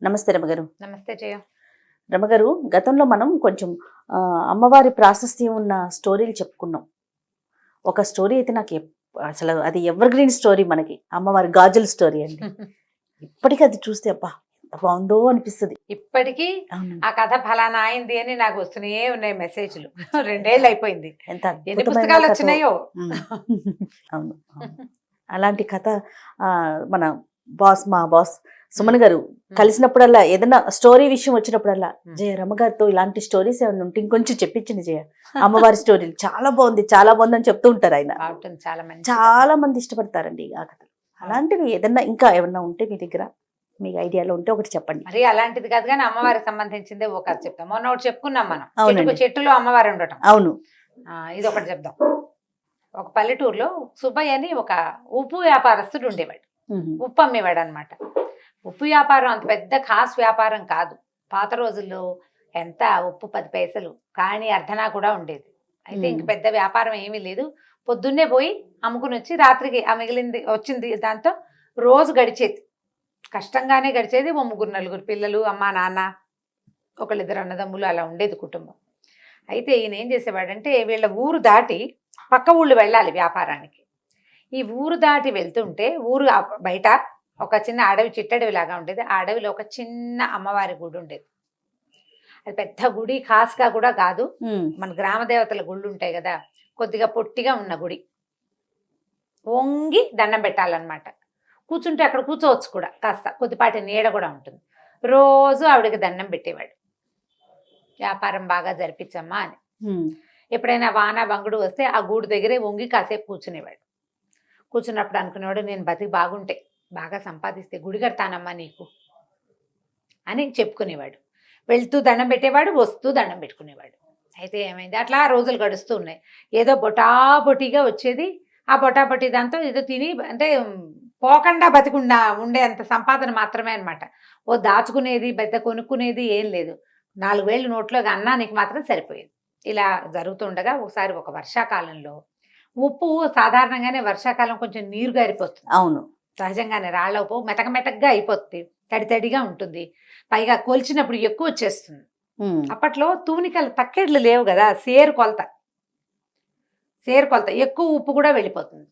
నమస్తే రమగారు. నమస్తే జయ. రమగారు, గతంలో మనం కొంచెం అమ్మవారి ప్రాశస్త్యం ఉన్న స్టోరీలు చెప్పుకున్నాం. ఒక స్టోరీ అయితే నాకు అసలు అది ఎవర్ గ్రీన్ స్టోరీ, మనకి అమ్మవారి గాజుల స్టోరీ అండి. ఇప్పటికీ అది చూస్తే అబ్బా ఎంత బాగుందో అనిపిస్తుంది. ఇప్పటికీ ఆ కథ ఫలానా అయింది అని నాకు వస్తూనే ఉన్నాయి మెసేజ్లు. 2 ఏళ్ళు అయిపోయింది. ఎంత ఎన్ని పుస్తకాలు వచ్చినాయో. అవును, అలాంటి కథ మన మా బాస్ సుమన్ గారు కలిసినప్పుడల్లా ఏదైనా స్టోరీ విషయం వచ్చినప్పుడల్లా, జయ రమగారితో ఇలాంటి స్టోరీస్ ఏమైనా ఉంటే ఇంకొంచెం చెప్పించింది జయ, అమ్మవారి స్టోరీలు చాలా బాగుంది అని చెప్తూ ఉంటారు ఆయన. చాలా మంది ఇష్టపడతారండి ఆ కథలు. అలాంటివి ఏదన్నా ఇంకా ఏమన్నా ఉంటే మీ దగ్గర, మీ ఐడియాలో ఉంటే ఒకటి చెప్పండి. మరి అలాంటిది కాదు కానీ అమ్మవారికి సంబంధించిందే ఒక కథ చెప్తాం. మొన్న ఒకటి చెప్పుకున్నాం మనం, చెట్టులో అమ్మవారు ఉండటం. అవును, ఇది ఒకటి చెప్దాం. ఒక పల్లెటూరులో సుబ్బయ్య అని ఒక ఉప్పు వ్యాపారస్తుడు ఉండేవాడు. ఉప్పు అమ్మేవాడు అనమాట. ఉప్పు వ్యాపారం అంత పెద్ద ఖాస్ వ్యాపారం కాదు. పాత రోజుల్లో ఎంత ఉప్పు 10 పైసలు, కానీ అర్ధనా కూడా ఉండేది. అయితే ఇంక పెద్ద వ్యాపారం ఏమీ లేదు. పొద్దున్నే పోయి అమ్ముకుని వచ్చి రాత్రికి ఆ మిగిలింది వచ్చింది దాంతో రోజు గడిచేది. కష్టంగానే గడిచేది. 3-4 పిల్లలు, అమ్మ నాన్న, 1-2 అన్నదమ్ములు, అలా ఉండేది కుటుంబం. అయితే ఈయన ఏం చేసేవాడంటే, వీళ్ళ ఊరు దాటి పక్క ఊళ్ళు వెళ్ళాలి వ్యాపారానికి. ఈ ఊరు దాటి వెళ్తుంటే ఊరు బయట ఒక చిన్న అడవి, చిట్టడవి లాగా ఉండేది. ఆ అడవిలో ఒక చిన్న అమ్మవారి గుడి ఉండేది. అది పెద్ద గుడి, ఖాస్గా కూడా కాదు. మన గ్రామ దేవతల గుళ్ళు ఉంటాయి కదా, కొద్దిగా పొట్టిగా ఉన్న గుడి. వంగి దండం పెట్టాలన్నమాట. కూర్చుంటే అక్కడ కూర్చోవచ్చు కూడా, కాస్త కొద్దిపాటి నీడ కూడా ఉంటుంది. రోజు ఆవిడకి దండం పెట్టేవాడు, వ్యాపారం బాగా జరిపించమ్మా అని. ఎప్పుడైనా వాన బంగుడు వస్తే ఆ గూడు దగ్గరే వంగి కాసేపు కూర్చునేవాడు. కూర్చున్నప్పుడు అనుకునేవాడు, నేను బతికి బాగుంటే, బాగా సంపాదిస్తే గుడి కడతానమ్మా నీకు అని చెప్పుకునేవాడు. వెళ్తూ దండం పెట్టేవాడు, వస్తూ దండం పెట్టుకునేవాడు. అయితే ఏమైంది, అట్లా రోజులు గడుస్తూ ఉన్నాయి. ఏదో బొటాబొటిగా వచ్చేది. ఆ బొటాబొటి దాంతో ఏదో తిని, అంటే పోకుండా బతికుండా ఉండే అంత సంపాదన మాత్రమే అనమాట. ఓ దాచుకునేది, పెద్ద కొనుక్కునేది ఏం లేదు. 4 వేలు నోట్లోకి అన్నానికి మాత్రం సరిపోయేది. ఇలా జరుగుతుండగా ఒకసారి ఒక వర్షాకాలంలో, ఉప్పు సాధారణంగానే వర్షాకాలం కొంచెం నీరు గారిపోతుంది. అవును, సహజంగానే రాళ్ళ ఉప్పు మెతకగా అయిపోతుంది, తడితడిగా ఉంటుంది. పైగా కొలిచినప్పుడు ఎక్కువ వచ్చేస్తుంది. అప్పట్లో తూనికలు తక్కెడ్లు లేవు కదా, సేరు కొలత ఎక్కువ ఉప్పు కూడా వెళ్ళిపోతుంది.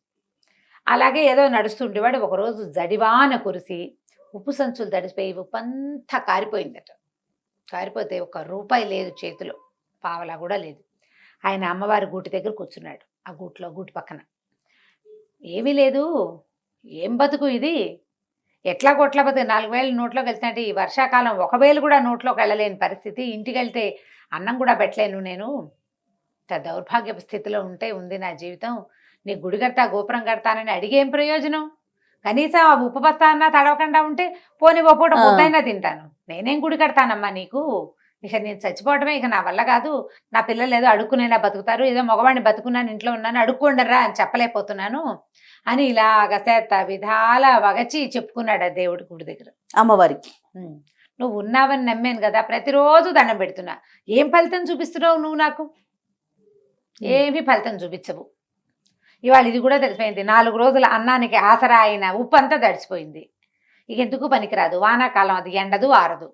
అలాగే ఏదో నడుస్తుండేవాడు. ఒకరోజు జడివాన కురిసి ఉప్పు సంచులు తడిసిపోయి ఉప్పు అంతా కారిపోయిందట. కారిపోతే 1 రూపాయి లేదు చేతిలో, పావలా కూడా లేదు. ఆయన అమ్మవారి గూటి దగ్గర కూర్చున్నాడు. ఆ గూటి పక్కన ఏమీ లేదు. ఏం బతుకు ఇది, ఎట్లా బతుకు? 4 వేలు నోట్లోకి వెళ్తాంటే, ఈ వర్షాకాలం 1 వేలు కూడా నోట్లోకి వెళ్ళలేని పరిస్థితి. ఇంటికి వెళ్తే అన్నం కూడా పెట్టలేను నేను. దౌర్భాగ్యపు స్థితిలో ఉంది నా జీవితం. నీ గుడి కడతా, గోపురం కడతానని అడిగేం ప్రయోజనం? కనీసం ఆ ఉప్పు బస్తా అన్నా తడవకుండా ఉంటే పోనీ ఓ పూట ముద్దైనా తింటాను. నేనేం గుడి కడతానమ్మా నీకు? ఇక నేను చచ్చిపోవటమే, ఇక నా వల్ల కాదు. నా పిల్లలు ఏదో అడుక్కునైనా బతుకుతారు, ఏదో మగవాడిని బతుకున్నాను, ఇంట్లో ఉన్నాను, అడుక్కోండరా అని చెప్పలేకపోతున్నాను అని ఇలాగ శాత విధాల వగచి చెప్పుకున్నాడు ఆ దేవుడి గుడి దగ్గర అమ్మవారికి. నువ్వు ఉన్నావని నమ్మాను కదా, ప్రతిరోజు దండం పెడుతున్నా. ఏం ఫలితం చూపిస్తున్నావు నువ్వు నాకు? ఏమీ ఫలితం చూపించవు. ఇవాళ ఇది కూడా తెలిసిపోయింది. 4 రోజుల అన్నానికి ఆసరా అయిన ఉప్పు అంతా తడిచిపోయింది. ఇక ఎందుకు పనికిరాదు, వానాకాలం అది ఎండదు ఆరదు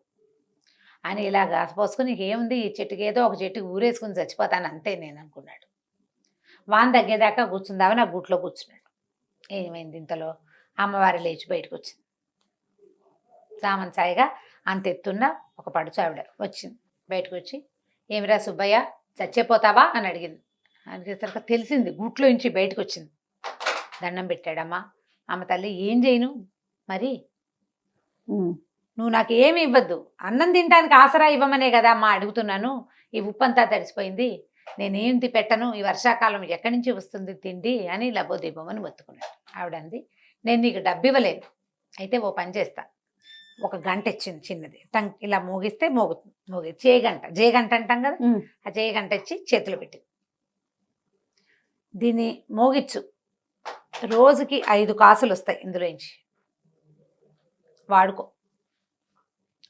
అని ఇలా గాసపోసుకుని, ఏముంది ఈ చెట్టుకి, ఏదో ఒక చెట్టుకి ఊరేసుకుని చచ్చిపోతాను అంతే నేను అనుకున్నాడు. వాన తగ్గేదాకా కూర్చుందామని ఆ గూట్లో కూర్చున్నాడు. ఏమైంది, ఇంతలో అమ్మవారి లేచి బయటకు వచ్చింది. సామన్ సాయిగా అంతెత్తున్న ఒక పడుచు ఆవిడ వచ్చింది. బయటకు వచ్చి, ఏమిరా సుబ్బయ్య చచ్చిపోతావా అని అడిగింది. అడిగేసరికి తెలిసింది, గూట్లో నుంచి బయటకు వచ్చింది. దండం పెట్టాడమ్మా. అమ్మ తల్లి, ఏం చేయను మరి, నువ్వు నాకు ఏమి ఇవ్వద్దు, అన్నం తినడానికి ఆసరా ఇవ్వమనే కదా అమ్మా అడుగుతున్నాను. ఈ ఉప్పు అంతా తడిసిపోయింది, నేనేం పెట్టను, ఈ వర్షాకాలం ఎక్కడి నుంచి వస్తుంది తిండి అని లబోదీపమని మొత్తుకున్నాడు. ఆవిడంది, నేను నీకు డబ్బు ఇవ్వలేను, అయితే ఓ పని చేస్తా. 1 గంట ఇచ్చింది చిన్నది, ఇలా మోగిస్తే మోగి జేగంట అంటాం కదా, ఆ జేగంట ఇచ్చి చేతులు పెట్టి, దీన్ని మోగిచ్చు, రోజుకి 5 కాసులు వస్తాయి, ఇందులోంచి వాడుకో,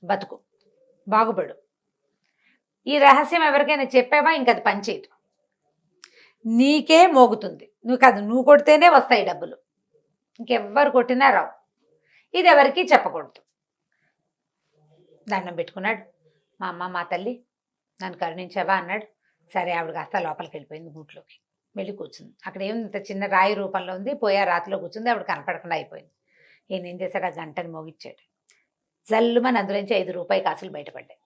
బతుకు, బాగుపడు. ఈ రహస్యం ఎవరికైనా చెప్పావా ఇంకది పనిచేయదు, నీకే మోగుతుంది. నువ్వు కొడితేనే వస్తాయి డబ్బులు, ఇంకెవ్వరు కొట్టినా రావు. ఇది ఎవరికి చెప్పకూడదు. దండం పెట్టుకున్నాడు. మా అమ్మ మా తల్లి నన్ను కరుణించావా అన్నాడు. సరే ఆవిడ కాస్త లోపలికి వెళ్ళిపోయింది గూట్లోకి. వెళ్ళి కూర్చుంది. అక్కడ ఏముంది, చిన్న రాయి రూపంలో ఉంది. పోయా రాతిలో కూర్చుంది. ఆవిడ కనపడకుండా అయిపోయింది. ఈయన ఏం చేశాడు, ఆ గంటని మోగిచ్చాడు. జల్లుమని అందులోంచి 5 రూపాయి కాసులు బయటపడ్డాయి.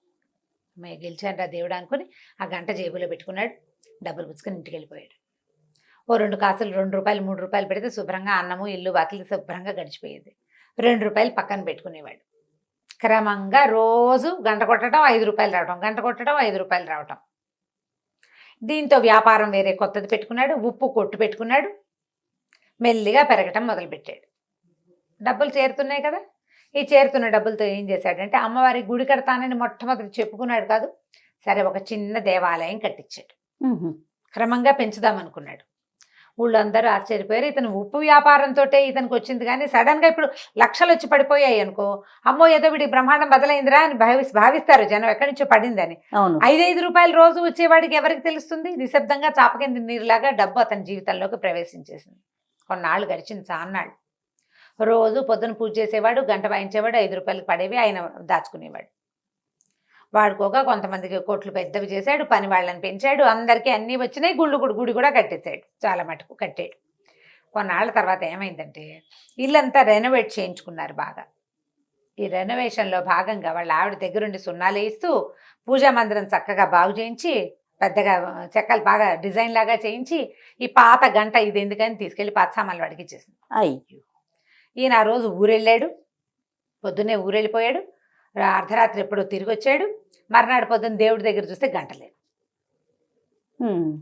మేము గెలిచాడు ఆ దేవుడు అనుకుని ఆ గంట జేబులో పెట్టుకున్నాడు. డబ్బులు పుచ్చుకొని ఇంటికి వెళ్ళిపోయాడు. ఓ 2 కాసులు 2 రూపాయలు 3 రూపాయలు పెడితే శుభ్రంగా అన్నము ఇల్లు వాకిలి శుభ్రంగా గడిచిపోయేది. 2 రూపాయలు పక్కన పెట్టుకునేవాడు. క్రమంగా రోజు గంట కొట్టడం 5 రూపాయలు రావటం, గంట కొట్టడం 5 రూపాయలు రావటం. దీంతో వ్యాపారం వేరే కొత్తది పెట్టుకున్నాడు. ఉప్పు కొట్టు పెట్టుకున్నాడు. మెల్లిగా పెరగటం మొదలుపెట్టాడు. డబ్బులు చేరుతున్నాయి కదా. ఈ చేరుతున్న డబ్బులతో ఏం చేశాడంటే అమ్మవారి గుడి కడతానని మొట్టమొదటి చెప్పుకున్నాడు కాదు. సరే ఒక చిన్న దేవాలయం కట్టించాడు. క్రమంగా పెంచుదామనుకున్నాడు. ఊళ్ళో అందరూ ఆశ్చర్యపోయారు. ఇతను ఉప్పు వ్యాపారంతో ఇతనికి వచ్చింది, కానీ సడన్గా ఇప్పుడు లక్షలు వచ్చి పడిపోయాయి అనుకో, అమ్మో ఏదో వీడి బ్రహ్మాండం బదలైందిరా అని భావిస్తారు జనం, ఎక్కడి నుంచో పడిందని. 5 రూపాయలు రోజు వచ్చేవాడికి ఎవరికి తెలుస్తుంది? నిశ్శబ్దంగా చాపకింద నీరులాగా డబ్బు అతని జీవితంలోకి ప్రవేశించేసింది. కొన్నాళ్ళు గడిచింది, చాన్నాళ్ళు. రోజు పొద్దున పూజ చేసేవాడు, గంట వాయించేవాడు, 5 రూపాయలకు పడేవి ఆయన దాచుకునేవాడు. వాడుకోగా కొంతమందికి కోట్లు పెద్దవి చేశాడు, పని వాళ్ళని పెంచాడు, అందరికీ అన్నీ వచ్చినాయి. గుడి కూడా కట్టేశాడు, చాలా మటుకు కట్టాడు. కొన్నాళ్ళ తర్వాత ఏమైందంటే ఇల్లంతా రెనోవేట్ చేయించుకున్నారు బాగా. ఈ రెనోవేషన్లో భాగంగా వాళ్ళ ఆవిడ దగ్గరుండి సున్నాలు వేస్తూ పూజా మందిరం చక్కగా బాగు చేయించి, పెద్దగా చెక్కలు బాగా డిజైన్ లాగా చేయించి, ఈ పాత గంట ఇది ఎందుకని తీసుకెళ్ళి పాత సామాన్లు వాడికి ఇచ్చేసింది. అయ్యో. ఈయన ఆ రోజు ఊరెళ్ళాడు. పొద్దున్నే ఊరెళ్ళిపోయాడు. అర్ధరాత్రి ఎప్పుడో తిరిగి వచ్చాడు. మర్నాడు పొద్దున్న దేవుడి దగ్గర చూస్తే గంట లేదు.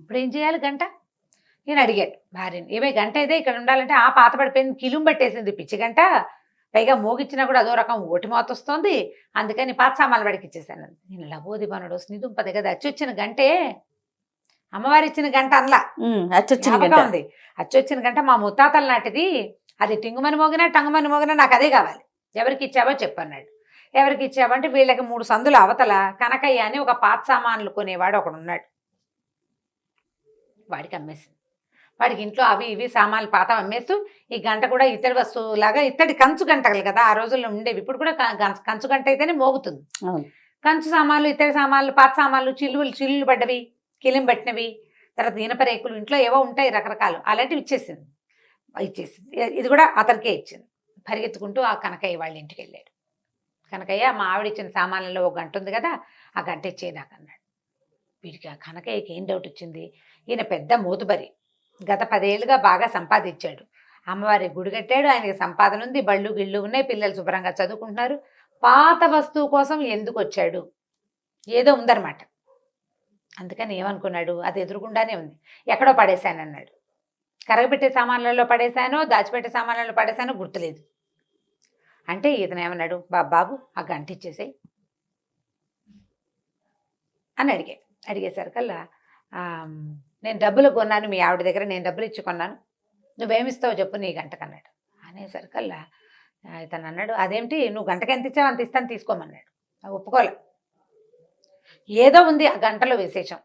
ఇప్పుడు ఏం చేయాలి గంట? ఈయన అడిగాడు భార్యని, ఏమే గంట ఇదే ఇక్కడ ఉండాలంటే, ఆ పాత పడిపోయింది, కిలుం పట్టేసింది పిచ్చి గంట, పైగా మోగిచ్చినా కూడా అదో రకం ఓటి మోత వస్తుంది, అందుకని పాత సామాన్లు వాడికి ఇచ్చేసాను. నేను లబోది మనడు స్నిదుంపది కదా, అచ్చొచ్చిన గంటే అమ్మవారి ఇచ్చిన గంట అనలా, ఉంది అచ్చొచ్చిన గంట మా ముత్తాతల నాటిది, అది టింగుమని మోగినా టంగుమని మోగినా నాకు అదే కావాలి, ఎవరికి ఇచ్చావో చెప్పన్నాడు. ఎవరికి ఇచ్చావంటే వీళ్ళకి 3 సందులు అవతల కనకయ్య అని ఒక పాత సామాన్లు కొనేవాడు ఒకడు ఉన్నాడు. వాడికి అమ్మేసింది. వాడికి ఇంట్లో అవి ఇవి సామాన్లు పాత అమ్మేస్తూ ఈ గంట కూడా ఇత్తడి వస్తువులాగా, ఇత్తడి కంచు గంటలు కదా ఆ రోజుల్లో ఉండేవి, ఇప్పుడు కూడా కంచు గంట అయితేనే మోగుతుంది. కంచు సామాన్లు, ఇత్తడి సామాన్లు, పాత సామాన్లు, చిల్లులు పడ్డవి, కిలిం పట్టినవి, తర్వాత ఇనప రేకులు, ఇంట్లో ఏవో ఉంటాయి రకరకాలు, అలాంటివి ఇచ్చేసింది. ఇది కూడా అతనికే ఇచ్చింది. పరిగెత్తుకుంటూ ఆ కనకయ్య వాళ్ళ ఇంటికి వెళ్ళాడు. కనకయ్య, మా ఆవిడ ఇచ్చిన సామాన్లలో ఒక గంట ఉంది కదా, ఆ గంట ఇచ్చేయి నాకు అన్నాడు. వీడికి ఆ కనకయ్యకి ఏం డౌట్ వచ్చింది, ఈయన పెద్ద మూతుబరి, గత 10 ఏళ్ళుగా బాగా సంపాదించాడు, అమ్మవారి గుడి కట్టాడు, ఆయనకి సంపాదన ఉంది, బళ్ళు గిళ్ళు ఉన్నాయి, పిల్లలు శుభ్రంగా చదువుకుంటున్నారు, పాత వస్తువు కోసం ఎందుకు వచ్చాడు, ఏదో ఉందన్నమాట. అందుకని ఏమనుకున్నాడు, అది ఎదురుగుండానే ఉంది, ఎక్కడో పడేశాను అన్నాడు. కరగబెట్టే సామాన్లలో పడేశానో దాచిపెట్టే సామాన్లలో పడేశానో గుర్తులేదు. అంటే ఇతను ఏమన్నాడు, బాబు ఆ గంట ఇచ్చేసాయి అని అడిగేసరికల్లా, నేను డబ్బులు కొన్నాను మీ ఆవిడ దగ్గర, నేను డబ్బులు ఇచ్చి కొన్నాను, నువ్వేమిస్తావు చెప్పు నీ గంటకన్నాడు. అనేసరికల్లా ఇతను అన్నాడు, అదేమిటి నువ్వు గంటకి ఎంత ఇచ్చావు అంత ఇస్తాను తీసుకోమన్నాడు. ఒప్పుకోలే, ఏదో ఉంది ఆ గంటలో విశేషం,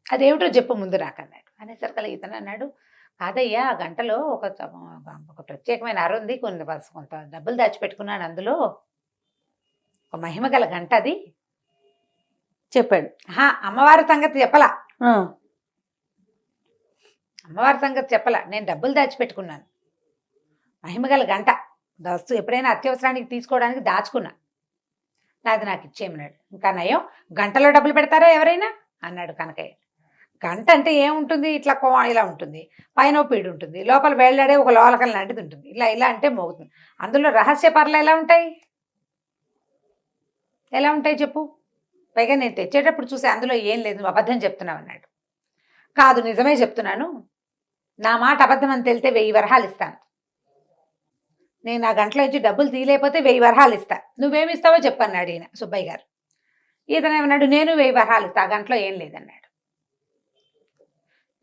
అదేమిటో చెప్పు ముందు నాకు అన్నాడు. అనేసరికల్లా ఇతను అన్నాడు, కాదయ్యా ఆ గంటలో ఒక ప్రత్యేకమైన అర ఉంది, కొంత డబ్బులు దాచిపెట్టుకున్నాను, అందులో ఒక మహిమ గల గంట అది చెప్పాడు. అమ్మవారి సంగతి చెప్పలా, అమ్మవారి సంగతి చెప్పలా, నేను డబ్బులు దాచిపెట్టుకున్నాను, మహిమగల గంట దస్తు ఎప్పుడైనా అత్యవసరానికి తీసుకోవడానికి దాచుకున్నా, నాది నాకు ఇచ్చేయమన్నాడు. ఇంకా నయం, గంటలో డబ్బులు పెడతారా ఎవరైనా అన్నాడు కనకయ్య. గంట అంటే ఏముంటుంది, ఇట్లా ఇలా ఉంటుంది, పైన పీడు ఉంటుంది, లోపల వేళ్ళాడే ఒక లోలకం లాంటిది ఉంటుంది, ఇలా అంటే మోగుతుంది. అందులో రహస్య పర్లు ఎలా ఉంటాయి చెప్పు, పైగా నేను తెచ్చేటప్పుడు చూసి అందులో ఏం లేదు, నువ్వు అబద్ధం చెప్తున్నావు అన్నాడు. కాదు నిజమే చెప్తున్నాను, నా మాట అబద్ధం అని తెలితే 1000 వరహాలు ఇస్తాను, నేను ఆ గంటలో ఇచ్చి డబ్బులు తీయలేకపోతే 1000 వరహాలు ఇస్తా, నువ్వేమిస్తావో చెప్పన్నాడు ఈయన సుబ్బయ్య గారు. ఈతను ఏమన్నాడు, నేను 1000 వరహాలు ఇస్తా, ఆ గంటలో ఏం లేదన్నాడు.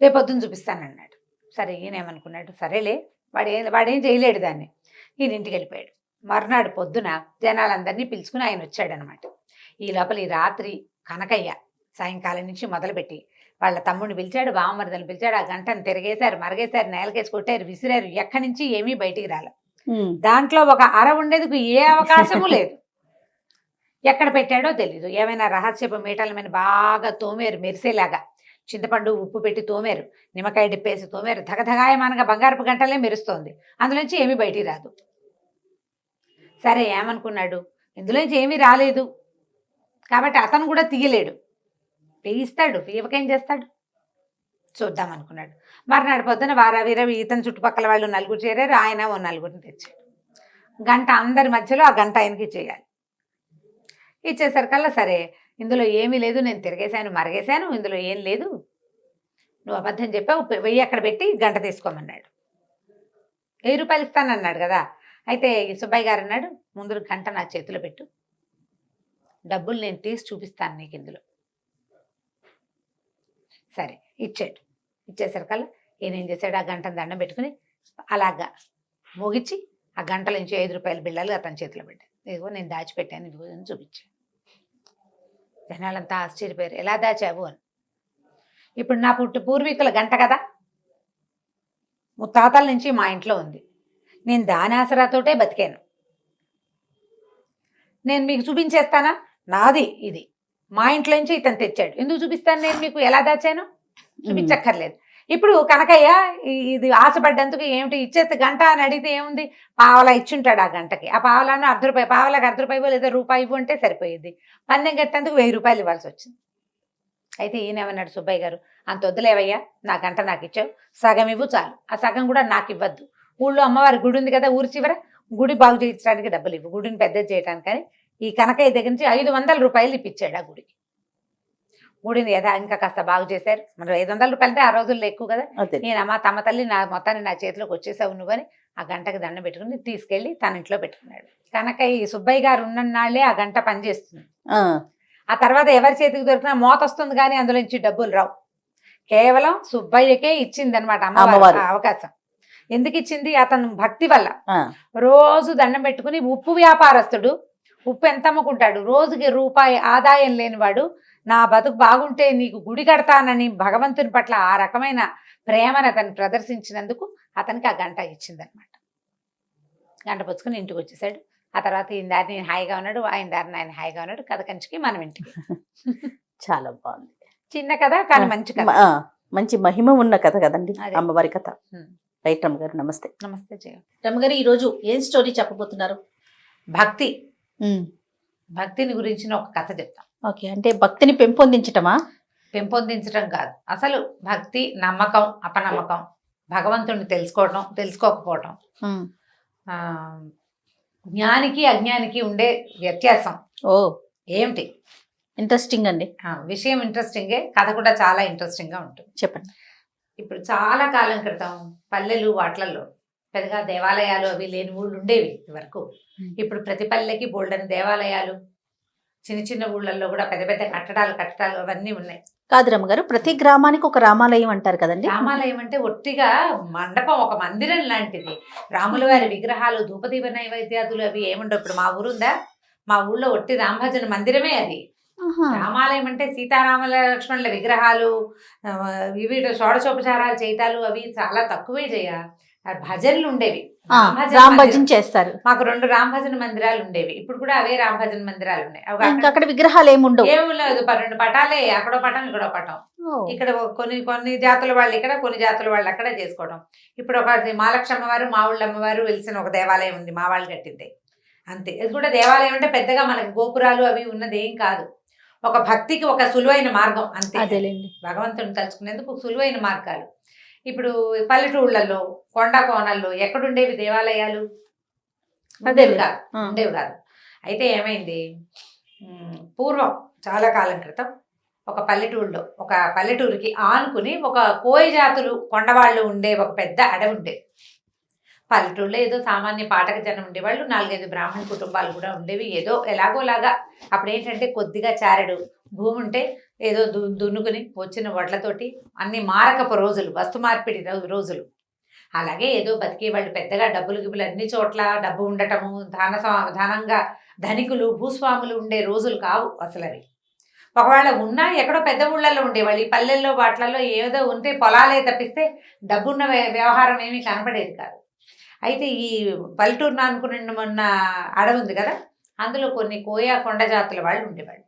రేపొద్దున చూపిస్తానన్నాడు. సరే ఈయన ఏమనుకున్నాడు, సరేలే వాడేం చేయలేడు దాన్ని, ఈయన ఇంటికి వెళ్ళిపోయాడు. మర్నాడు పొద్దున జనాలందరినీ పిలుచుకుని ఆయన వచ్చాడనమాట. ఈ లోపల ఈ రాత్రి కనకయ్య సాయంకాలం నుంచి మొదలుపెట్టి వాళ్ళ తమ్ముడిని పిలిచాడు, బావమరిదని పిలిచాడు, ఆ గంటను తిరగేశారు, మరగేశారు, నేలకేసి కొట్టారు, విసిరారు, ఎక్కడి నుంచి ఏమీ బయటికి రాలే. దాంట్లో ఒక అర ఉండేందుకు ఏ అవకాశము లేదు. ఎక్కడ పెట్టాడో తెలీదు. ఏమైనా రహస్యపు మీటల మీద బాగా తోమేరు మెరిసేలాగా, చింతపండు ఉప్పు పెట్టి తోమేరు, నిమ్మకాయ డిప్పేసి తోమేరు, ధగధగాయమానంగా బంగారపు గంటలే మెరుస్తోంది. అందులోంచి ఏమీ బయటికి రాదు. సరే ఏమనుకున్నాడు, ఇందులోంచి ఏమీ రాలేదు కాబట్టి అతను కూడా తీయలేడు, తీయిస్తాడు, తీయకేం చేస్తాడు, చూద్దాం అనుకున్నాడు. మర్నాడు పొద్దున వారావీర ఇతని చుట్టుపక్కల వాళ్ళు నలుగురు చేరారు, ఆయన ఓ నలుగురిని తెచ్చాడు. గంట అందరి మధ్యలో ఆ గంట ఆయనకి ఇచ్చేయాలి. ఇచ్చేసరికల్లా సరే ఇందులో ఏమీ లేదు, నేను తిరిగేశాను మరగేశాను, ఇందులో ఏం లేదు, నువ్వు అబద్ధం చెప్పావు, 1000 అక్కడ పెట్టి గంట తీసుకోమన్నాడు. 1000 రూపాయలు ఇస్తానన్నాడు కదా. అయితే ఈ సుబ్బయ్య గారు అన్నాడు, ముందు గంట నా చేతిలో పెట్టు, డబ్బులు నేను తీసి చూపిస్తాను నీకు ఇందులో. సరే ఇచ్చాడు. ఇచ్చేసరికల్లా ఈయన ఏం చేశాడు, ఆ గంటను దండం పెట్టుకుని అలాగా మోగించి ఆ గంటల నుంచి 5 రూపాయల బిళ్ళలు అతని చేతిలో పెట్టాను. ఇదిగో నేను దాచిపెట్టాను, ఇదిగో అని చూపించాను. జనాలంతా ఆశ్చర్యపోయారు, ఎలా దాచావు అని. ఇప్పుడు నా పూర్వీకుల గంట కదా, ముత్తాతల నుంచి మా ఇంట్లో ఉంది, నేను దాని ఆసరాతోటే బతికాను, నేను మీకు చూపించేస్తానా, నాది ఇది, మా ఇంట్లో నుంచి ఇతను తెచ్చాడు, ఎందుకు చూపిస్తాను నేను మీకు, ఎలా దాచాను చూపించక్కర్లేదు. ఇప్పుడు కనకయ్య ఇది ఆశపడ్డందుకు ఏమిటి ఇచ్చేస్తే గంట అని అడిగితే ఏముంది, పావలా ఇచ్చుంటాడు ఆ గంటకి, ఆ పావలాను ₹1 పావలాకి ₹1 లేదా రూపాయి ఇవ్వు అంటే సరిపోయింది. పందెం కట్టేందుకు 1000 రూపాయలు ఇవ్వాల్సి వచ్చింది. అయితే ఈయన ఏమన్నాడు, సుబ్బయ్య గారు అంత వద్దులేవయ్యా, నా గంట నాకు ఇచ్చావు, సగం ఇవ్వు చాలు, ఆ సగం కూడా నాకు ఇవ్వద్దు, ఊళ్ళో అమ్మవారి గుడి ఉంది కదా, ఊరి చివర గుడి బాగు చేయించడానికి డబ్బులు ఇవ్వు, గుడిని పెద్దది చేయడానికి. కానీ ఈ కనకయ్య దగ్గర నుంచి 500 రూపాయలు ఇప్పించాడు ఆ గుడికి. గుడిని ఇంకా కాస్త బాగు చేశారు. మరి 500 రూపాయలు అంటే ఆ రోజుల్లో ఎక్కువ కదా. నేను అమ్మ తమ తల్లి నా మొత్తాన్ని నా చేతిలోకి వచ్చేసావు నువ్వు అని ఆ గంటకి దండం పెట్టుకుని తీసుకెళ్లి తన ఇంట్లో పెట్టుకున్నాడు. కనకయ్య ఈ సుబ్బయ్య గారు ఉన్ననాళ్లే ఆ గంట పనిచేస్తుంది. ఆ తర్వాత ఎవరి చేతికి దొరికినా మోత వస్తుంది కానీ అందులో నుంచి డబ్బులు రావు. కేవలం సుబ్బయ్యకే ఇచ్చింది అనమాట అమ్మవారు అవకాశం. ఎందుకు ఇచ్చింది, అతను భక్తి వల్ల. రోజు దండం పెట్టుకుని, ఉప్పు వ్యాపారస్తుడు, ఉప్పు ఎంత అమ్ముకుంటాడు, రోజుకి రూపాయి ఆదాయం లేనివాడు, నా బతుకు బాగుంటే నీకు గుడి కడతానని భగవంతుని పట్ల ఆ రకమైన ప్రేమను అతను ప్రదర్శించినందుకు అతనికి ఆ గంట ఇచ్చిందనమాట. గంట పుచ్చుకుని ఇంటికి వచ్చేసాడు. ఆ తర్వాత ఈయన దారిని నేను హాయిగా ఉన్నాడు, ఆయన దారిని ఆయన హాయిగా ఉన్నాడు. కథ కంచికి మనం ఇంటికి. చాలా బాగుంది, చిన్న కథ కానీ మంచి కథ, మంచి మహిమ ఉన్న కథ కదండి అమ్మవారి కథ. రైట్ రమ్మ గారు, నమస్తే. నమస్తే జయ. రమ్మ గారు ఈరోజు ఏం స్టోరీ చెప్పబోతున్నారు? భక్తి, భక్తిని గురించిన ఒక కథ చెప్తాం. ఓకే, అంటే భక్తిని పెంపొందించటమా? పెంపొందించడం కాదు, అసలు భక్తి నమ్మకం అపనమ్మకం, భగవంతుడిని తెలుసుకోవటం తెలుసుకోకపోవటం, జ్ఞానికి అజ్ఞానికి ఉండే వ్యత్యాసం ఏమిటి? ఇంట్రెస్టింగ్ అండి. విషయం ఇంట్రెస్టింగే, కథ కూడా చాలా ఇంట్రెస్టింగ్ గా ఉంటుంది. చెప్పండి. ఇప్పుడు చాలా కాలం క్రితం పల్లెలు వాట్లల్లో పెద్దగా దేవాలయాలు అవి లేని ఊళ్ళు ఉండేవి వరకు. ఇప్పుడు ప్రతి పల్లెకి బోల్డని దేవాలయాలు, చిన్న చిన్న ఊళ్ళల్లో కూడా పెద్ద పెద్ద కట్టడాలు అవన్నీ ఉన్నాయి. కాదు రమ్మ గారు, ప్రతి గ్రామానికి ఒక రామాలయం అంటారు కదండి. రామాలయం అంటే ఒట్టిగా మండపం, ఒక మందిరం లాంటిది. రాముల వారి విగ్రహాలు, ధూపదీప నైవేద్యాదులు అవి ఏముండవు. ఇప్పుడు మా ఊరుందా, మా ఊళ్ళో ఒట్టి రామభజన మందిరమే అది. రామాలయం అంటే సీతారామ లక్ష్మణుల విగ్రహాలు, ఇవి షోడశోపచారాలు చేయటాలు అవి చాలా తక్కువే చేయ. భజనలు ఉండేవి, రామభజన చేస్తారు. మాకు 2 రామభజన మందిరాలు ఉండేవి. ఇప్పుడు కూడా అవే రామభజన మందిరాలు ఉన్నాయి. అక్కడ విగ్రహాలు ఏముండవు, ఏమి లేదు, 2 పటాలే, అక్కడో పటం ఇక్కడో పటం. ఇక్కడ కొన్ని జాతుల వాళ్ళు ఇక్కడ, కొన్ని జాతుల వాళ్ళు అక్కడ చేసుకోవడం. ఇప్పుడు ఒక మహాలక్ష్మి అమ్మవారు, మా ఊళ్ళో అమ్మవారు వెలిసిన ఒక దేవాలయం ఉంది, మా వాళ్ళు కట్టింది అంతే. ఇది కూడా దేవాలయం అంటే పెద్దగా మనకి గోపురాలు అవి ఉన్నది ఏం కాదు. ఒక భక్తికి ఒక సులువైన మార్గం అంతే. భగవంతుని తలుచుకునేందుకు సులువైన మార్గాలు. ఇప్పుడు పల్లెటూళ్ళల్లో కొండ కోణల్లో ఎక్కడుండేవి దేవాలయాలు? ఉండేవి కాదు. అయితే ఏమైంది, పూర్వం చాలా కాలం క్రితం ఒక పల్లెటూరికి ఆనుకుని ఒక కోయ జాతులు కొండవాళ్ళు ఉండే ఒక పెద్ద అడవి ఉండేది. పల్లెటూళ్ళలో ఏదో సామాన్య పాఠక జనం ఉండేవాళ్ళు, 4-5 బ్రాహ్మణ కుటుంబాలు కూడా ఉండేవి. ఏదో ఎలాగోలాగా అప్పుడు ఏంటంటే కొద్దిగా చారెడు భూమి ఉంటే ఏదో దున్నుకుని వచ్చిన వడ్లతోటి అన్ని మారకపు రోజులు, వస్తు మార్పిడి రోజులు. అలాగే ఏదో బతికేవాళ్ళు. పెద్దగా డబ్బులు గిబ్బులు అన్ని చోట్ల డబ్బు ఉండటము, ధనంగా ధనికులు భూస్వాములు ఉండే రోజులు కావు అసలు అవి. ఒకవేళ ఉన్నా ఎక్కడో పెద్ద ఊళ్ళల్లో ఉండేవాళ్ళు. ఈ పల్లెల్లో వాటిలలో ఏదో ఉంటే పొలాలే తప్పిస్తే డబ్బున్న వ్యవహారం ఏమీ కనపడేది కాదు. అయితే ఈ పల్లెటూరును అనుకుని మొన్న అడవి ఉంది కదా, అందులో కొన్ని కోయా కొండ జాతుల వాళ్ళు ఉండేవాళ్ళు.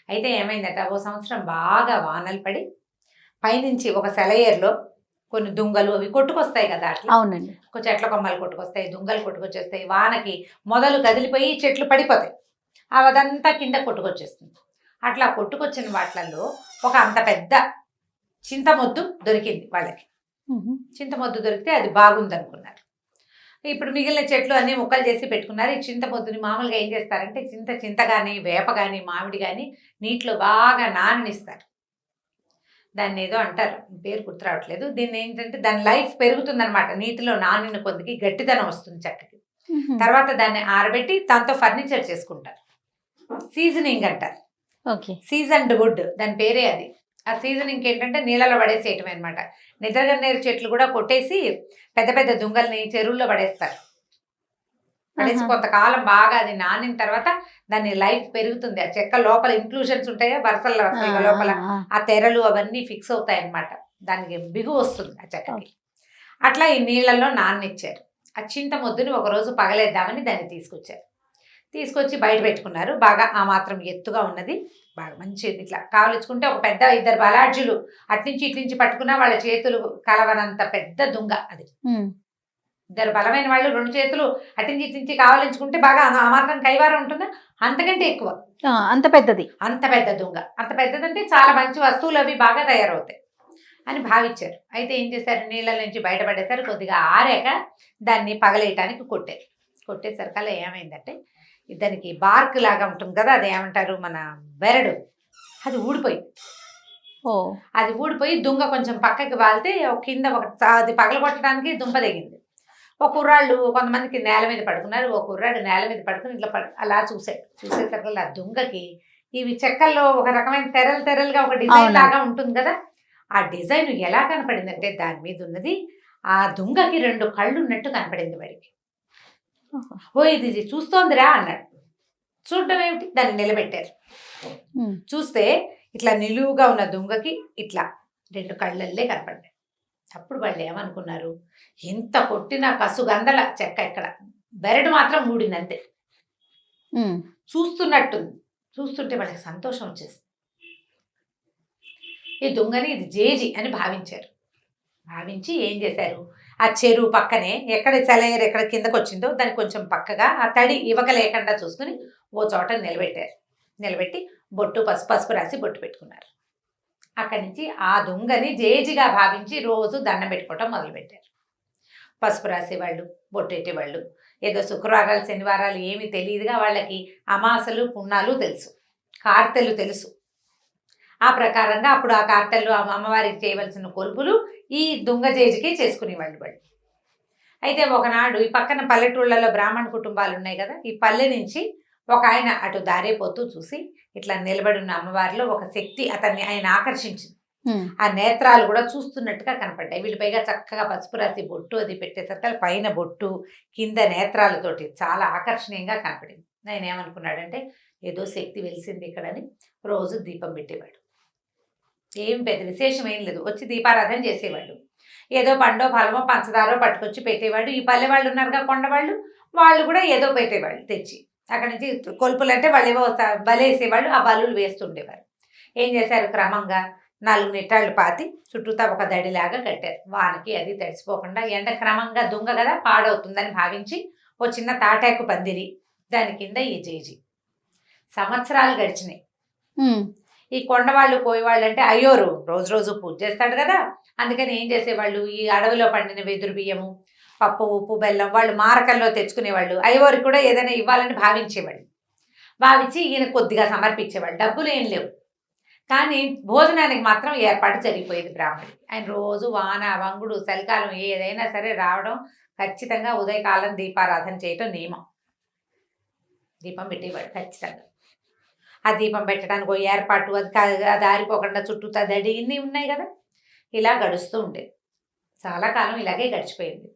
అయితే ఏమైందట, ఓ సంవత్సరం బాగా వానలు పడి పైనుంచి ఒక సెలయేరులో కొన్ని దుంగలు అవి కొట్టుకొస్తాయి కదా, అట్లా అవునండి. చెట్ల కొమ్మలు కొట్టుకొస్తాయి, దుంగలు కొట్టుకొచ్చేస్తాయి. వానకి మొదలు కదిలిపోయి చెట్లు పడిపోతాయి, అదంతా కింద కొట్టుకొచ్చేస్తుంది. అట్లా కొట్టుకొచ్చిన వాటిల్లో ఒక అంత పెద్ద చింతమొద్దు దొరికింది వాళ్ళకి. చింతమొద్దు దొరికితే అది బాగుంది అనుకున్నారు. ఇప్పుడు మిగిలిన చెట్లు అన్ని ముక్కలు చేసి పెట్టుకున్నారు. ఈ చింతమొద్దుని మామూలుగా ఏం చేస్తారంటే చింత కానీ వేప కానీ మామిడి కానీ నీటిలో బాగా నాననిస్తారు. దాన్ని ఏదో అంటారు, పేరు గుర్తు రావట్లేదు. దీన్ని ఏంటంటే దాని లైఫ్ పెరుగుతుందన్నమాట, నీటిలో నానిన కొద్దికి గట్టిదనం వస్తుంది చెక్కకి. తర్వాత దాన్ని ఆరబెట్టి దాంతో ఫర్నిచర్ చేసుకుంటారు. సీజనింగ్ అంటారు, సీజన్డ్ వుడ్ దాని పేరే అది. ఆ సీజనింగ్ ఏంటంటే నీళ్ళలో పడేసేయటం అనమాట. నిద్రగన్నేరు చెట్లు కూడా కొట్టేసి పెద్ద పెద్ద దుంగల్ని చెరువుల్లో పడేస్తారు. పడేసి కొంతకాలం బాగా అది నానిన తర్వాత దాని లైఫ్ పెరుగుతుంది. ఆ చెక్క లోపల ఇంక్లూషన్స్ ఉంటాయి, వరుసల లోపల ఆ తెరలు అవన్నీ ఫిక్స్ అవుతాయి అన్నమాట. దానికి బిగు వస్తుంది ఆ చెక్కకి. అట్లా ఈ నీళ్ళల్లో నాననిచ్చారు. ఆ చింతమొద్దుని ఒకరోజు పగలేద్దామని దాన్ని తీసుకొచ్చి బయట పెట్టుకున్నారు. బాగా ఆ మాత్రం ఎత్తుగా ఉన్నది, బాగా మంచిది. ఇట్లా కావలించుకుంటే ఒక పెద్ద 2 బలాఢ్యులు అట్నుంచి ఇట్నుంచి పట్టుకున్నా వాళ్ళ చేతులు కలవనంత పెద్ద దుంగ అది. 2 బలమైన వాళ్ళు 2 చేతులు అట్నుంచి ఇట్నుంచి కావలించుకుంటే బాగా ఆ మాత్రం కైవారం ఉంటుందా, అంతకంటే ఎక్కువ, అంత పెద్దది. అంత పెద్ద దుంగ. అంత పెద్దదంటే చాలా మంచి వస్తువులు అవి బాగా తయారవుతాయి అని భావించారు. అయితే ఏం చేశారు, నీళ్ళ నుంచి బయటపడేసారు. కొద్దిగా ఆరాక దాన్ని పగలేయటానికి కొట్టేసరికల్లా ఏమైందంటే దానికి బార్క్ లాగా ఉంటుంది కదా, అది ఏమంటారు మన బెరడు, అది ఊడిపోయింది. అది ఊడిపోయి దుంగ కొంచెం పక్కకి వాలితే కింద అది పగలగొట్టడానికి దుంప దిగింది. ఒక కుర్రాళ్ళు కొంతమందికి నేల మీద పడుకున్నారు. ఒక కుర్రాడు నేల మీద పడుకుని ఇట్లా అలా చూసేసరికి ఆ దుంగకి ఇవి చెక్కల్లో ఒక రకమైన తెరలుగా ఒక డిజైన్ లాగా ఉంటుంది కదా, ఆ డిజైన్ ఎలా కనపడిందంటే దాని మీద ఉన్నది ఆ దుంగకి 2 కళ్ళు ఉన్నట్టు కనపడింది వాడికి. ఓ ఇది చూస్తోందిరా అన్నాడు. చూడటం ఏమిటి, దాన్ని నిలబెట్టారు. చూస్తే ఇట్లా నిలువుగా ఉన్న దుంగకి ఇట్లా 2 కళ్ళల్లే కనపడ్డాయి. అప్పుడు వాళ్ళు ఏమనుకున్నారు, ఎంత కొట్టినా కసుగందల చెక్క ఎక్కడ, బెరడు మాత్రం ఊడిందంతే. చూస్తుంటే వాళ్ళకి సంతోషం వచ్చేసింది. ఈ దుంగని ఇది జేజి అని భావించి ఏం చేశారు, ఆ చెరువు పక్కనే ఎక్కడ సెలయేరు ఎక్కడ కిందకు వచ్చిందో దానికి కొంచెం పక్కగా ఆ తడి ఇవక లేకుండా చూసుకుని ఓ చోట నిలబెట్టి పసుపు రాసి బొట్టు పెట్టుకున్నారు. అక్కడి నుంచి ఆ దుంగని జేజిగా భావించి రోజు దండం పెట్టుకోవటం మొదలుపెట్టారు. పసుపు రాసేవాళ్ళు, బొట్టెట్టేవాళ్ళు. ఏదో శుక్రవారాలు శనివారాలు ఏమీ తెలియదుగా వాళ్ళకి అమాసలు పున్నాలు తెలుసు, కార్తెలు తెలుసు. ఆ ప్రకారంగా అప్పుడు ఆ కార్తెలు అమ్మవారికి చేయవలసిన కొలుపులు ఈ దుంగ జేజికి చేసుకునేవాళ్ళు వాళ్ళు. అయితే ఒకనాడు ఈ పక్కన పల్లెటూళ్ళలో బ్రాహ్మణ కుటుంబాలు ఉన్నాయి కదా, ఈ పల్లె నుంచి ఒక ఆయన అటు దారేపోతూ చూసి ఇట్లా నిలబడిన అమ్మవారిలో ఒక శక్తి ఆయన ఆకర్షించింది. ఆ నేత్రాలు కూడా చూస్తున్నట్టుగా కనపడ్డాయి. వీళ్ళు పైగా చక్కగా పసుపు రాసి బొట్టు అది పెట్టేసరికి పైన బొట్టు కింద నేత్రాలతోటి చాలా ఆకర్షణీయంగా కనపడింది. ఆయన ఏమనుకున్నాడంటే ఏదో శక్తి వెలిసింది ఇక్కడని రోజు దీపం పెట్టేవాడు. ఏం పెద్ద విశేషం ఏం లేదు, వచ్చి దీపారాధన చేసేవాళ్ళు. ఏదో పండో ఫలమో పంచదారో పట్టుకొచ్చి పెట్టేవాడు. ఈ పల్లె వాళ్ళు ఉన్నారుగా కొండవాళ్ళు, వాళ్ళు కూడా ఏదో పెట్టేవాళ్ళు తెచ్చి. అక్కడి నుంచి కొలుపులు అంటే వాళ్ళు ఏవో బలేసేవాళ్ళు, ఆ బలులు వేస్తుండేవారు. ఏం చేశారు, క్రమంగా 4 నిట్టాళ్ళు పాతి చుట్టూతా ఒక దడిలాగా కట్టారు. వానకి అది తడిసిపోకుండా, ఎండ క్రమంగా దుంగ కదా పాడవుతుందని భావించి ఓ చిన్న తాటాకు పందిరి, దాని కింద ఈ జేజి. సంవత్సరాలు గడిచినాయి. ఈ కొండవాళ్ళు కోయవాళ్ళు అంటే అయ్యోరు రోజు పూజ చేస్తాడు కదా, అందుకని ఏం చేసేవాళ్ళు, ఈ అడవిలో పండిన వెదురు బియ్యము, పప్పు, ఉప్పు, బెల్లం వాళ్ళు మారకల్లో తెచ్చుకునేవాళ్ళు. అయ్యవారికి కూడా ఏదైనా ఇవ్వాలని భావించేవాళ్ళు. భావించి ఈయన కొద్దిగా సమర్పించేవాళ్ళు. డబ్బులు ఏం లేవు, కానీ భోజనానికి మాత్రం ఏర్పాటు జరిగిపోయేది బ్రాహ్మణుడికి. ఆయన రోజు వాన వంగుడు చలికాలం ఏదైనా సరే రావడం, ఖచ్చితంగా ఉదయకాలం దీపారాధన చేయటం నియమం. దీపం పెట్టేవాడు ఖచ్చితంగా. ఆ దీపం పెట్టడానికి ఓ ఏర్పాటు, అది ఆరిపోకుండా చుట్టూతా దడి ఇన్ని ఉన్నాయి కదా, ఇలా గడుస్తూ ఉండేది. చాలా కాలం ఇలాగే గడిచిపోయింది.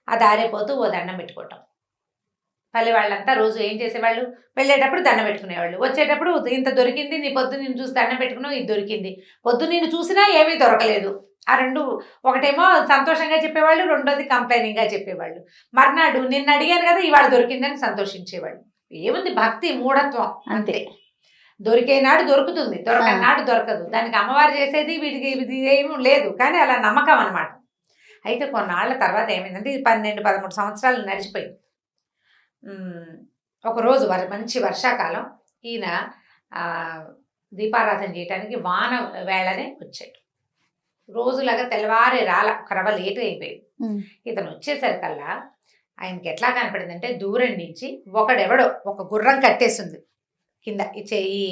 ఆ దారిపోతూ ఓ దండం పెట్టుకోవటం. పల్లె వాళ్ళంతా రోజు ఏం చేసేవాళ్ళు, వెళ్ళేటప్పుడు దండం పెట్టుకునేవాళ్ళు, వచ్చేటప్పుడు ఇంత దొరికింది, నీ పొద్దు నేను చూసి దండం పెట్టుకున్నావు, ఇది దొరికింది. పొద్దు నేను చూసినా ఏమీ దొరకలేదు. ఆ 2 ఒకటేమో సంతోషంగా చెప్పేవాళ్ళు, రెండోది కంప్లైనింగ్గా చెప్పేవాళ్ళు. మర్నాడు నిన్ను అడిగాను కదా ఇవాళ దొరికిందని సంతోషించేవాళ్ళు. ఏముంది భక్తి మూఢత్వం అంతే. అంతే. దొరికే నాడు దొరుకుతుంది, దొరకని నాడు దొరకదు. దానికి అమ్మవారు చేసేది వీటికి ఇది ఏమీ లేదు, కానీ అలా నమ్మకం అనమాట. అయితే కొన్నాళ్ళ తర్వాత ఏమైందంటే ఇది 12-13 సంవత్సరాలు నడిచిపోయింది. ఒకరోజు మంచి వర్షాకాలం ఈయన దీపారాధన చేయడానికి వాన వేళనే వచ్చాడు. రోజులాగా తెల్లవారే రాల కరవ లేట్ అయిపోయింది. ఇతను వచ్చేసరికల్లా ఆయనకి ఎట్లా కనపడిందంటే దూరం నుంచి ఒకడెవడో ఒక గుర్రం కట్టేసింది కింద. ఈ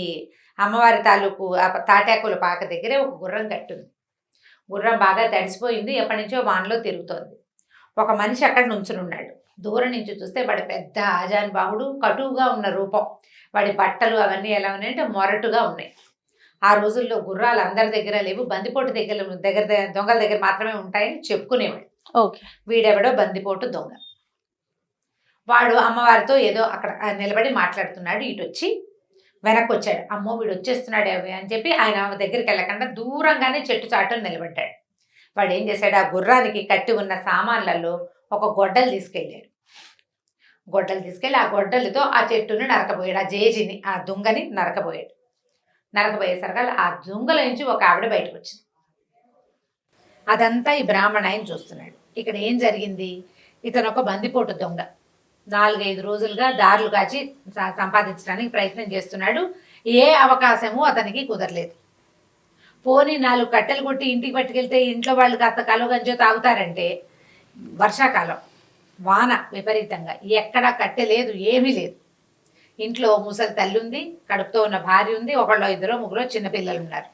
అమ్మవారి తాలూకు తాటాకుల పాక దగ్గరే ఒక గుర్రం కట్టుంది. గుర్రం బాగా తడిసిపోయింది, ఎప్పటి నుంచో వానలో తిరుగుతోంది. ఒక మనిషి అక్కడ నుంచుని ఉన్నాడు. దూరం నుంచి చూస్తే వాడి పెద్ద ఆజానుబాహుడు, కటువుగా ఉన్న రూపం. వాడి బట్టలు అవన్నీ ఎలా ఉన్నాయంటే మొరటుగా ఉన్నాయి. ఆ రోజుల్లో గుర్రాలు అందరి దగ్గర లేవు, బందిపోటు దగ్గర దొంగల దగ్గర మాత్రమే ఉంటాయని చెప్పుకునేవాడు. వీడెవడో బందిపోటు దొంగ. వాడు అమ్మవారితో ఏదో అక్కడ నిలబడి మాట్లాడుతున్నాడు. ఇటు వచ్చి వెనక్కి వచ్చాడు. అమ్మో వీడు వచ్చేస్తున్నాడు అవి అని చెప్పి ఆయన దగ్గరికి వెళ్ళకుండా దూరంగానే చెట్టు చాటును నిలబడ్డాడు. వాడు ఏం చేశాడు, ఆ గుర్రానికి కట్టి ఉన్న సామాన్లలో ఒక గొడ్డలు తీసుకెళ్ళాడు. గొడ్డలు తీసుకెళ్ళి ఆ గొడ్డలతో ఆ చెట్టుని నరకబోయాడు. ఆ జేజిని, ఆ దుంగని నరకబోయాడు. నరకబోయేసరికి ఆ దుంగల నుంచి ఒక ఆవిడ బయటకు వచ్చింది. అదంతా ఈ బ్రాహ్మణ ఆయన చూస్తున్నాడు. ఇక్కడ ఏం జరిగింది, ఇతను ఒక బందిపోటు దొంగ. 4-5 రోజులుగా దారులు కాచి సంపాదించడానికి ప్రయత్నం చేస్తున్నాడు. ఏ అవకాశము అతనికి కుదరలేదు. పోనీ 4 కట్టెలు కొట్టి ఇంటికి పట్టుకెళ్తే ఇంట్లో వాళ్ళు కాస్త కలుగంజో తాగుతారంటే, వర్షాకాలం వాన విపరీతంగా, ఎక్కడా కట్టె లేదు, ఏమీ లేదు. ఇంట్లో ముసలి తల్లి ఉంది, కడుపుతో ఉన్న భార్య ఉంది, 1-2-3 చిన్నపిల్లలు ఉన్నారు.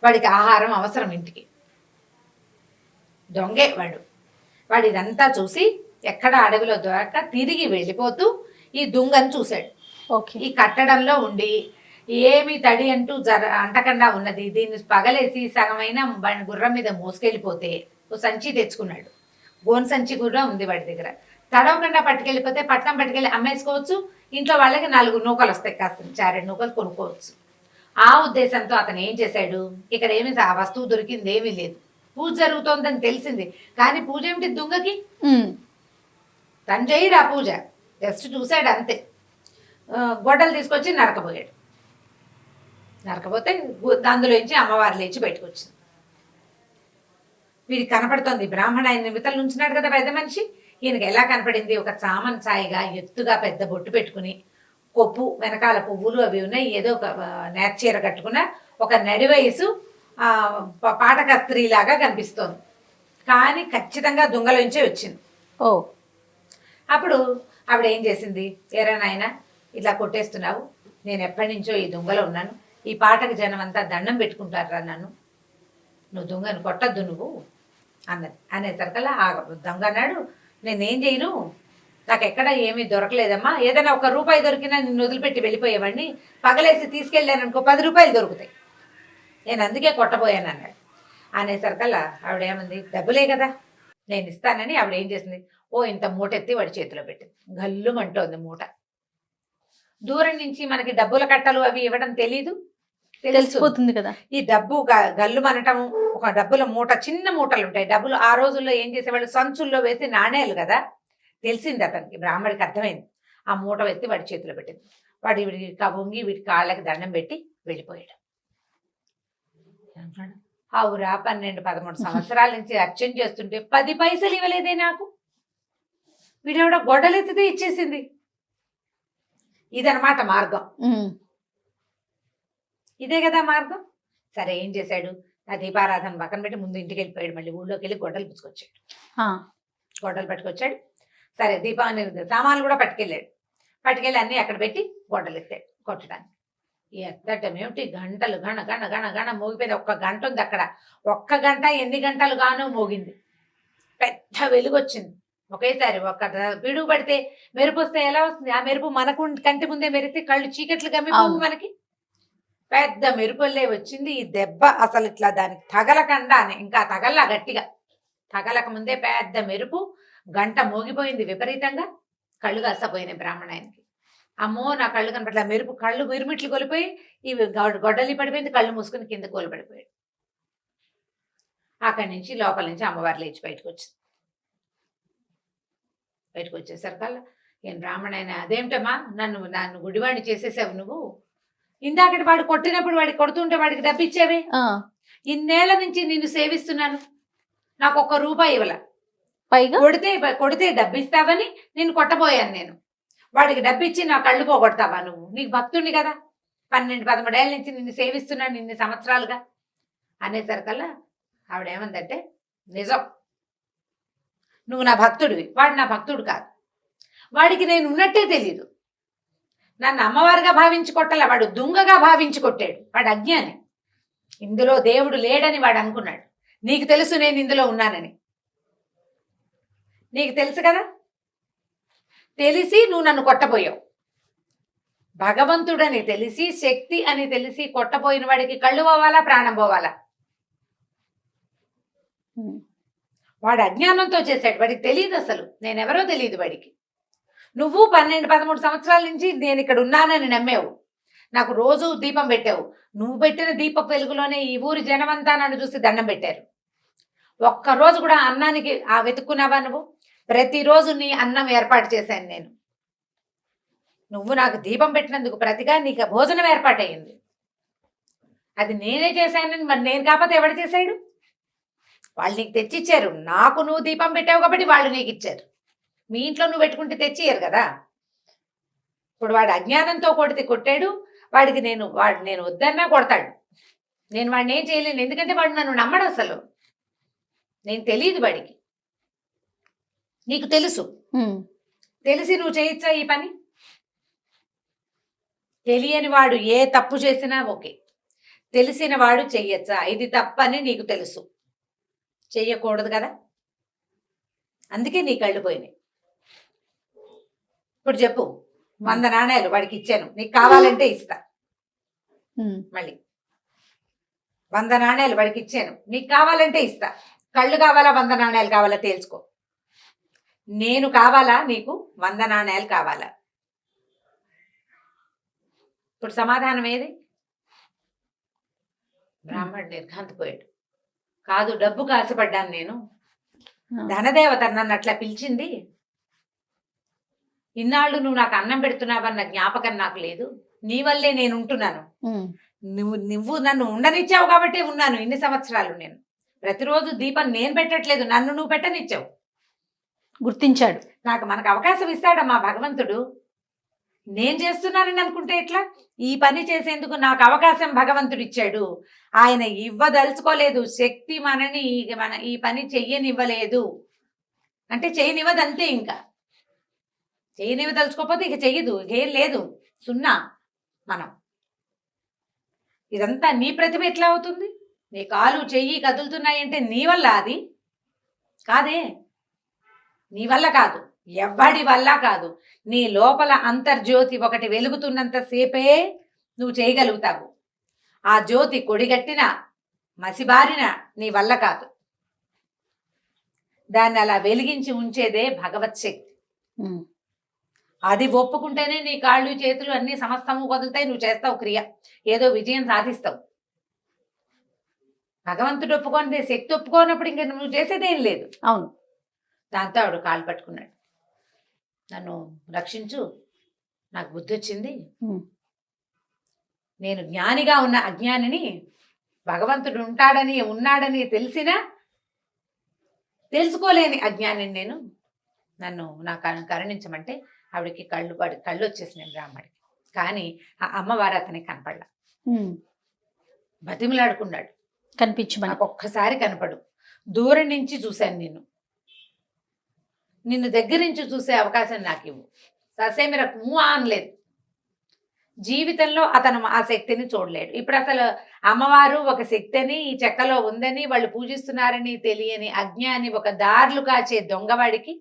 వాడికి ఆహారం అవసరం ఇంటికి. దొంగే వాడు ఇదంతా చూసి ఎక్కడ అడవిలో దొరక్క తిరిగి వెళ్ళిపోతూ ఈ దుంగను చూశాడు. ఈ కట్టడంలో ఉండి ఏమి తడి అంటూ అంటకుండా ఉన్నది. దీన్ని పగలేసి సగమైన గుర్రం మీద మోసుకెళ్ళిపోతే ఓ సంచి తెచ్చుకున్నాడు. గోన్ సంచి కూడా ఉంది వాడి దగ్గర. తడవకుండా పట్టుకెళ్ళిపోతే పట్నం పట్టుకెళ్ళి అమ్మేసుకోవచ్చు. ఇంట్లో వాళ్ళకి 4 నూకలు వస్తాయి, కాస్త 4 నూకలు కొనుక్కోవచ్చు. ఆ ఉద్దేశంతో అతను ఏం చేశాడు, ఇక్కడ ఏమి ఆ వస్తువు దొరికింది ఏమీ లేదు. పూజ జరుగుతోందని తెలిసింది, కానీ పూజ ఏమిటి దుంగకి? తను చేయడు ఆ పూజ, జస్ట్ చూశాడు అంతే. గొడ్డలు తీసుకొచ్చి నరకబోయాడు. నరకపోతే అందులోంచి అమ్మవారు లేచి బయటకు వచ్చింది. వీడికి కనపడుతోంది. బ్రాహ్మణ ఆయన నిమిత్తలు ఉంచున్నాడు కదా పెద్ద మనిషి. ఈయనకి ఎలా కనపడింది, ఒక చామన్ ఛాయిగా ఎత్తుగా పెద్ద బొట్టు పెట్టుకుని, కొప్పు వెనకాల పువ్వులు అవి ఉన్నాయి, ఏదో ఒక నేర్చీర కట్టుకున్న ఒక నడి వయసు పాటక స్త్రీలాగా కనిపిస్తోంది. కానీ ఖచ్చితంగా దొంగలోంచే వచ్చింది. అప్పుడు ఆవిడ ఏం చేసింది, ఏరా నాయన ఇట్లా కొట్టేస్తున్నావు, నేను ఎప్పటి నుంచో ఈ దొంగలో ఉన్నాను, ఈ పాటక జనం అంతా దండం పెట్టుకుంటారా నన్ను, నువ్వు దొంగను కొట్టద్దు నువ్వు అన్నది. అనేసరికల్లా ఆ దొంగ అన్నాడు, నేనేం చేయను, నాకు ఎక్కడ ఏమీ దొరకలేదమ్మా, ఏదైనా 1 రూపాయి దొరికినా నిన్ను వదిలిపెట్టి వెళ్ళిపోయేవాడిని, పగలేసి తీసుకెళ్ళాను అనుకో 10 రూపాయలు దొరుకుతాయి, నేను అందుకే కొట్టబోయాను అన్నాడు. అనేసరికల్లా ఆవిడేమంది, డబ్బులే కదా నేను ఇస్తానని ఆవిడ ఏం చేసింది, ఇంత మూట ఎత్తి వాడి చేతిలో పెట్టింది. గల్లుమంటోంది మూట. దూరం నుంచి మనకి డబ్బుల కట్టలు అవి ఇవ్వడం తెలిసిపోతుంది కదా. ఈ డబ్బు గల్లుమనటము, ఒక డబ్బుల మూట, చిన్న మూటలు ఉంటాయి డబ్బులు. ఆ రోజుల్లో ఏం చేసేవాళ్ళు, సంచుల్లో వేసి నాణేలు కదా. తెలిసింది అతనికి, బ్రాహ్మడికి అర్థమైంది. ఆ మూట ఎత్తి వాడి చేతిలో పెట్టింది. వాడి వీడికి వంగి వీడి కాళ్ళకి దండం పెట్టి వెళ్ళిపోయాడు. అవురా 12-13 సంవత్సరాల నుంచి అర్చన చేస్తుంటే 10 పైసలు ఇవ్వలేదే నాకు, వీడెవడ గొడ్డలెత్తితే ఇచ్చేసింది. ఇదనమాట మార్గం, ఇదే కదా మార్గం. సరే ఏం చేశాడు, ఆ దీపారాధన పక్కన పెట్టి ముందు ఇంటికి వెళ్ళిపోయాడు. మళ్ళీ ఊళ్ళోకి వెళ్ళి గొడ్డలు పుచ్చుకొచ్చాడు. గొడ్డలు పట్టుకొచ్చాడు. సరే దీపాన్ని సామాన్లు కూడా పట్టుకెళ్ళి అన్నీ అక్కడ పెట్టి గొడ్డలు ఎత్తాడు కొట్టడానికి. ఎత్తటం ఏమిటి, గంటలు గణ గణ గణ గణ మోగిపోయింది. 1 గంట ఉంది అక్కడ. 1 గంట ఎన్ని గంటలు గానో మోగింది. పెద్ద వెలుగు వచ్చింది ఒకేసారి. ఒక పిడుగు పడితే మెరుపు వస్తే ఎలా వస్తుంది, ఆ మెరుపు మనకు కంటి ముందే మెరిస్తే కళ్ళు చీకట్లు గమ్మిపోవు మనకి. పెద్ద మెరుపుల్లే వచ్చింది. ఈ దెబ్బ అసలు ఇట్లా దానికి తగలకుండా, ఇంకా తగల్లా గట్టిగా తగలక ముందే పెద్ద మెరుపు, గంట మోగిపోయింది విపరీతంగా. కళ్ళు కాసపోయినాయి బ్రాహ్మణాయనకి. అమ్మో నా కళ్ళు కనపట్ల, మెరుపు కళ్ళు మిరుమిట్లు కొలిపోయి ఇవి గొడ్డలి పడిపోయింది. కళ్ళు మూసుకుని కింద కోలుపడిపోయాడు. అక్కడి నుంచి లోపల నుంచి అమ్మవారు లేచి బయటకు వచ్చేసరికల్లా ఏం బ్రాహ్మణ అదేమిటమ్మా నన్ను గుడివాడిని చేసేసావు నువ్వు, ఇందాకటి వాడు కొట్టినప్పుడు వాడికి కొడుతుంటే వాడికి డబ్బిచ్చేవి, ఇన్నేళ్ల నుంచి నిన్ను సేవిస్తున్నాను, నాకు ₹1 ఇవ్వాల, పైగా కొడితే డబ్బిస్తావని నిన్ను కొట్టబోయాను నేను, వాడికి డబ్బిచ్చి నా కళ్ళు పోగొడతావా నువ్వు, నీకు భక్తుడిని కదా, 12-13 ఏళ్ళ నుంచి నిన్ను సేవిస్తున్నాను ఇన్ని సంవత్సరాలుగా అనేసరికల్లా ఆవిడేమందంటే, నిజం, నువ్వు నా భక్తుడివి, వాడు నా భక్తుడు కాదు, వాడికి నేను ఉన్నట్టే తెలీదు, నన్ను అమ్మవారిగా భావించి కొట్టలే, వాడు దుంగగా భావించి కొట్టాడు, వాడు అజ్ఞాని, ఇందులో దేవుడు లేడని వాడు అనుకున్నాడు, నీకు తెలుసు నేను ఇందులో ఉన్నానని, నీకు తెలుసు కదా, తెలిసి నువ్వు నన్ను కొట్టబోయావు, భగవంతుడని తెలిసి శక్తి అని తెలిసి కొట్టబోయిన వాడికి కళ్ళు పోవాలా ప్రాణం పోవాలా, వాడు అజ్ఞానంతో చేశాడు, వాడికి తెలియదు అసలు నేనెవరో తెలియదు వాడికి, నువ్వు 12-13 సంవత్సరాల నుంచి నేను ఇక్కడ ఉన్నానని నమ్మేవు, నాకు రోజు దీపం పెట్టావు, నువ్వు పెట్టిన దీపపు వెలుగులోనే ఈ ఊరి జనమంతా నన్ను చూసి దండం పెట్టారు, ఒక్కరోజు కూడా అన్నానికి వెతుక్కున్నావా నువ్వు, ప్రతిరోజు నీ అన్నం ఏర్పాటు చేశాను నేను, నువ్వు నాకు దీపం పెట్టినందుకు ప్రతిగా నీకు భోజనం ఏర్పాటయ్యింది, అది నేనే చేశానని మరి నేను కాకపోతే ఎవడు చేశాడు, వాళ్ళు నీకు తెచ్చిచ్చారు, నాకు నువ్వు దీపం పెట్టావు కాబట్టి వాళ్ళు నీకు ఇచ్చారు, మీ ఇంట్లో నువ్వు పెట్టుకుంటే తెచ్చియ్యరు కదా, ఇప్పుడు వాడు అజ్ఞానంతో కొట్టాడు, వాడికి నేను వద్దన్నా కొడతాడు, నేను వాడిని ఏం చేయలేను, ఎందుకంటే వాడు నన్ను నమ్మడు అసలు, నేను తెలియదు వాడికి, నీకు తెలుసు, తెలిసి నువ్వు చేయొచ్చా ఈ పని, తెలియని వాడు ఏ తప్పు చేసినా ఓకే, తెలిసిన వాడు చెయ్యొచ్చా, ఇది తప్పని నీకు తెలుసు, చెయ్యకూడదు కదా, అందుకే నీ కళ్ళు పోయినాయి, ఇప్పుడు చెప్పు, 100 నాణేలు వాడికి ఇచ్చాను, నీకు కావాలంటే ఇస్తా, మళ్ళీ 100 నాణేలు వాడికి ఇచ్చాను, నీకు కావాలంటే ఇస్తా, కళ్ళు కావాలా 100 నాణేలు కావాలా తేల్చుకో, నేను కావాలా నీకు 100 నాణేలు కావాలా, ఇప్పుడు సమాధానం ఏది, బ్రాహ్మణుడు నిర్ఘాంతపోయాడు, కాదు డబ్బుకు ఆశపడ్డాను నేను, ధనదేవత నన్ను అట్లా పిలిచింది, ఇన్నాళ్ళు నువ్వు నాకు అన్నం పెడుతున్నావన్న జ్ఞాపకం నాకు లేదు, నీ వల్లే నేను ఉంటున్నాను, నువ్వు నన్ను ఉండనిచ్చావు కాబట్టి ఉన్నాను ఇన్ని సంవత్సరాలు, నేను ప్రతిరోజు దీపం నేను పెట్టట్లేదు, నన్ను నువ్వు పెట్టనిచ్చావు, గుర్తించాడు, మనకు అవకాశం ఇస్తాడమ్మా భగవంతుడు, నేను చేస్తున్నానని అనుకుంటే ఎట్లా, ఈ పని చేసేందుకు నాకు అవకాశం భగవంతుడు ఇచ్చాడు, ఆయన ఇవ్వదలుచుకోలేదు, శక్తి మన ఈ పని చెయ్యనివ్వలేదు అంటే చెయ్యనివ్వదు అంతే, ఇంకా చెయ్యనివ్వదలుచుకోకపోతే ఇక చెయ్యదు, ఏం లేదు, సున్నా, మనం ఇదంతా నీ ప్రతిభ ఎట్లా అవుతుంది, నీ కాలు చెయ్యి కదులుతున్నాయంటే నీ వల్ల, అది కాదే, నీ వల్ల కాదు, ఎవ్వడి వల్ల కాదు, నీ లోపల అంతర్జ్యోతి ఒకటి వెలుగుతున్నంత సేపే నువ్వు చేయగలుగుతావు, ఆ జ్యోతి కొడిగట్టిన మసిబారిన నీ వల్ల కాదు, దాన్ని అలా వెలిగించి ఉంచేదే భగవత్ శక్తి, అది ఒప్పుకుంటేనే నీ కాళ్ళు చేతులు అన్ని సమస్తము వదులుతాయి, నువ్వు చేస్తావు క్రియ, ఏదో విజయం సాధిస్తావు, భగవంతుడు ఒప్పుకోనిదే, శక్తి ఒప్పుకోనప్పుడు ఇంకా నువ్వు చేసేదేం లేదు, అవును, దాంతో ఆవిడ కాళ్ళు పట్టుకున్నాడు, నన్ను రక్షించు, నాకు బుద్ధి వచ్చింది, నేను జ్ఞానిగా ఉన్న అజ్ఞానిని భగవంతుడు ఉన్నాడని తెలిసినా తెలుసుకోలేని అజ్ఞానిని నేను, నన్ను కరుణించమంటే ఆవిడకి కళ్ళు వచ్చేసినాయి బ్రాహ్మడికి, కానీ ఆ అమ్మవారు అతనికి కనపడలా, బతిమలాడుకున్నాడు, కనిపించమని, ఒక్కసారి కనపడు, దూరం నుంచి చూశాను నిన్ను దగ్గర నుంచి చూసే అవకాశం నాకు ఇవ్వు, ససేమిరకు అనలేదు, జీవితంలో అతను ఆ శక్తిని చూడలేడు, ఇప్పుడు అసలు అమ్మవారు ఒక శక్తి అని ఈ చెక్కలో ఉందని వాళ్ళు పూజిస్తున్నారని తెలియని అజ్ఞాని, ఒక దారులు కాచే దొంగవాడికి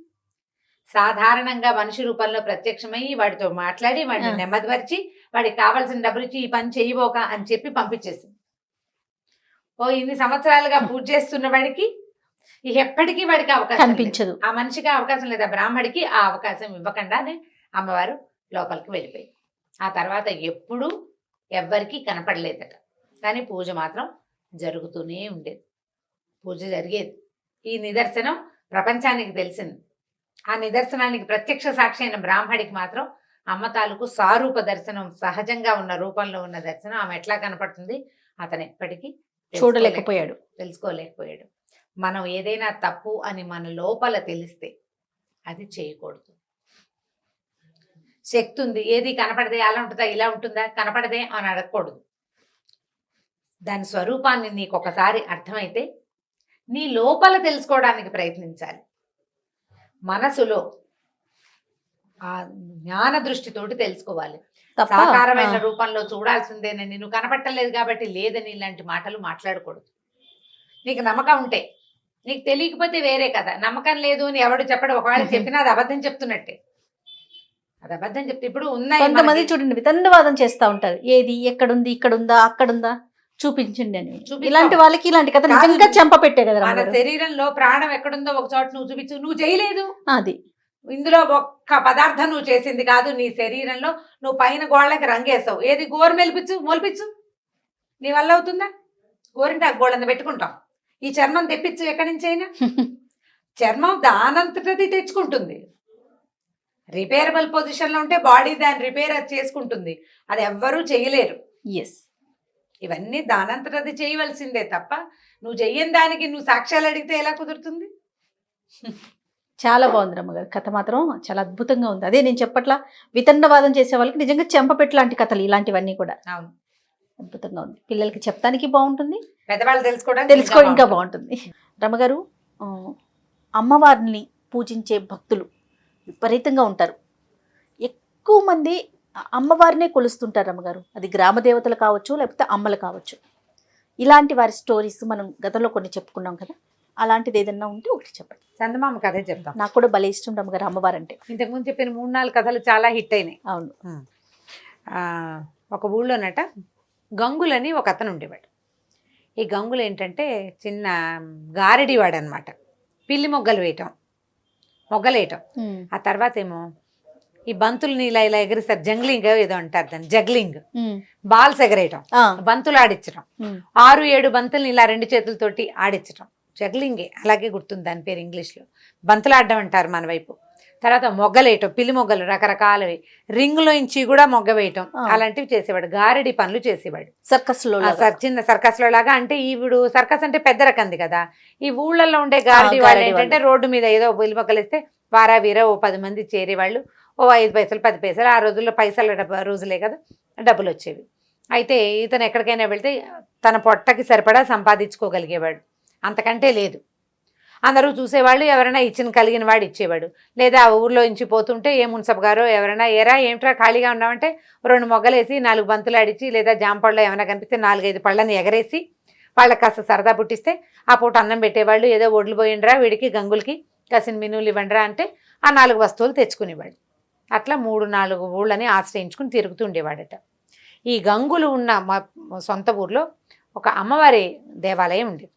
సాధారణంగా మనిషి రూపంలో ప్రత్యక్షమై వాడితో మాట్లాడి వాడిని నెమ్మదిపరిచి వాడికి కావాల్సిన డబ్బులు ఇచ్చి ఈ పని చేయబోక అని చెప్పి పంపించేసింది, ఇన్ని సంవత్సరాలుగా పూజ చేస్తున్న వాడికి ఎప్పటికీ వాడికి అవకాశం కనిపించదు, ఆ మనిషికి అవకాశం లేదా, బ్రాహ్మడికి ఆ అవకాశం ఇవ్వకుండానే అమ్మవారు లోపలికి వెళ్ళిపోయి, ఆ తర్వాత ఎప్పుడూ ఎవ్వరికీ కనపడలేదట, కానీ పూజ మాత్రం జరుగుతూనే ఉండేది, పూజ జరిగేది, ఈ నిదర్శనం ప్రపంచానికి తెలిసింది, ఆ నిదర్శనానికి ప్రత్యక్ష సాక్షి అయిన బ్రాహ్మడికి మాత్రం అమ్మ తాలూకు సారూప దర్శనం, సహజంగా ఉన్న రూపంలో ఉన్న దర్శనం ఆమె ఎట్లా కనపడుతుంది అతను ఎప్పటికీ తెలుసుకోలేకపోయాడు. మనం ఏదైనా తప్పు అని మన లోపల తెలిస్తే అది చేయకూడదు. శక్తి ఉంది, ఏది కనపడదే అలా ఉంటుందా ఇలా ఉంటుందా కనపడదే అని అడగకూడదు. దాని స్వరూపాన్ని నీకు ఒకసారి అర్థమైతే నీ లోపల తెలుసుకోవడానికి ప్రయత్నించాలి. మనసులో ఆ జ్ఞాన దృష్టితోటి తెలుసుకోవాలి. సాకారమైన రూపంలో చూడాల్సిందేనని, నువ్వు కనపట్టలేదు కాబట్టి లేదని ఇలాంటి మాటలు మాట్లాడకూడదు. నీకు నమ్మకం ఉంటే, నీకు తెలియకపోతే వేరే కదా. నమ్మకం లేదు అని ఎవడు చెప్పడు. ఒకవేళ చెప్పినా అది అబద్ధం చెప్తున్నట్టే. అది అబద్ధం చెప్తే ఇప్పుడు ఉన్నాయి కొంతమంది చూడండి వితండవాదం చేస్తా ఉంటారు. ఏది ఎక్కడుంది, ఇక్కడుందా, అక్కడుందా చూపించండి అని. ఇలాంటి వాళ్ళకి ఇలాంటి కథ నిజంగా చెంప పెట్టే కదా. మన శరీరంలో ప్రాణం ఎక్కడుందో ఒక చోట నువ్వు చూపించు. నువ్వు చేయలేదు, అది ఇందులో ఒక్క పదార్థం నువ్వు చేసింది కాదు. నీ శరీరంలో నువ్వు పైన గోళ్ళకి రంగేస్తావు. ఏది గోరు మొలిపించు నీ వల్ల అవుతుందా? గోరింటాకు గోళ్ళని పెట్టుకుంటాం. ఈ చర్మం తెప్పించు ఎక్కడి నుంచి అయినా. చర్మం దానంతటది తెచ్చుకుంటుంది. రిపేరబుల్ పొజిషన్లో ఉంటే బాడీ దాన్ని రిపేర్ చేసుకుంటుంది. అది ఎవ్వరూ చేయలేరు. ఎస్, ఇవన్నీ దానంతటది చేయవలసిందే తప్ప నువ్వు చెయ్యని దానికి నువ్వు సాక్ష్యాలు అడిగితే ఎలా కుదురుతుంది? చాలా బాగుంది రమ్మగారు. కథ మాత్రం చాలా అద్భుతంగా ఉంది. అదే నేను చెప్పట్లా, వితండవాదం చేసే వాళ్ళకి నిజంగా చెంపపెట్టు లాంటి కథలు ఇలాంటివన్నీ కూడా అవును, అద్భుతంగా ఉంది. పిల్లలకి చెప్తానికి బాగుంటుంది, పెద్దవాళ్ళు తెలుసుకో ఇంకా బాగుంటుంది. రమ్మగారు, అమ్మవారిని పూజించే భక్తులు విపరీతంగా ఉంటారు. ఎక్కువ మంది అమ్మవారినే కొలుస్తుంటారు రమ్మగారు. అది గ్రామ దేవతలు కావచ్చు, లేకపోతే అమ్మలు కావచ్చు. ఇలాంటి వారి స్టోరీస్ మనం గతంలో కొన్ని చెప్పుకున్నాం కదా, అలాంటిది ఏదన్నా ఉంటే ఒకటి చెప్పండి. చందమామ కథే చెప్తాం. నాకు కూడా భలే ఇష్టం రమ్మగారు అమ్మవారు అంటే. ఇంతకుముందు చెప్పిన 3-4 కథలు చాలా హిట్ అయినాయి. అవును. ఒక ఊళ్ళోనట గంగులని ఒక అతను ఉండేవాడు. ఈ గంగులు ఏంటంటే చిన్న గారడివాడు అనమాట. పిల్లి మొగ్గలేయటం. ఆ తర్వాత ఏమో ఈ బంతుల్ని ఇలా ఇలా ఎగిరిస్తారు. జంగ్లింగ్ ఏదో అంటారు దాన్ని, జగ్లింగ్. బాల్స్ ఎగరేయటం, బంతులు ఆడించడం. 6-7 బంతుల్ని ఇలా 2 చేతులతోటి ఆడించడం. జగ్లింగే, అలాగే గుర్తుంది దాని పేరు ఇంగ్లీష్లో. బంతులు ఆడడం అంటారు మన వైపు. తర్వాత మొగ్గలేయటం, పిల్లి మొగ్గలు రకరకాలవి. రింగులోంచి కూడా మొగ్గ వేయటం, అలాంటివి చేసేవాడు. గారడి పనులు చేసేవాడు. చిన్న సర్కస్ లో లాగా. అంటే ఈవిడు సర్కస్ అంటే పెద్ద రకంది కదా. ఈ ఊళ్ళల్లో ఉండే గారడి వాళ్ళు ఏంటంటే రోడ్డు మీద ఏదో పిల్లి మొగ్గలు ఇస్తే వారా వీరా ఓ 10 మంది చేరేవాళ్ళు. ఓ 5 పైసలు 10 పైసలు. ఆ రోజుల్లో పైసల రోజులే కదా, డబ్బులు వచ్చేవి. అయితే ఇతను ఎక్కడికైనా వెళ్తే తన పొట్టకి సరిపడా సంపాదించుకోగలిగేవాడు, అంతకంటే లేదు. అందరూ చూసేవాళ్ళు, ఎవరైనా కలిగిన వాడు ఇచ్చేవాడు. లేదా ఆ ఊర్లో నుంచి పోతుంటే ఏ మున్సబ్ గారో ఎవరైనా ఏరా ఏమిట్రా ఖాళీగా ఉన్నామంటే 2 మొగ్గలేసి 4 బంతులు ఆడిచి, లేదా జాంపళ్ళు ఏమైనా కనిపిస్తే 4-5 పళ్ళని ఎగరేసి వాళ్ళకి కాస్త సరదా పుట్టిస్తే ఆ పూట అన్నం పెట్టేవాళ్ళు. ఏదో ఒడ్లు పోయిండ్రా వీడికి గంగులకి కాసిన మినువులు ఇవ్వండిరా అంటే ఆ 4 వస్తువులు తెచ్చుకునేవాడు. అట్లా 3-4 ఊళ్ళని ఆశ్రయించుకుని తిరుగుతూ ఉండేవాడట. ఈ గంగులు ఉన్న మా సొంత ఊర్లో ఒక అమ్మవారి దేవాలయం ఉండేది.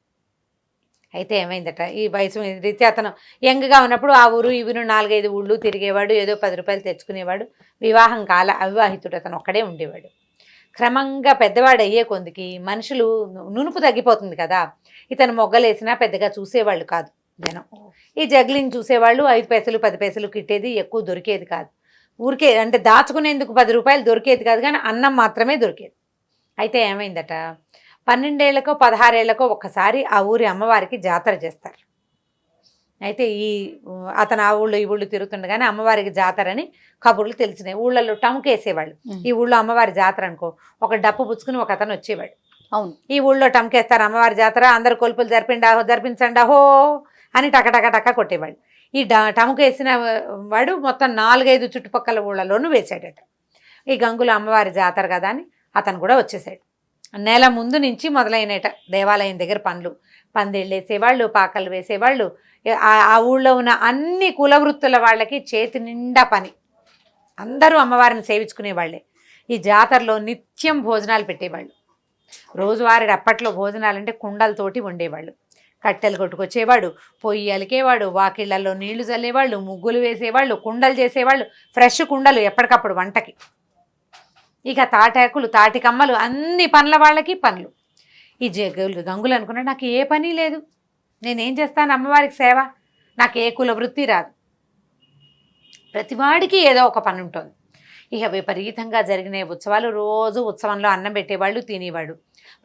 అయితే ఏమైందట, ఈ వయసు రీత్యా అతను యంగ్గా ఉన్నప్పుడు ఆ ఊరు ఈ ఊరు 4-5 ఊళ్ళు తిరిగేవాడు. ఏదో 10 రూపాయలు తెచ్చుకునేవాడు. వివాహం కాల, అవివాహితుడు అతను ఒక్కడే ఉండేవాడు. క్రమంగా పెద్దవాడు అయ్యే కొందికి మనుషులు నునుపు తగ్గిపోతుంది కదా. ఇతను మొగ్గలేసినా పెద్దగా చూసేవాళ్ళు కాదు జనం. ఈ జగ్లింగ్ చూసేవాళ్ళు. 5 పైసలు 10 పైసలు కిట్టేది, ఎక్కువ దొరికేది కాదు. ఊరికే అంటే దాచుకునేందుకు 10 రూపాయలు దొరికేది కాదు, కానీ అన్నం మాత్రమే దొరికేది. అయితే ఏమైందట, 12 ఏళ్లకో 16 ఏళ్లకో ఒక్కసారి ఆ ఊరి అమ్మవారికి జాతర చేస్తారు. అయితే అతను ఆ ఊళ్ళో ఈ ఊళ్ళు తిరుగుతుండగానే అమ్మవారికి జాతర అని కబుర్లు తెలిసినాయి. ఊళ్ళల్లో టముకేసేవాళ్ళు. ఈ ఊళ్ళో అమ్మవారి జాతర అనుకో, ఒక డప్పు పుచ్చుకుని ఒక అతను వచ్చేవాడు. అవును, ఈ ఊళ్ళో టముకేస్తారు అమ్మవారి జాతర, అందరు కొలుపులు జరిపించండి అహో అని టక కొట్టేవాడు. ఈ టముకేసిన వాడు మొత్తం 4-5 చుట్టుపక్కల ఊళ్ళలోనూ వేసాడట. ఈ గంగుల అమ్మవారి జాతర కదా అని అతను కూడా వచ్చేసాడు. నెల ముందు నుంచి మొదలైనట దేవాలయం దగ్గర పనులు. పందిళ్ళు వేసేవాళ్ళు, పాకలు వేసేవాళ్ళు. ఆ ఊళ్ళో ఉన్న అన్ని కులవృత్తుల వాళ్ళకి చేతి నిండా పని. అందరూ అమ్మవారిని సేవించుకునేవాళ్ళే. ఈ జాతరలో నిత్యం భోజనాలు పెట్టేవాళ్ళు. రోజువారీ అప్పట్లో భోజనాలంటే కుండలతోటి వండేవాళ్ళు. కట్టెలు కొట్టుకొచ్చేవాడు, పొయ్యి అలికేవాడు, వాకిళ్లలో నీళ్లు చల్లేవాళ్ళు, ముగ్గులు వేసేవాళ్ళు, కుండలు చేసేవాళ్ళు. ఫ్రెష్ కుండలు ఎప్పటికప్పుడు వంటకి. ఇక తాటాకులు, తాటికమ్మలు, అన్ని పనుల వాళ్ళకి పనులు. ఈ గంగులు అనుకున్నాడు, నాకు ఏ పని లేదు, నేనేం చేస్తాను అమ్మవారికి సేవ, నాకు ఏ కుల వృత్తి రాదు. ప్రతివాడికి ఏదో ఒక పని ఉంటుంది. ఇక విపరీతంగా జరిగిన ఉత్సవాలు, రోజు ఉత్సవంలో అన్నం పెట్టేవాళ్ళు, తినేవాడు,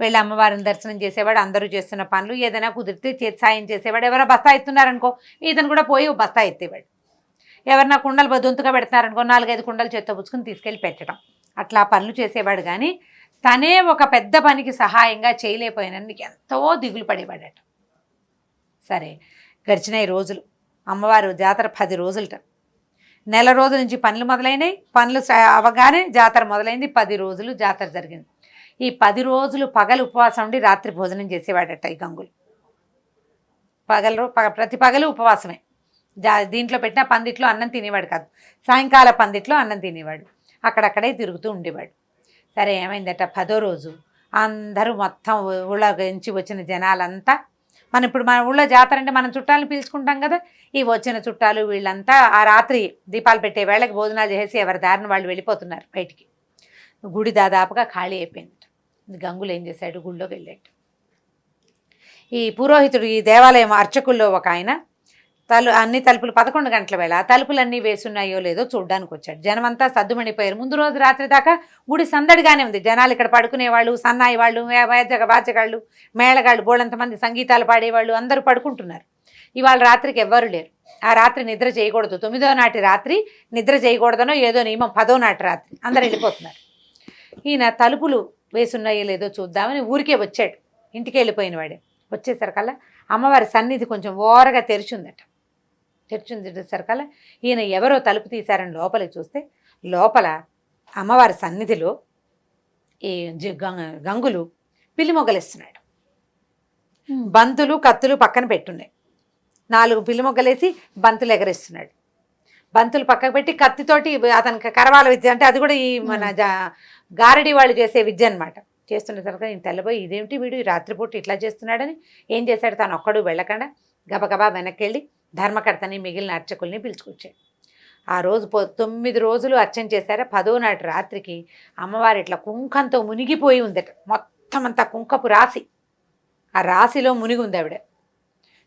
వెళ్ళి అమ్మవారిని దర్శనం చేసేవాడు, అందరూ చేస్తున్న పనులు ఏదైనా కుదిరితే చేతి సాయం చేసేవాడు. ఎవరైనా బస్తా ఎత్తున్నారనుకో ఇతను కూడా పోయి బస్తా ఎత్తేవాడు. ఎవరన్నా కుండలు దొంతుగా పెడతారనుకో 4-5 కుండలు చేత్తో పుచ్చుకుని తీసుకెళ్ళి పెట్టడం, అట్లా పనులు చేసేవాడు. కానీ తనే ఒక పెద్ద పనికి సహాయంగా చేయలేకపోయినందుకు ఎంతో దిగులు పడేవాడట. సరే గడిచినాయి రోజులు. అమ్మవారు జాతర 10 రోజులట. నెల రోజుల నుంచి పనులు మొదలైనవి. పనులు అవగానే జాతర మొదలైంది. 10 రోజులు జాతర జరిగింది. ఈ 10 రోజులు పగలు ఉపవాసం ఉండి రాత్రి భోజనం చేసేవాడట ఈ గంగులు. ప్రతి పగలు ఉపవాసమే. దీంట్లో పెట్టిన పందిట్లో అన్నం తినేవాడు కాదు, సాయంకాల పందిట్లో అన్నం తినేవాడు, అక్కడక్కడే తిరుగుతూ ఉండేవాడు. సరే ఏమైందట, 10వ రోజు అందరూ మొత్తం ఊళ్ళో నుంచి వచ్చిన జనాలంతా, ఇప్పుడు మన ఊళ్ళో జాతర అంటే మనం చుట్టాలను పిలుచుకుంటాం కదా, ఈ వచ్చిన చుట్టాలు వీళ్ళంతా ఆ రాత్రి దీపాలు పెట్టే వేళకి భోజనాలు చేసి ఎవరి దారిని వాళ్ళు వెళ్ళిపోతున్నారు బయటికి. గుడి దాదాపుగా ఖాళీ అయిపోయింది. గంగులు ఏం చేశాడు, గుళ్ళోకి వెళ్ళాడు. ఈ పురోహితుడు, ఈ దేవాలయం అర్చకుల్లో ఒక ఆయన అన్ని తలుపులు 11 గంటల వేళ తలుపులన్నీ వేసున్నాయో లేదో చూడ్డానికి వచ్చాడు. జనమంతా సద్దుమణిపోయారు. ముందు రోజు రాత్రి దాకా గుడి సందడిగానే ఉంది. జనాలు ఇక్కడ పడుకునేవాళ్ళు, సన్నాయి వాళ్ళు, వాచగాళ్ళు, మేళగాళ్ళు, బోళ్ళంతమంది సంగీతాలు పాడేవాళ్ళు అందరూ పడుకుంటున్నారు. ఇవాళ రాత్రికి ఎవ్వరు లేరు. ఆ రాత్రి నిద్ర చేయకూడదు. 9వ నాటి రాత్రి నిద్ర చేయకూడదనో ఏదో నియమం. 10వ నాటి రాత్రి అందరు వెళ్ళిపోతున్నారు. ఈయన తలుపులు వేసున్నాయో లేదో చూద్దామని ఊరికే వచ్చాడు. ఇంటికి వెళ్ళిపోయిన వాడే. వచ్చేసరికల్లా అమ్మవారి సన్నిధి కొంచెం ఓరగా తెరిచిందట. తెరిచేసరికల్లా ఈయన ఎవరో తలుపు తీశారని లోపలికి చూస్తే లోపల అమ్మవారి సన్నిధిలో ఈ గంగులు పిల్లి మొగ్గలేస్తున్నాడు. బంతులు కత్తులు పక్కన పెట్టున్నాయి. 4 పిల్లి మొగ్గలేసి బంతులు ఎగరేస్తున్నాడు. బంతులు పక్కకు పెట్టి కత్తితోటి అతనికి కరవాల విద్య అంటే అది కూడా ఈ మన గారడి వాళ్ళు చేసే విద్య అనమాట. చేస్తున్న తర్వాత ఈయన తెల్లబోయి ఇదేమిటి వీడు ఈ రాత్రిపూట ఇట్లా చేస్తున్నాడని ఏం చేశాడు, తను ఒక్కడు వెళ్ళకుండా గబగబా వెనక్కి వెళ్ళి ధర్మకర్తని మిగిలిన అర్చకుల్ని పిలుచుకొచ్చాడు. ఆ రోజు 9 రోజులు అర్చన చేశారా. 10వ నాటి రాత్రికి అమ్మవారి ఇట్లా కుంకంతో మునిగిపోయి ఉందట. మొత్తం అంతా కుంకపు రాశి, ఆ రాశిలో మునిగి ఉంది ఆవిడ.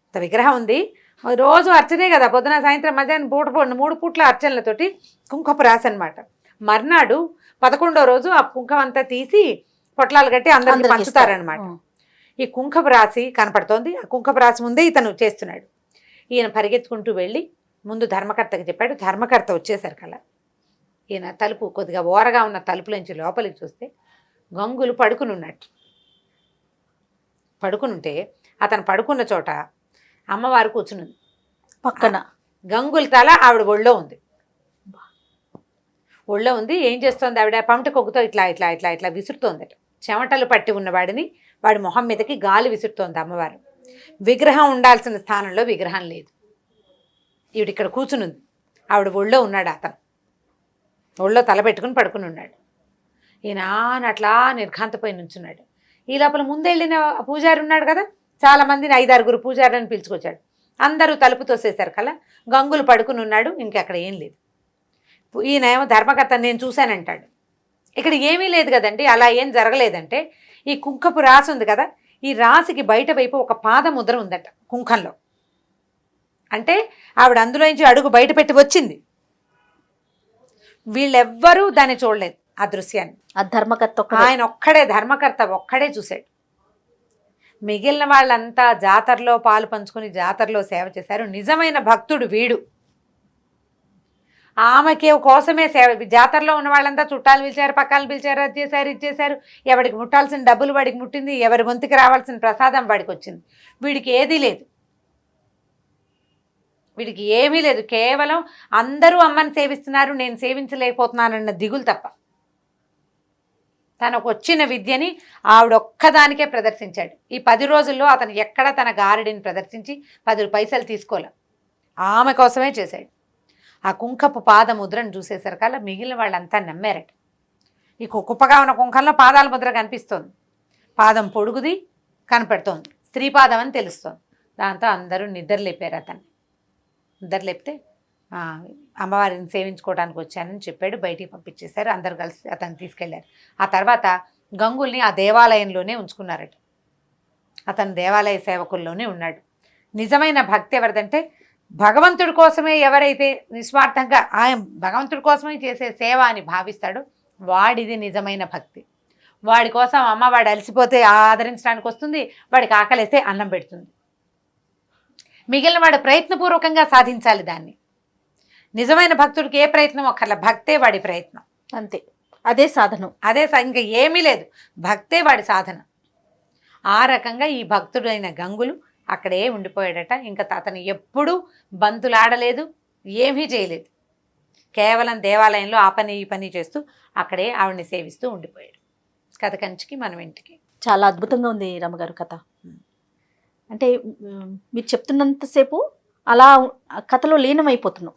ఇంత విగ్రహం ఉంది. రోజు అర్చనే కదా, పొద్దున సాయంత్రం మధ్యాహ్నం 3 పూట్ల అర్చనలతోటి కుంకపు రాశి అనమాట. మర్నాడు 11వ రోజు ఆ కుంకం అంతా తీసి పొట్లాలు కట్టి అందరికీ పంచుతారనమాట. ఈ కుంకపు రాశి కనపడుతోంది. ఆ కుంకపు రాశి ముందే ఇతను చేస్తున్నాడు. ఈయన పరిగెత్తుకుంటూ వెళ్ళి ముందు ధర్మకర్తకి చెప్పాడు. ధర్మకర్త వచ్చేసరికల్లా ఈయన తలుపు కొద్దిగా ఓరగా ఉన్న తలుపులోంచి లోపలికి చూస్తే గంగులు పడుకునున్నట్టు. పడుకునుంటే అతను పడుకున్న చోట అమ్మవారు కూర్చునుంది. పక్కన గంగుల తల ఆవిడ ఒళ్ళో ఉంది. ఒళ్ళో ఉంది. ఏం చేస్తోంది ఆవిడ, పమిట కొగ్గుతో ఇట్లా ఇట్లా ఇట్లా ఇట్లా విసురుతోందట. చెమటలు పట్టి ఉన్నవాడిని వాడి మొహం మీదకి గాలి విసురుతోంది అమ్మవారు. విగ్రహం ఉండాల్సిన స్థానంలో విగ్రహం లేదు. ఈవిడ ఇక్కడ కూర్చునుంది. ఆవిడ ఒళ్ళో ఉన్నాడు. అతను ఒళ్ళో తల పెట్టుకుని పడుకుని ఉన్నాడు. ఈయన అట్లా నిర్ఘాంతపోయి నుంచున్నాడు. ఈ లోపల ముందెళ్ళిన పూజారి ఉన్నాడు కదా, చాలా మందిని 5-6 పూజారులను పిలుచుకొచ్చాడు. అందరూ తలుపు తోసేశారు కల్లా గంగులు పడుకుని ఉన్నాడు. ఇంకెక్కడ ఏం లేదు. ఈయన ఏమో ధర్మకర్త నేను చూశానంటాడు. ఇక్కడ ఏమీ లేదు కదండి, అలా ఏం జరగలేదంటే ఈ కుంకపు రాసి ఉంది కదా, ఈ రాశికి బయట వైపు ఒక పాదముద్ర ఉందట కుంకంలో. అంటే ఆవిడ అందులోంచి అడుగు బయట పెట్టి వచ్చింది. వీళ్ళెవ్వరూ దాన్ని చూడలేదు ఆ దృశ్యాన్ని. ఆ ధర్మకర్త ఆయన ఒక్కడే, ధర్మకర్త ఒక్కడే చూశాడు. మిగిలిన వాళ్ళంతా జాతరలో పాలు పంచుకుని జాతరలో సేవ చేశారు. నిజమైన భక్తుడు వీడు. ఆమెకి కోసమే సేవ. జాతరలో ఉన్న వాళ్ళంతా చుట్టాలు పిలిచారు, పక్కలు పిలిచారు, అది చేశారు, ఇది చేశారు. ఎవడికి ముట్టాల్సిన డబ్బులు వాడికి ముట్టింది, ఎవరి గొంతుకి రావాల్సిన ప్రసాదం వాడికి వచ్చింది. వీడికి ఏదీ లేదు, వీడికి ఏమీ లేదు. కేవలం అందరూ అమ్మని సేవిస్తున్నారు, నేను సేవించలేకపోతున్నానన్న దిగులు తప్ప. తనకు వచ్చిన విద్యని ఆవిడొక్కదానికే ప్రదర్శించాడు. ఈ 10 రోజుల్లో అతను ఎక్కడ తన గారడిని ప్రదర్శించి 10 పైసలు తీసుకోలే. ఆమె కోసమే చేశాడు. ఆ కుంకపు పాద ముద్రను చూసేసరికల్లా మిగిలిన వాళ్ళంతా నమ్మారట. ఈ కుప్పగా ఉన్న కుంకంలో పాదాల ముద్ర కనిపిస్తోంది. పాదం పొడుగుది కనపడుతోంది, స్త్రీ పాదం అని తెలుస్తోంది. దాంతో అందరూ నిద్రలేపారు. అతన్ని నిద్రలేపితే అమ్మవారిని సేవించుకోవడానికి వచ్చానని చెప్పాడు. బయటికి పంపించేశారు. అందరు కలిసి అతన్ని తీసుకెళ్లారు. ఆ తర్వాత గంగుల్ని ఆ దేవాలయంలోనే ఉంచుకున్నారట. అతను దేవాలయ సేవకుల్లోనే ఉన్నాడు. నిజమైన భక్తి ఎవరిదంటే భగవంతుడి కోసమే ఎవరైతే నిస్వార్థంగా ఆయన భగవంతుడి కోసమే చేసే సేవ అని భావిస్తాడో వాడిది నిజమైన భక్తి. వాడి కోసం అమ్మ వాడు అలసిపోతే ఆదరించడానికి వస్తుంది, వాడికి ఆకలిస్తే అన్నం పెడుతుంది. మిగిలిన వాడు ప్రయత్నపూర్వకంగా సాధించాలి దాన్ని. నిజమైన భక్తుడికి ఏ ప్రయత్నం ఒక్కర్ల, భక్తే వాడి ప్రయత్నం, అంతే, అదే సాధనం, ఇంకా ఏమీ లేదు, భక్తే వాడి సాధన. ఆ రకంగా ఈ భక్తుడైన గంగులు అక్కడే ఉండిపోయాడట. ఇంకా అతను ఎప్పుడూ బంతులాడలేదు, ఏమీ చేయలేదు, కేవలం దేవాలయంలో ఆ పని ఈ పని చేస్తూ అక్కడే ఆవిడని సేవిస్తూ ఉండిపోయాడు. కథ కంచికి మనం ఇంటికి. చాలా అద్భుతంగా ఉంది రమ్మగారు కథ. అంటే మీరు చెప్తున్నంతసేపు అలా కథలో లీనమైపోతున్నాం.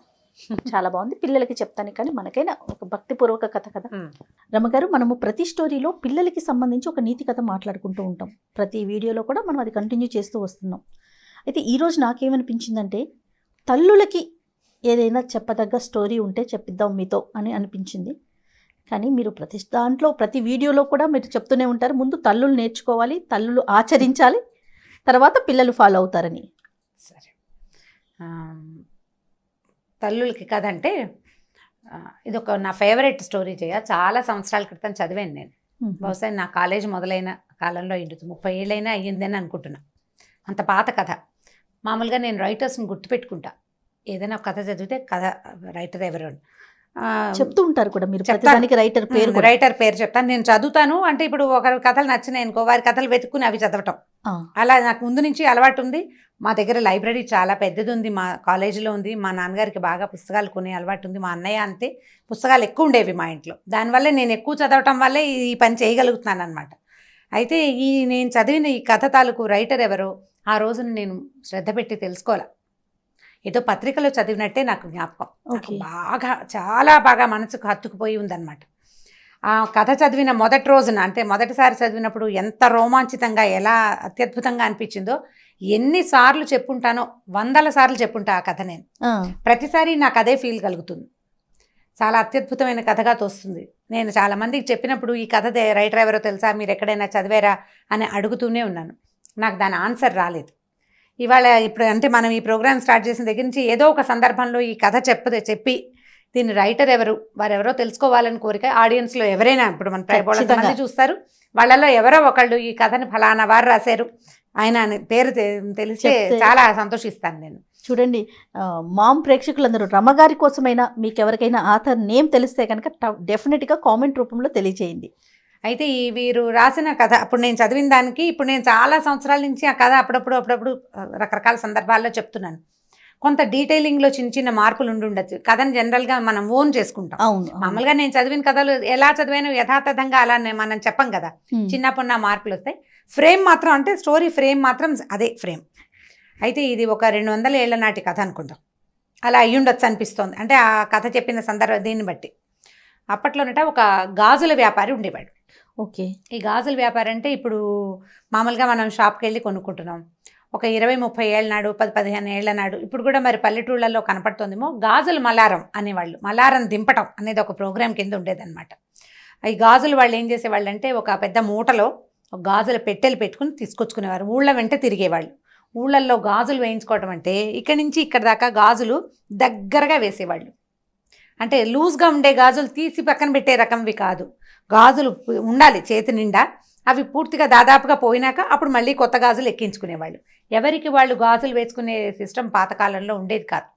చాలా బాగుంది. పిల్లలకి చెప్తాను కానీ మనకైనా ఒక భక్తిపూర్వక కథ కదా. రమ్మగారు, మనము ప్రతి స్టోరీలో పిల్లలకి సంబంధించి ఒక నీతి కథ మాట్లాడుకుంటూ ఉంటాం. ప్రతి వీడియోలో కూడా మనం అది కంటిన్యూ చేస్తూ వస్తున్నాం. అయితే ఈరోజు నాకేమనిపించిందంటే, తల్లులకి ఏదైనా చెప్పదగ్గ స్టోరీ ఉంటే చెప్పిద్దాం మీతో అని అనిపించింది. కానీ మీరు ప్రతి దాంట్లో ప్రతి వీడియోలో కూడా మీరు చెప్తూనే ఉంటారు, ముందు తల్లులు నేర్చుకోవాలి, తల్లులు ఆచరించాలి, తర్వాత పిల్లలు ఫాలో అవుతారని. సరే, తల్లులకి కథ అంటే ఇది ఒక నా ఫేవరెట్ స్టోరీ. చాలా సంవత్సరాల క్రితం చదివాను నేను. బహుశా నా కాలేజ్ మొదలైన కాలంలో అయ్యింది, 30 ఏళ్ళైనా అయ్యిందని అనుకుంటున్నా. అంత పాత కథ. మామూలుగా నేను రైటర్స్ని గుర్తుపెట్టుకుంటా. ఏదైనా ఒక కథ చదివితే కథ రైటర్ ఎవరు చెప్తూ ఉంటారు కూడా మీరు. ప్రతిదానికి రైటర్ పేరు చెప్తాను. నేను చదువుతాను అంటే ఇప్పుడు ఒకరి కథలు నచ్చినాయి అనుకో, వారి కథలు వెతుక్కుని అవి చదవటం, అలా నాకు ముందు నుంచి అలవాటు ఉంది. మా దగ్గర లైబ్రరీ చాలా పెద్దది ఉంది, మా కాలేజీలో ఉంది. మా నాన్నగారికి బాగా పుస్తకాలు కొనే అలవాటు ఉంది. మా అన్నయ్య అంతే, పుస్తకాలు ఎక్కువ ఉండేవి మా ఇంట్లో. దానివల్లే నేను ఎక్కువ చదవటం వల్లే ఈ పని చేయగలుగుతున్నాను అనమాట. అయితే నేను చదివిన ఈ కథ తాలూకు రైటర్ ఎవరో ఆ రోజున నేను శ్రద్ధ పెట్టి తెలుసుకోవాలి. ఏదో పత్రికలో చదివినట్టే నాకు జ్ఞాపకం. బాగా చాలా బాగా మనసుకు హత్తుకుపోయి ఉందన్నమాట. ఆ కథ చదివిన మొదటి రోజున, అంటే మొదటిసారి చదివినప్పుడు ఎంత రోమాంచితంగా, ఎలా అత్యద్భుతంగా అనిపించిందో ఎన్నిసార్లు చెప్పుంటానో, 100 సార్లు చెప్పుంటా ఆ కథ నేను. ప్రతిసారి నాకు అదే ఫీల్ కలుగుతుంది. చాలా అత్యద్భుతమైన కథగా తోస్తుంది. నేను చాలా మందికి చెప్పినప్పుడు ఈ కథ రైటర్ ఎవరో తెలుసా, మీరు ఎక్కడైనా చదివారా అని అడుగుతూనే ఉన్నాను. నాకు దాని ఆన్సర్ రాలేదు. ఇవాళ ఇప్పుడు అంటే మనం ఈ ప్రోగ్రామ్ స్టార్ట్ చేసిన దగ్గర నుంచి ఏదో ఒక సందర్భంలో ఈ కథ చెప్పి దీని రైటర్ ఎవరు, వారెవరో తెలుసుకోవాలని కోరిక ఆడియన్స్లో ఎవరైనా, ఇప్పుడు మన మంది చూస్తారు, వాళ్ళలో ఎవరో ఒకళ్ళు ఈ కథని ఫలానా వారు రాశారు ఆయన పేరు తెలిస్తే చాలా సంతోషిస్తాను నేను. చూడండి, మామ్ ప్రేక్షకులందరూ రమ్మగారి కోసమైనా మీకు ఎవరికైనా ఆథర్ నేమ్ తెలిస్తే కనుక డెఫినెట్గా కామెంట్ రూపంలో తెలియజేయండి. అయితే వీరు రాసిన కథ అప్పుడు నేను చదివిన దానికి, ఇప్పుడు నేను చాలా సంవత్సరాల నుంచి ఆ కథ అప్పుడప్పుడు రకరకాల సందర్భాల్లో చెప్తున్నాను. కొంత డీటెయిలింగ్లో చిన్న చిన్న మార్పులు ఉండొచ్చు. కథను జనరల్గా మనం ఓన్ చేసుకుంటాం. మామూలుగా నేను చదివిన కథలు ఎలా చదివాను యథాతథంగా అలా మనం చెప్పం కదా, చిన్నప్పుడు మార్పులు వస్తాయి. ఫ్రేమ్ మాత్రం, అంటే స్టోరీ ఫ్రేమ్ మాత్రం అదే ఫ్రేమ్. అయితే ఇది ఒక 200 ఏళ్ల నాటి కథ అనుకుందాం, అలా అయ్యుండొచ్చు అనిపిస్తోంది. అంటే ఆ కథ చెప్పిన సందర్భం దీన్ని బట్టి. అప్పట్లోనట ఒక గాజుల వ్యాపారి ఉండేవాడు. ఓకే. ఈ గాజుల వ్యాపారం అంటే ఇప్పుడు మామూలుగా మనం షాప్కి వెళ్ళి కొనుక్కుంటున్నాం. ఒక 20-30 ఏళ్ళ నాడు, 10-15 ఏళ్ల నాడు, ఇప్పుడు కూడా మరి పల్లెటూళ్ళల్లో కనపడుతుందేమో, గాజుల మలారం అనేవాళ్ళు. మలారం దింపటం అనేది ఒక ప్రోగ్రాం కింద ఉండేదన్నమాట. ఈ గాజులు వాళ్ళు ఏం చేసేవాళ్ళు అంటే, ఒక పెద్ద మూటలో ఒక గాజుల పెట్టెలు పెట్టుకుని తీసుకొచ్చుకునేవారు. ఊళ్ళ వెంట తిరిగేవాళ్ళు. ఊళ్ళల్లో గాజులు వేయించుకోవటం అంటే ఇక్కడి నుంచి ఇక్కడ దాకా గాజులు దగ్గరగా వేసేవాళ్ళు. అంటే లూజ్గా ఉండే గాజులు తీసి పక్కన పెట్టే రకంవి కాదు, గాజులు ఉండాలి చేతి నిండా. అవి పూర్తిగా దాదాపుగా పోయినాక అప్పుడు మళ్ళీ కొత్త గాజులు ఎక్కించుకునేవాళ్ళు. ఎవరికి వాళ్ళు గాజులు వేసుకునే సిస్టమ్ పాతకాలంలో ఉండేది కాదు.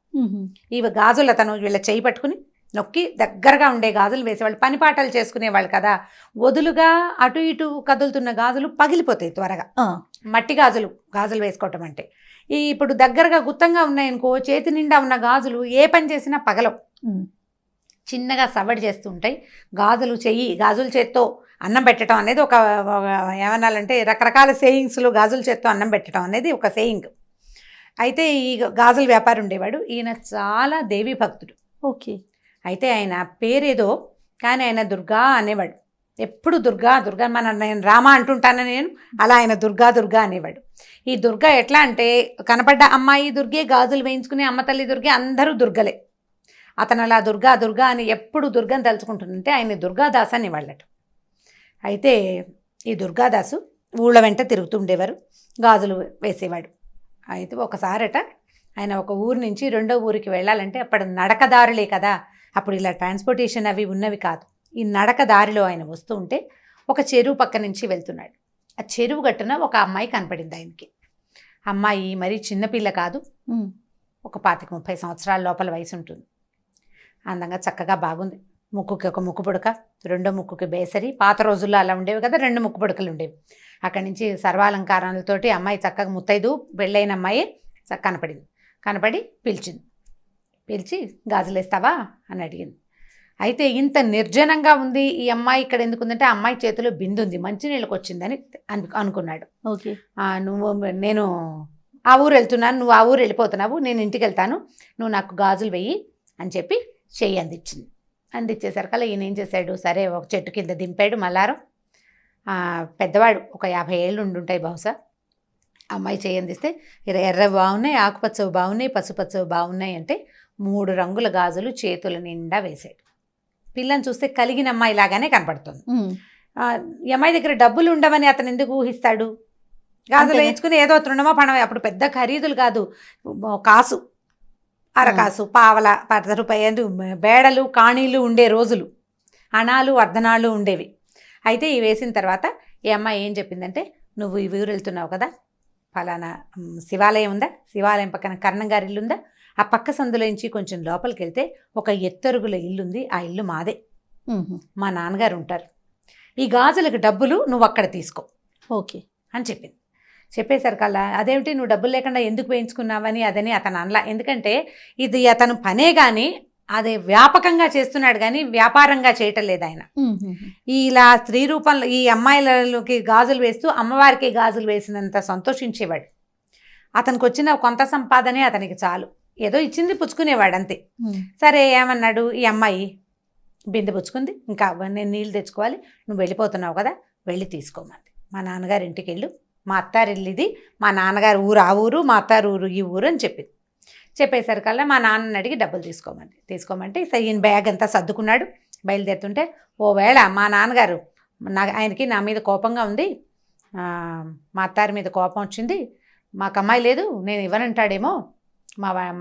ఇవి గాజులు అతను వీళ్ళ చేయి పట్టుకుని నొక్కి దగ్గరగా ఉండే గాజులు వేసేవాళ్ళు. పని పాటలు చేసుకునేవాళ్ళు కదా, వదులుగా అటు ఇటు కదులుతున్న గాజులు పగిలిపోతాయి త్వరగా. మట్టి గాజులు వేసుకోవటం అంటే, ఇప్పుడు దగ్గరగా గుత్తంగా ఉన్నాయనుకో, చేతి నిండా ఉన్న గాజులు ఏ పని చేసినా పగలవు, చిన్నగా సవడి చేస్తూ ఉంటాయి. గాజుల చేత్తో అన్నం పెట్టడం అనేది ఒక ఏమనాలంటే రకరకాల సేయింగ్స్లో గాజుల చేత్తో అన్నం పెట్టడం అనేది ఒక సేయింగ్. అయితే ఈ గాజుల వ్యాపారి ఉండేవాడు. ఈయన చాలా దేవీ భక్తుడు. ఓకే. అయితే ఆయన పేరేదో కానీ ఆయన దుర్గా అనేవాడు. ఎప్పుడు దుర్గా నేను రామ అంటుంటాను నేను, అలా ఆయన దుర్గా అనేవాడు. ఈ దుర్గా ఎట్లా అంటే, కనపడ్డ అమ్మాయి దుర్గే, గాజులు వేయించుకునే అమ్మ తల్లి దుర్గే, అందరూ దుర్గలే. అతను అలా దుర్గా అని ఎప్పుడు దుర్గని తలుచుకుంటుందంటే ఆయన దుర్గాదాస్ అనేవాళ్ళట. అయితే ఈ దుర్గాదాసు ఊళ్ళ వెంట తిరుగుతుండేవారు, గాజులు వేసేవాడు. అయితే ఒకసారట ఆయన ఒక ఊరు నుంచి రెండో ఊరికి వెళ్ళాలంటే అప్పుడు నడకదారులే కదా, అప్పుడు ఇలా ట్రాన్స్పోర్టేషన్ అవి ఉన్నవి కాదు. ఈ నడక దారిలో ఆయన వస్తూ ఉంటే ఒక చెరువు పక్క నుంచి వెళ్తున్నాడు. ఆ చెరువు గట్టున ఒక అమ్మాయి కనపడింది ఆయనకి. అమ్మాయి మరీ చిన్నపిల్ల కాదు, ఒక 25-30 సంవత్సరాల లోపల వయసు ఉంటుంది. అందంగా చక్కగా బాగుంది. ముక్కుకి ఒక ముక్కు పుడక, రెండో ముక్కుకి బేసరి. పాత రోజుల్లో అలా ఉండేవి కదా, 2 ముక్కు పుడకలు ఉండేవి. అక్కడి నుంచి సర్వాలంకారాలతోటి అమ్మాయి చక్కగా ముత్తైదు పెళ్ళైన అమ్మాయి కనపడింది. కనపడి పిలిచి గాజులేస్తావా అని అడిగింది. అయితే ఇంత నిర్జనంగా ఉంది ఈ అమ్మాయి ఇక్కడ ఎందుకుందంటే ఆ అమ్మాయి చేతిలో బిందు ఉంది, మంచినీళ్ళకి వచ్చిందని అనుకున్నాడు. ఓకే, నేను ఆ ఊరు వెళ్తున్నాను, నువ్వు ఆ ఊరు వెళ్ళిపోతున్నావు, నేను ఇంటికి వెళ్తాను, నువ్వు నాకు గాజులు వెయ్యి అని చెప్పి చెయ్యి అందించింది. అందించేసరికల్లా ఈయన ఏం చేశాడు, సరే ఒక చెట్టు కింద దింపాడు. మల్లారం పెద్దవాడు, ఒక 50 ఏళ్ళు ఉండుంటాయి బహుశా. అమ్మాయి చెయ్యి అందిస్తే ఎర్రవి బాగున్నాయి, ఆకుపచ్చవి బాగున్నాయి, పసుపచ్చవి బాగున్నాయి అంటే 3 రంగుల గాజులు చేతుల నిండా వేశాడు. పిల్లని చూస్తే కలిగిన అమ్మాయి లాగానే కనపడుతుంది. ఈ అమ్మాయి దగ్గర డబ్బులు ఉండవని అతను ఎందుకు ఊహిస్తాడు? గాజులు వేయించుకుని ఏదో తృణమో పణమో, అప్పుడు పెద్ద ఖరీదులు కాదు, కాసు, అరకాసు, పావల, 10 రూపాయలు బేడలు కాణీలు ఉండే రోజులు, అణాలు అర్ధనాళ్ళు ఉండేవి. అయితే ఇవి వేసిన తర్వాత ఈ అమ్మాయి ఏం చెప్పిందంటే, నువ్వు ఈ ఊరు వెళ్తున్నావు కదా, ఫలానా శివాలయం ఉందా, శివాలయం పక్కన కర్ణంగారి ఇల్లు ఉందా, ఆ పక్క సందులో నుంచి కొంచెం లోపలికి వెళ్తే ఒక ఎత్తరుగుల ఇల్లు ఉంది, ఆ ఇల్లు మాదే, మా నాన్నగారు ఉంటారు, ఈ గాజులకు డబ్బులు నువ్వు అక్కడ తీసుకో ఓకే అని చెప్పింది. చెప్పేసరికల్లా అదేమిటి నువ్వు డబ్బులు లేకుండా ఎందుకు వేయించుకున్నావని అదని అతను అనలా. ఎందుకంటే ఇది అతను పనే కానీ అదే వ్యాపకంగా చేస్తున్నాడు కానీ వ్యాపారంగా చేయటం లేదు ఆయన. ఇలా స్త్రీ రూపంలో ఈ అమ్మాయిలకి గాజులు వేస్తూ అమ్మవారికి గాజులు వేసినంత సంతోషించేవాడు. అతనికి వచ్చిన కొంత సంపాదనే అతనికి చాలు, ఏదో ఇచ్చింది పుచ్చుకునేవాడు అంతే. సరే ఏమన్నాడు, ఈ అమ్మాయి బిందె పుచ్చుకుంది, ఇంకా నేను నీళ్ళు తెచ్చుకోవాలి, నువ్వు వెళ్ళిపోతున్నావు కదా, వెళ్ళి తీసుకోమంది. మా నాన్నగారి ఇంటికి వెళ్ళు, మా అత్తారు ఇల్లు ఇది, మా నాన్నగారు ఊరు ఆ ఊరు, మా అత్తారు ఊరు ఈ ఊరు అని చెప్పింది. చెప్పేసరికల్లా మా నాన్నని అడిగి డబ్బులు తీసుకోమంటే ఈయన బ్యాగ్ అంతా సర్దుకున్నాడు. బయలుదేరుతుంటే ఓవేళ మా నాన్నగారు ఆయనకి నా మీద కోపంగా ఉంది, మా అత్తారి మీద కోపం వచ్చింది, మాకు అమ్మాయి లేదు, నేను ఇవ్వనంటాడేమో,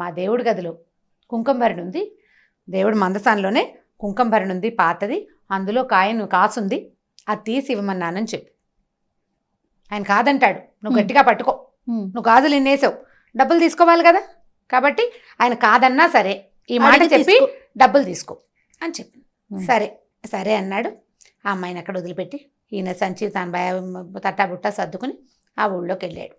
మా దేవుడి గదిలో కుంకుమభరణి ఉంది, దేవుడి మందసాన్లోనే కుంకుమభరణి ఉంది పాతది, అందులో కాసుంది, అది తీసి ఇవ్వమన్నానని చెప్పి. ఆయన కాదంటాడు, నువ్వు గట్టిగా పట్టుకో, నువ్వు గాజులు ఇన్నేసావు, డబ్బులు తీసుకోవాలి కదా, కాబట్టి ఆయన కాదన్నా సరే ఈ మాట చెప్పి డబ్బులు తీసుకో అని చెప్పింది. సరే అన్నాడు. ఆ అమ్మాయిని అక్కడ వదిలిపెట్టి ఈయన సంచి తన తట్టాబుట్టా సర్దుకుని ఆ ఊళ్ళోకి వెళ్ళాడు.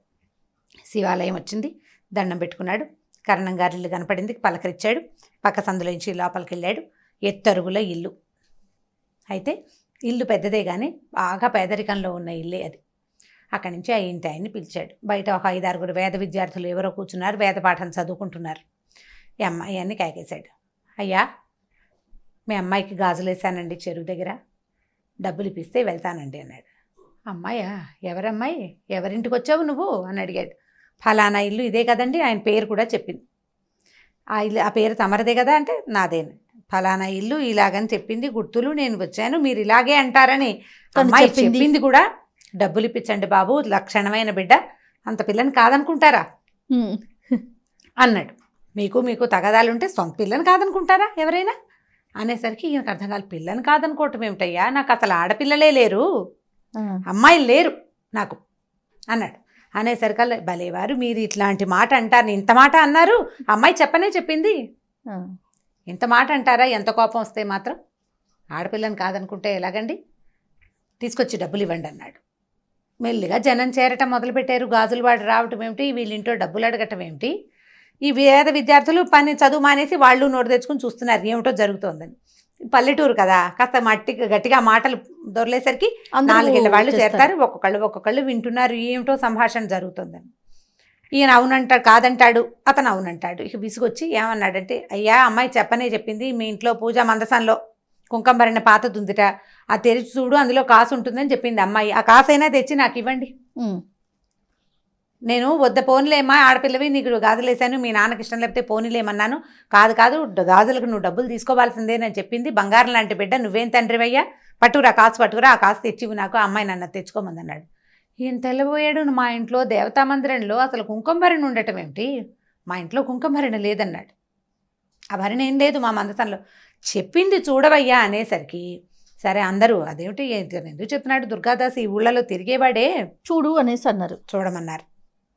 శివాలయం వచ్చింది, దండం పెట్టుకున్నాడు, కర్ణంగారి ఇల్లు కనపడింది, పలకరించాడు, పక్క సందులోంచి లోపలికి వెళ్ళాడు. ఎత్తరుగుల ఇల్లు. అయితే ఇల్లు పెద్దదే కానీ బాగా పేదరికంలో ఉన్న ఇల్లే అది. అక్కడి నుంచి ఆ ఇంటి ఆయన్ని పిలిచాడు. బయట ఒక 5-6 వేద విద్యార్థులు ఎవరో కూర్చున్నారు, వేద పాఠం చదువుకుంటున్నారు. ఈ అమ్మాయి అన్ని కాకేశాడు. అయ్యా, మీ అమ్మాయికి గాజులు వేసానండి చెరువు దగ్గర, డబ్బులు ఇప్పిస్తే వెళ్తానండి అన్నాడు. అమ్మాయా, ఎవరమ్మాయి, ఎవరింటికి వచ్చావు నువ్వు అని అడిగాడు. ఫలానా ఇల్లు ఇదే కదండి, ఆయన పేరు కూడా చెప్పింది. ఆ పేరు తమరదే కదా అంటే నాదేను. ఫలానా ఇల్లు ఇలాగని చెప్పింది, గుర్తులు, నేను వచ్చాను, మీరు ఇలాగే అంటారని అమ్మాయి చెప్పింది కూడా. డబ్బులు ఇప్పించండి బాబు, లక్షణమైన బిడ్డ, అంత పిల్లని కాదనుకుంటారా అన్నాడు. మీకు తగదాలుంటే సొంత పిల్లని కాదనుకుంటారా ఎవరైనా అనేసరికి ఈయనకు అర్థం కాదు. పిల్లని కాదనుకోవటం ఏమిటయ్యా, నాకు అసలు ఆడపిల్లలే లేరు, అమ్మాయిలు లేరు నాకు అన్నాడు. అనేసరికల్లా భలేవారు మీరు ఇట్లాంటి మాట అంటారు, ఇంత మాట అన్నారు, అమ్మాయి చెప్పింది, ఇంత మాట అంటారా, ఎంత కోపం వస్తే మాత్రం, ఆడపిల్లని కాదనుకుంటే ఎలాగండి, తీసుకొచ్చి డబ్బులు ఇవ్వండి అన్నాడు. మెల్లిగా జనం చేరటం మొదలుపెట్టారు. గాజులు వాడు రావటం ఏమిటి, వీళ్ళింటో డబ్బులు అడగటం ఏమిటి, ఈ వేద విద్యార్థులు చదువు మానేసి వాళ్ళు నోటు తెచ్చుకుని చూస్తున్నారు ఏమిటో జరుగుతోందని. పల్లెటూరు కదా, కాస్త గట్టిగా మాటలు దొరలేసరికి 4 ఏళ్ళ వాళ్ళు చేరతారు, ఒక్కొక్కళ్ళు వింటున్నారు ఏమిటో సంభాషణ జరుగుతుందని. ఈయన అవునంటాడు, కాదంటాడు, అతను అవునంటాడు. ఇక విసుగొచ్చి ఏమన్నాడంటే, అయ్యా అమ్మాయి చెప్పింది, మీ ఇంట్లో పూజా మందసంలో కుంకుమభరణ పాతది ఉందిట, ఆ తెరిచి చూడు, అందులో కాసు ఉంటుందని చెప్పింది అమ్మాయి, ఆ కాసైనా తెచ్చి నాకు ఇవ్వండి. నేను వద్ద పోనీలేమ్మా, ఆడపిల్లవి, నీకు గాజులు వేసాను, మీ నాన్నకి ఇష్టం లేకపోతే పోనీలేమన్నాను, కాదు గాజులకు నువ్వు డబ్బులు తీసుకోవాల్సిందేనని చెప్పింది, బంగారం లాంటి బిడ్డ, నువ్వేం తండ్రివయ్యా, పట్టుకురా ఆ కాసు తెచ్చివి నాకు, ఆ అమ్మాయి నన్ను తెచ్చుకోమంది అన్నాడు. ఈయన తెల్లబోయాడు. మా ఇంట్లో దేవతా మందిరంలో అసలు కుంకుమభరణి ఉండటం ఏమిటి, మా ఇంట్లో కుంకుమ భరణ లేదన్నాడు. ఆ భరణ ఏం లేదు మా మందసంలో, చెప్పింది చూడవయ్యా అనేసరికి సరే అందరూ అదేమిటి ఎందుకు చెప్తున్నాడు దుర్గాదాస్ ఈ ఊళ్ళలో తిరిగేవాడే చూడు అనేసి అన్నారు. చూడమన్నారు.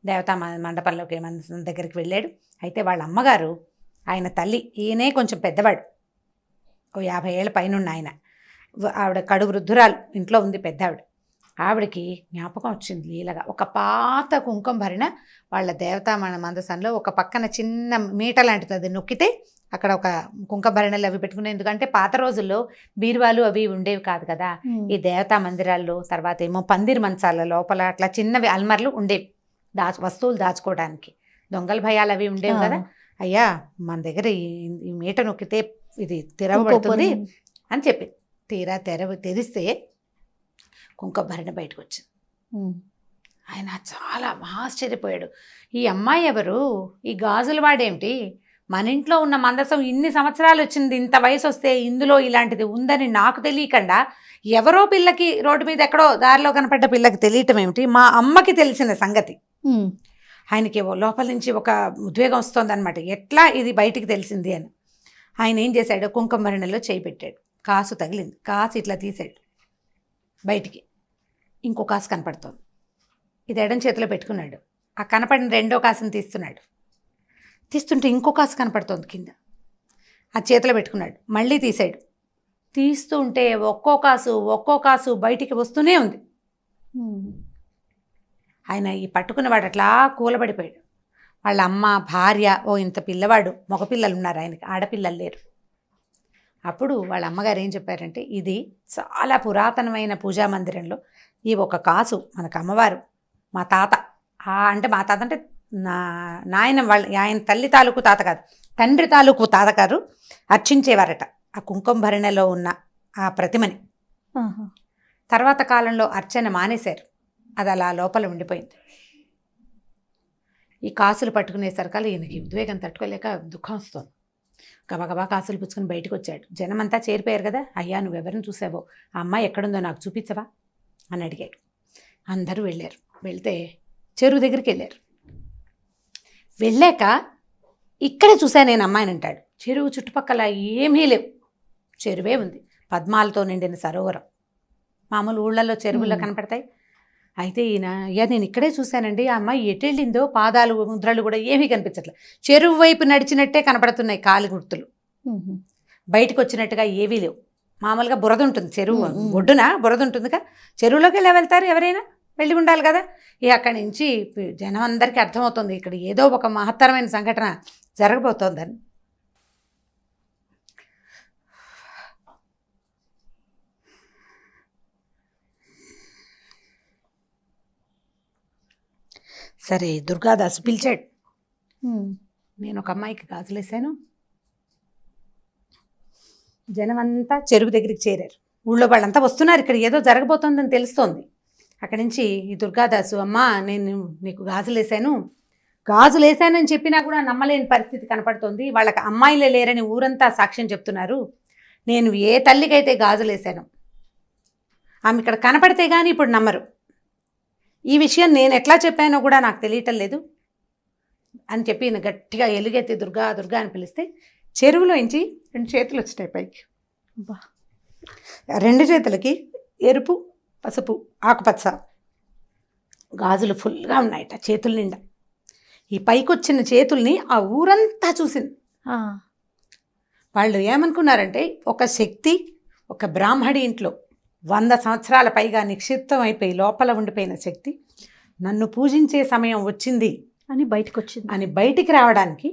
దేవతా మండపంలోకి మందసం దగ్గరికి వెళ్ళాడు. అయితే వాళ్ళ అమ్మగారు ఆయన తల్లి, ఈయనే కొంచెం పెద్దవాడు, ఓ 50 ఏళ్ళ పైన ఆయన, ఆవిడ కడు వృద్ధురాలు ఇంట్లో ఉంది పెద్ద ఆవిడ. ఆవిడకి జ్ఞాపకం వచ్చింది లీలగా, ఒక పాత కుంకుమ భరిణ వాళ్ళ దేవతా మందసంలో ఒక పక్కన చిన్న మీట లాంటిది, అది నొక్కితే అక్కడ ఒక కుంకుమ భరణలు అవి పెట్టుకునే, ఎందుకంటే పాత రోజుల్లో బీరువాలు అవి ఉండేవి కాదు కదా, ఈ దేవతా మందిరాల్లో, తర్వాత ఏమో పందిరి మంచాల లోపల అట్లా చిన్నవి అల్మర్లు ఉండేవి వస్తువులు దాచుకోవడానికి, దొంగల భయాలు అవి ఉండేవి కదా. అయ్యా మన దగ్గర ఈ మీట నొక్కితే ఇది తెరవబడుతుంది అని చెప్పి తీరా తెరిస్తే కుంకుమ భరణ బయటకు వచ్చింది. ఆయన చాలా ఆశ్చర్యపోయాడు. ఈ అమ్మాయి ఎవరు, ఈ గాజులు వాడేమిటి, మన ఇంట్లో ఉన్న మందసం ఇన్ని సంవత్సరాలు వచ్చింది, ఇంత వయసు వస్తే ఇందులో ఇలాంటిది ఉందని నాకు తెలియకుండా ఎవరో పిల్లకి రోడ్డు మీద ఎక్కడో దారిలో కనపడ్డ పిల్లకి తెలియటం ఏమిటి, మా అమ్మకి తెలిసిన సంగతి. ఆయనకి లోపల నుంచి ఒక ఉద్వేగం వస్తుంది అనమాట, ఎట్లా ఇది బయటికి తెలిసింది అని. ఆయన ఏం చేశాడు, కుంకుమ భరణలో చేయి పెట్టాడు, కాసు తగిలింది, కాసు ఇట్లా తీసాడు బయటికి, ఇంకో కాసు కనపడుతోంది, ఇది ఎడం చేతిలో పెట్టుకున్నాడు. ఆ కనపడిన రెండో కాసుని తీస్తుంటే ఇంకో కాసు కనపడుతోంది కింద, ఆ చేతిలో పెట్టుకున్నాడు, మళ్ళీ తీసాడు, తీస్తుంటే ఒక్కో కాసు బయటికి వస్తూనే ఉంది. ఆయన ఈ పట్టుకున్నవాడు అట్లా కూలబడిపోయాడు. వాళ్ళ అమ్మ, భార్య, ఓ ఇంత పిల్లవాడు, మగపిల్లలు ఉన్నారు ఆయనకి, ఆడపిల్లలు లేరు. అప్పుడు వాళ్ళ అమ్మగారు ఏం చెప్పారంటే, ఇది చాలా పురాతనమైన పూజా మందిరంలో ఈ ఒక కాసు మనకు అమ్మవారు, మా తాత అంటే నాయన వాళ్ళ ఆయన తల్లి తాలూకు తాత కాదు, తండ్రి తాలూకు తాతగారు అర్చించేవారట ఆ కుంకుమ భరణలో ఉన్న ఆ ప్రతిమని. తర్వాత కాలంలో అర్చన మానేశారు, అది అలా లోపల ఉండిపోయింది. ఈ కాసులు పట్టుకునేసరికల్లా ఈయనకి ఉద్వేగం తట్టుకోలేక దుఃఖం వస్తుంది. గబగబా కాసులు పుచ్చుకొని బయటకు వచ్చాడు. జనమంతా చేరిపోయారు కదా, అయ్యా నువ్వెవరిని చూసావో, ఆ అమ్మాయి ఎక్కడుందో నాకు చూపించవా అని అడిగాడు. అందరూ వెళ్ళారు. వెళ్తే చెరువు దగ్గరికి వెళ్ళారు. వెళ్ళాక ఇక్కడే చూశాను నేను అమ్మాయిని అంటాడు. చెరువు చుట్టుపక్కల ఏమీ లేవు, చెరువే ఉంది, పద్మాలతో నిండిన సరోవరం. మామూలు ఊళ్ళల్లో చెరువుల్లో కనపడతాయి. అయితే ఈయన, అయ్యా నేను ఇక్కడే చూశానండి, ఆ అమ్మాయి ఎటు వెళ్ళిందో, పాదాలు ముద్రలు కూడా ఏమీ కనిపించట్లేదు, చెరువు వైపు నడిచినట్టే కనపడుతున్నాయి కాలి గుర్తులు, బయటకు వచ్చినట్టుగా ఏవీ లేవు. మామూలుగా బురద ఉంటుంది, చెరువు ఒడ్డున బురద ఉంటుందిగా, చెరువులోకి ఎలా వెళ్తారు ఎవరైనా, వెళ్ళి ఉండాలి కదా. అక్కడి నుంచి జనం అందరికీ అర్థమవుతుంది ఇక్కడ ఏదో ఒక మహత్తరమైన సంఘటన జరగబోతోందని. సరే దుర్గాదాసు పిలిచాడు. నేను ఒక అమ్మాయికి గాజులేసాను. జనమంతా చెరువు దగ్గరికి చేరారు. ఊళ్ళో వాళ్ళంతా వస్తున్నారు, ఇక్కడ ఏదో జరగబోతోందని తెలుస్తోంది. అక్కడి నుంచి ఈ దుర్గాదాసు, అమ్మా నేను నీకు గాజులేసానని చెప్పినా కూడా నమ్మలేని పరిస్థితి కనపడుతోంది. వాళ్ళకి అమ్మాయిలే లేరని ఊరంతా సాక్ష్యం చెప్తున్నారు. నేను ఏ తల్లికైతే గాజులేసాను ఆమె ఇక్కడ కనపడితే కానీ ఇప్పుడు నమ్మరు. ఈ విషయం నేను ఎట్లా చెప్పానో కూడా నాకు తెలియటం లేదు అని చెప్పి గట్టిగా ఎలుగెత్తి దుర్గా దుర్గా అని పిలిస్తే చెరువులో నుంచి 2 చేతులు వచ్చినాయి పైకి. రెండు చేతులకి ఎరుపు, పసుపు, ఆకుపచ్చ గాజులు ఫుల్గా ఉన్నాయట చేతుల నిండా. ఈ పైకొచ్చిన చేతుల్ని ఆ ఊరంతా చూసింది. వాళ్ళు ఏమనుకున్నారంటే ఒక శక్తి ఒక బ్రాహ్మడి ఇంట్లో 100 సంవత్సరాల పైగా నిక్షిప్తం అయిపోయి లోపల ఉండిపోయిన శక్తి నన్ను పూజించే సమయం వచ్చింది అని బయటికి రావడానికి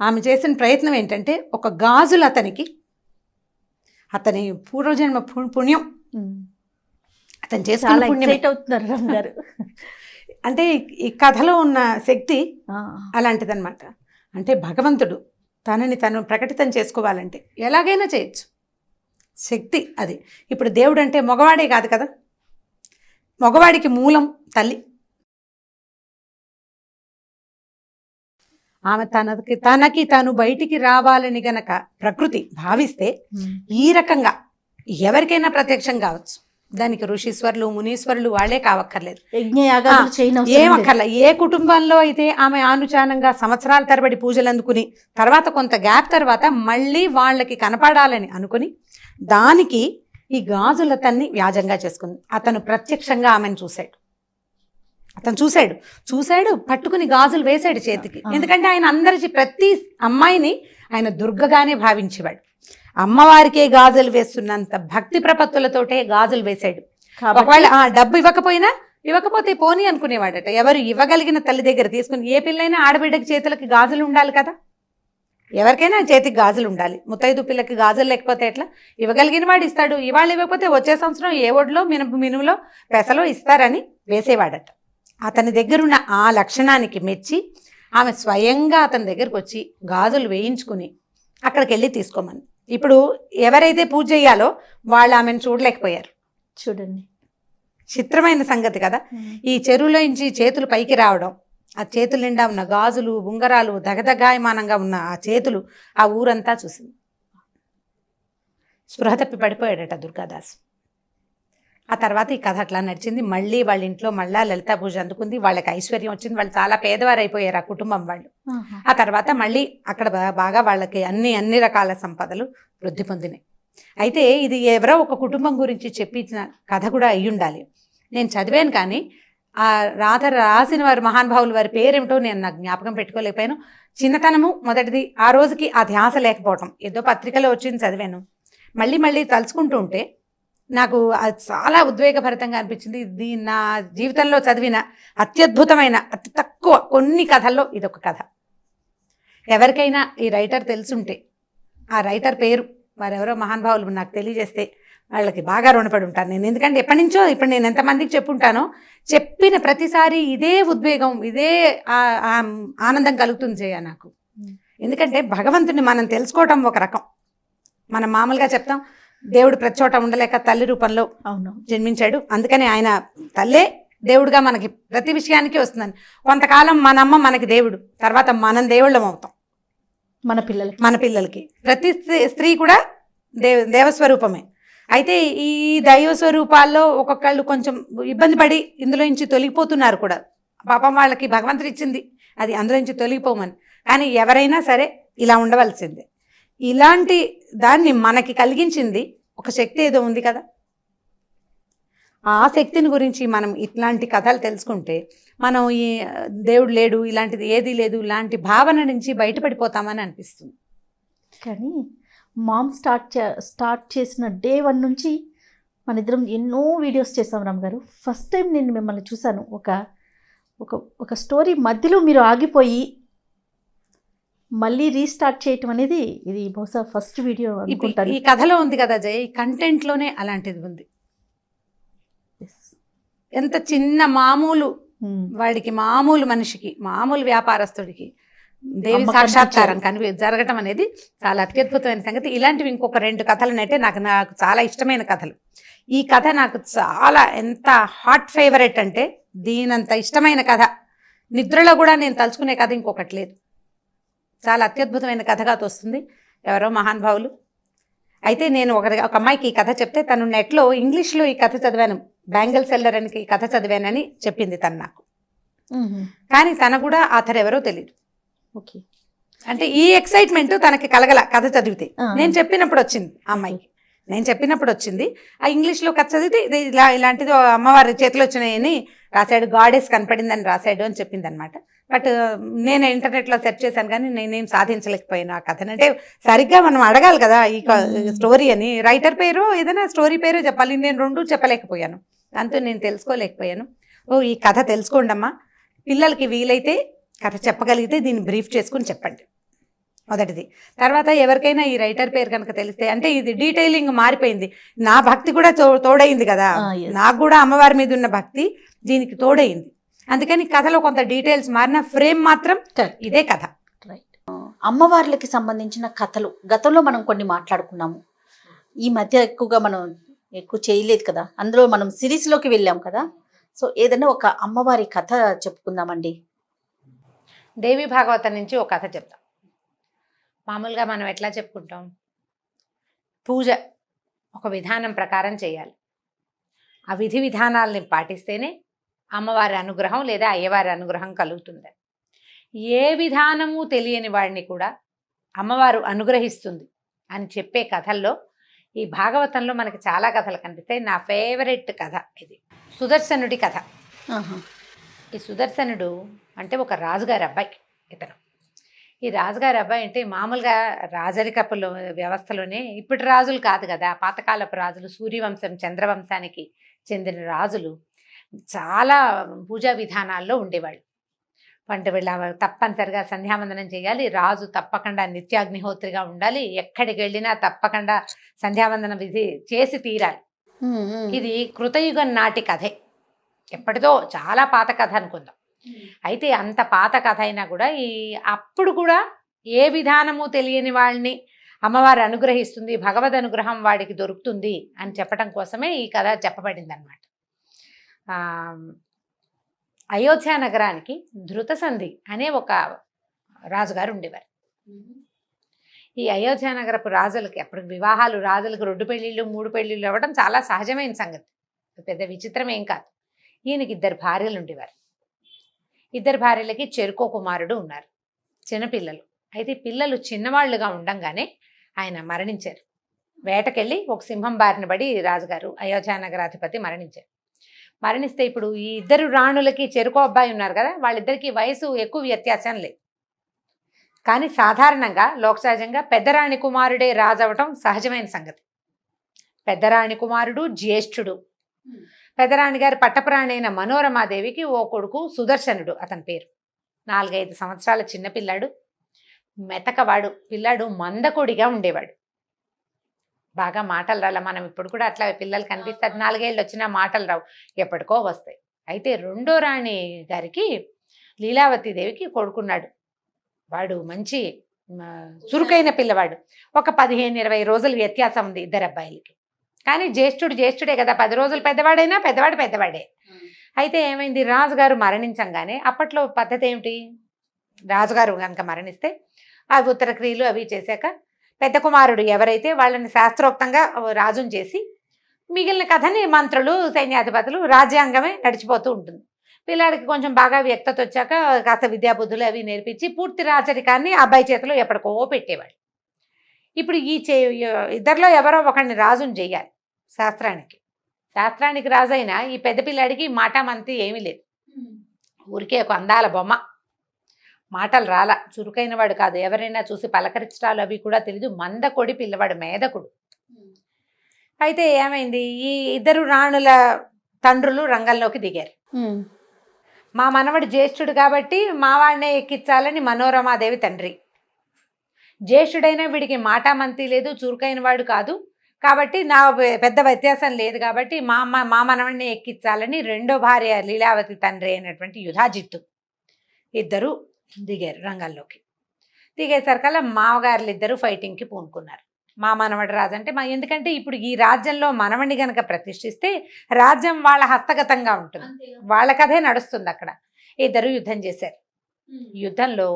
ఆమె చేసిన ప్రయత్నం ఏంటంటే ఒక గాజులు అతని పూర్వజన్మ పుణ్యం, అతను చేసుకున్న పుణ్యం అవుతున్నారు అంటే ఈ కథలో ఉన్న శక్తి అలాంటిదన్నమాట. అంటే భగవంతుడు తనని తను ప్రకటితం చేసుకోవాలంటే ఎలాగైనా చేయొచ్చు, శక్తి అది. ఇప్పుడు దేవుడు అంటే మగవాడే కాదు కదా, మగవాడికి మూలం తల్లి. ఆమె తనకి తాను బయటికి రావాలని గనక ప్రకృతి భావిస్తే ఈ రకంగా ఎవరికైనా ప్రత్యక్షం కావచ్చు. దానికి ఋషీశ్వరులు మునీశ్వరులు వాళ్ళే కావక్కర్లేదు, యజ్ఞయాగాదులు చేయనవసరం ఏం లేదు. అక్కర్ల. ఏ కుటుంబంలో అయితే ఆమె ఆనుచానంగా సంవత్సరాల తరబడి పూజలు అందుకుని తర్వాత కొంత గ్యాప్ తర్వాత మళ్ళీ వాళ్ళకి కనపడాలని అనుకుని దానికి ఈ గాజులతన్ని వ్యాజంగా చేసుకుంది. అతను ప్రత్యక్షంగా ఆమెను చూశాడు, చూశాడు పట్టుకుని గాజులు వేశాడు చేతికి. ఎందుకంటే ఆయన అందరి ప్రతి అమ్మాయిని ఆయన దుర్గగానే భావించేవాడు. అమ్మవారికే గాజులు వేస్తున్నంత భక్తి ప్రపత్తులతోటే గాజులు వేశాడు. ఒకవేళ డబ్బు ఇవ్వకపోతే పోనీ అనుకునేవాడట. ఎవరు ఇవ్వగలిగిన తల్లి దగ్గర తీసుకుని, ఏ పిల్లైనా ఆడబిడ్డకి చేతులకి గాజులు ఉండాలి కదా, ఎవరికైనా చేతికి గాజులు ఉండాలి. ముత్తైదు పిల్లకి గాజులు లేకపోతే ఎట్లా? ఇవ్వగలిగిన వాడు ఇస్తాడు. ఇవాళ ఇవ్వకపోతే వచ్చే సంవత్సరం ఏ ఒడిలో మినుములో పెసలో ఇస్తారని వేసేవాడట. అతని దగ్గరున్న ఆ లక్షణానికి మెచ్చి ఆమె స్వయంగా అతని దగ్గరకు వచ్చి గాజులు వేయించుకుని అక్కడికి వెళ్ళి తీసుకోమని. ఇప్పుడు ఎవరైతే పూజ చేయాలో వాళ్ళు ఆమెను చూడలేకపోయారు. చూడండి, చిత్రమైన సంగతి కదా. ఈ చెరువులో నుంచి చేతులు పైకి రావడం, ఆ చేతుల నిండా ఉన్న గాజులు ఉంగరాలు దగదగాయమానంగా ఉన్న ఆ చేతులు ఆ ఊరంతా చూసింది. స్పృహ తప్పి పడిపోయాడట దుర్గాదాస్. ఆ తర్వాత ఈ కథ అట్లా నడిచింది. మళ్ళీ వాళ్ళ ఇంట్లో మళ్ళా లలితా పూజ అందుకుంది. వాళ్ళకి ఐశ్వర్యం వచ్చింది. వాళ్ళు చాలా పేదవారు అయిపోయారు ఆ కుటుంబం వాళ్ళు. ఆ తర్వాత మళ్ళీ అక్కడ బాగా వాళ్ళకి అన్ని రకాల సంపదలు వృద్ధి పొందినాయి. అయితే ఇది ఎవరో ఒక కుటుంబం గురించి చెప్పించిన కథ కూడా అయ్యి ఉండాలి. నేను చదివాను కానీ ఆ రాసిన వారి మహానుభావులు వారి పేరేమిటో నేను నాకు జ్ఞాపకం పెట్టుకోలేకపోయాను. చిన్నతనము మొదటిది, ఆ రోజుకి ఆ ధ్యాస లేకపోవటం. ఏదో పత్రికలో వచ్చింది చదివాను. మళ్ళీ తలుచుకుంటూ ఉంటే నాకు అది చాలా ఉద్వేగభరితంగా అనిపించింది. ఇది నా జీవితంలో చదివిన అత్యద్భుతమైన అతి తక్కువ కొన్ని కథల్లో ఇదొక కథ. ఎవరికైనా ఈ రైటర్ తెలుసుంటే ఆ రైటర్ పేరు వారెవరో మహానుభావులు నాకు తెలియజేస్తే వాళ్ళకి బాగా రుణపడి ఉంటాను నేను. ఎందుకంటే ఎప్పటి నుంచో ఇప్పుడు నేను ఎంతమందికి చెప్పుంటానో, చెప్పిన ప్రతిసారి ఇదే ఉద్వేగం, ఇదే ఆనందం కలుగుతుంది చేయ నాకు. ఎందుకంటే భగవంతుని మనం తెలుసుకోవటం ఒక రకం. మనం మామూలుగా చెప్తాం దేవుడు ప్రతి చోట ఉండలేక తల్లి రూపంలో జన్మించాడు, అందుకని ఆయన తల్లే దేవుడుగా మనకి ప్రతి విషయానికి వస్తుందని. కొంతకాలం మన అమ్మ మనకి దేవుడు, తర్వాత మనం దేవుళ్ళం అవుతాం మన పిల్లలకి. ప్రతి స్త్రీ కూడా దేవస్వరూపమే. అయితే ఈ దైవ స్వరూపాల్లో ఒక్కొక్కళ్ళు కొంచెం ఇబ్బంది పడి ఇందులో నుంచి తొలగిపోతున్నారు కూడా. పాపం వాళ్ళకి భగవంతుడు ఇచ్చింది అది, అందులో నుంచి తొలగిపోమని. కానీ ఎవరైనా సరే ఇలా ఉండవలసిందే. ఇలాంటి దాన్ని మనకి కలిగించింది ఒక శక్తి ఏదో ఉంది కదా. ఆ శక్తిని గురించి మనం ఇట్లాంటి కథలు తెలుసుకుంటే మనం ఈ దేవుడు లేడు, ఇలాంటిది ఏదీ లేదు, ఇలాంటి భావన నుంచి బయటపడిపోతామని అనిపిస్తుంది. కానీ మామ్ స్టార్ట్ చేసిన డే 1 నుంచి మన ఇద్దరం ఎన్నో వీడియోస్ చేసాం రామ్ గారు. ఫస్ట్ టైం నేను మిమ్మల్ని చూశాను. ఒక స్టోరీ మధ్యలో మీరు ఆగిపోయి మళ్ళీ రీస్టార్ట్ చేయటం అనేది ఇది బహుశా ఫస్ట్ వీడియో అనుకుంటాను. ఈ కథలో ఉంది కదా జయ, ఈ కంటెంట్లోనే అలాంటిది ఉంది. ఎంత చిన్న మామూలు వాడికి, మామూలు మనిషికి, మామూలు వ్యాపారస్తుడికి దేవి సాక్షాత్కారం జరగటం అనేది చాలా అత్యద్భుతమైన సంగతి. ఇలాంటివి ఇంకొక 2 కథలు నాకు చాలా ఇష్టమైన కథలు. ఈ కథ నాకు చాలా ఎంత హాట్ ఫేవరెట్ అంటే, దీనంత ఇష్టమైన కథ నిద్రలో కూడా నేను తలుచుకునే కథ ఇంకొకటి లేదు. చాలా అత్యద్భుతమైన కథగా తోస్తుంది ఎవరో మహానుభావులు. అయితే నేను ఒక అమ్మాయికి ఈ కథ చెప్తే తను నెట్లో ఇంగ్లీష్లో ఈ కథ చదివాను, బ్యాంగిల్ సెల్లర్ అని ఈ కథ చదివానని చెప్పింది తను నాకు. కానీ తన కూడా ఆథర్ ఎవరో తెలియదు. ఓకే, అంటే ఈ ఎక్సైట్మెంట్ తనకి కలగల కథ చదివితే. నేను చెప్పినప్పుడు వచ్చింది ఆ అమ్మాయికి, ఆ ఇంగ్లీష్లో కథ చదివితే ఇది ఇలాంటిది అమ్మవారి చేతిలో వచ్చినాయని రాశాడు, గాడెస్ కనపడిందని రాశాడు అని చెప్పింది అనమాట. బట్ నేను ఇంటర్నెట్లో సెర్చ్ చేశాను కానీ నేనేం సాధించలేకపోయాను ఆ కథను. అంటే సరిగ్గా మనం అడగాలి కదా ఈ స్టోరీ అని, రైటర్ పేరు ఏదైనా స్టోరీ పేరు చెప్పాలి. నేను 2 చెప్పలేకపోయాను, దాంతో నేను తెలుసుకోలేకపోయాను. ఈ కథ తెలుసుకోండి అమ్మా, పిల్లలకి వీలైతే కథ చెప్పగలిగితే దీన్ని బ్రీఫ్ చేసుకుని చెప్పండి మొదటిది. తర్వాత ఎవరికైనా ఈ రైటర్ పేరు కనుక తెలిస్తే, అంటే ఇది డీటెయిలింగ్ మారిపోయింది, నా భక్తి కూడా తోడైంది కదా, నాకు కూడా అమ్మవారి మీద ఉన్న భక్తి దీనికి తోడైంది. అందుకని కథలో కొంత డీటెయిల్స్ మారిన, ఫ్రేమ్ మాత్రం ఇదే కథ. రైట్. అమ్మవార్లకి సంబంధించిన కథలు గతంలో మనం కొన్ని మాట్లాడుకున్నాము, ఈ మధ్య ఎక్కువగా మనం చేయలేదు కదా, అందులో మనం సిరీస్లోకి వెళ్ళాం కదా. సో ఏదైనా ఒక అమ్మవారి కథ చెప్పుకుందామండి. దేవి భాగవతం నుంచి ఒక కథ చెప్తాం. మామూలుగా మనం ఎట్లా చెప్పుకుంటాం, పూజ ఒక విధానం ప్రకారం చేయాలి. ఆ విధి విధానాలని పాటిస్తేనే అమ్మవారి అనుగ్రహం లేదా అయ్యవారి అనుగ్రహం కలుగుతుంది. ఏ విధానము తెలియని వాడిని కూడా అమ్మవారు అనుగ్రహిస్తుంది అని చెప్పే కథల్లో ఈ భాగవతంలో మనకి చాలా కథలు కనిపిస్తాయి. నా ఫేవరెట్ కథ ఇది సుదర్శనుడి కథ. ఈ సుదర్శనుడు అంటే ఒక రాజుగారి అబ్బాయి. ఇతను ఈ రాజుగారి అబ్బాయి అంటే మామూలుగా రాజరికపుల వ్యవస్థలోనే ఇప్పటి రాజులు కాదు కదా, పాతకాలపు రాజులు, సూర్యవంశం చంద్రవంశానికి చెందిన రాజులు చాలా పూజా విధానాల్లో ఉండేవాళ్ళు. అంటే వీళ్ళ తప్పనిసరిగా సంధ్యావందనం చేయాలి, రాజు తప్పకుండా నిత్యాగ్నిహోత్రిగా ఉండాలి, ఎక్కడికి వెళ్ళినా తప్పకుండా సంధ్యావందన విధి చేసి తీరాలి. ఇది కృతయుగం నాటి కథే, ఎప్పటిదో చాలా పాత కథ అనుకుందాం. అయితే అంత పాత కథ అయినా కూడా అప్పుడు కూడా ఏ విధానము తెలియని వాళ్ళని అమ్మవారు అనుగ్రహిస్తుంది, భగవద్ అనుగ్రహం వాడికి దొరుకుతుంది అని చెప్పడం కోసమే ఈ కథ చెప్పబడింది అనమాట. అయోధ్య నగరానికి ధృతసంధి అనే ఒక రాజుగారు ఉండేవారు. ఈ అయోధ్య నగరపు రాజులకి అప్పుడు వివాహాలు, రాజులకు 2 పెళ్ళిళ్ళు 3 పెళ్ళిళ్ళు అవ్వడం చాలా సహజమైన సంగతి, పెద్ద విచిత్రం ఏం కాదు. ఈయనకి 2 భార్యలు ఉండేవారు. 2 భార్యలకి చెరుకో కుమారుడు ఉన్నారు, చిన్నపిల్లలు. అయితే పిల్లలు చిన్నవాళ్లుగా ఉండంగానే ఆయన మరణించారు. వేటకెళ్ళి ఒక సింహం బారిన పడి రాజుగారు అయోధ్య నగరాధిపతి మరణించారు. మరణిస్తే ఇప్పుడు ఈ 2 రాణులకి చెరుకో అబ్బాయి ఉన్నారు కదా, వాళ్ళిద్దరికి వయసు ఎక్కువ వ్యత్యాసం లేదు. కానీ సాధారణంగా లోకసహజంగా పెద్దరాణి కుమారుడే రాజు అవటం సహజమైన సంగతి. పెద్దరాణి కుమారుడు జ్యేష్ఠుడు. పెద్దరాణి గారి పట్టపురాణి అయిన మనోరమాదేవికి ఓ కొడుకు సుదర్శనుడు, అతని పేరు. 4-5 సంవత్సరాల చిన్నపిల్లాడు, మెతకవాడు పిల్లాడు, మందకొడిగా ఉండేవాడు. బాగా మాటలు రాల. మనం ఇప్పుడు కూడా అట్లా పిల్లలు కనిపిస్తారు, 4 ఏళ్ళు వచ్చినా మాటలు రావు, ఎప్పటికో వస్తాయి. అయితే 2వ రాణి గారికి లీలావతి దేవికి కొడుకున్నాడు. వాడు మంచి చురుకైన పిల్లవాడు. ఒక 15-20 రోజులు వ్యత్యాసం ఉంది 2 అబ్బాయిలకి. కానీ జ్యేష్ఠుడే కదా, 10 రోజులు పెద్దవాడైనా పెద్దవాడే. అయితే ఏమైంది, రాజుగారు మరణించంగానే అప్పట్లో పద్ధతి ఏమిటి, రాజుగారు కనుక మరణిస్తే అవి ఉత్తర క్రియలు అవి చేశాక పెద్ద కుమారుడు ఎవరైతే వాళ్ళని శాస్త్రోక్తంగా రాజుని చేసి మిగిలిన కథని మంత్రులు, సైన్యాధిపతులు, రాజ్యాంగమే నడిచిపోతూ ఉంటుంది. పిల్లాడికి కొంచెం బాగా వ్యక్తత వచ్చాక కాస్త విద్యాబుద్ధులు అవి నేర్పించి పూర్తి రాజరికాన్ని అబ్బాయి చేతిలో ఎప్పటికో పెట్టేవాడు. ఇప్పుడు ఈ 2లో ఎవరో ఒకరిని రాజుని చెయ్యాలి. శాస్త్రానికి రాజు అయినా ఈ పెద్ద పిల్లాడికి మాటామంతి ఏమీ లేదు, ఊరికే ఒక అందాల బొమ్మ, మాటలు రాలా, చురుకైన వాడు కాదు, ఎవరైనా చూసి పలకరించడాలు అవి కూడా తెలీదు, మందకొడి పిల్లవాడు, మేధకుడు. అయితే ఏమైంది, ఈ 2 రాణుల తండ్రులు రంగంలోకి దిగారు. మా మనవడు జ్యేష్ఠుడు కాబట్టి మా వాడినే ఎక్కించాలని మనోరమాదేవి తండ్రి. జ్యేష్ఠుడైనా వీడికి మాటామంతి లేదు, చురుకైన వాడు కాదు కాబట్టి నా పెద్ద వ్యత్యాసం లేదు కాబట్టి మా మనవడిని ఎక్కించాలని 2వ భార్య లీలావతి తండ్రి అయినటువంటి యుధాజిత్తు 2 దిగారు రంగంలోకి. దిగేసరికల్లా మామగారులు 2 ఫైటింగ్కి పూనుకున్నారు. మా మనవడి రాజు అంటే ఎందుకంటే ఇప్పుడు ఈ రాజ్యంలో మనవడిని గనక ప్రతిష్ఠిస్తే రాజ్యం వాళ్ళ హస్తగతంగా ఉంటుంది, వాళ్ళ కథే నడుస్తుంది. అక్కడ 2 యుద్ధం చేశారు. యుద్ధంలో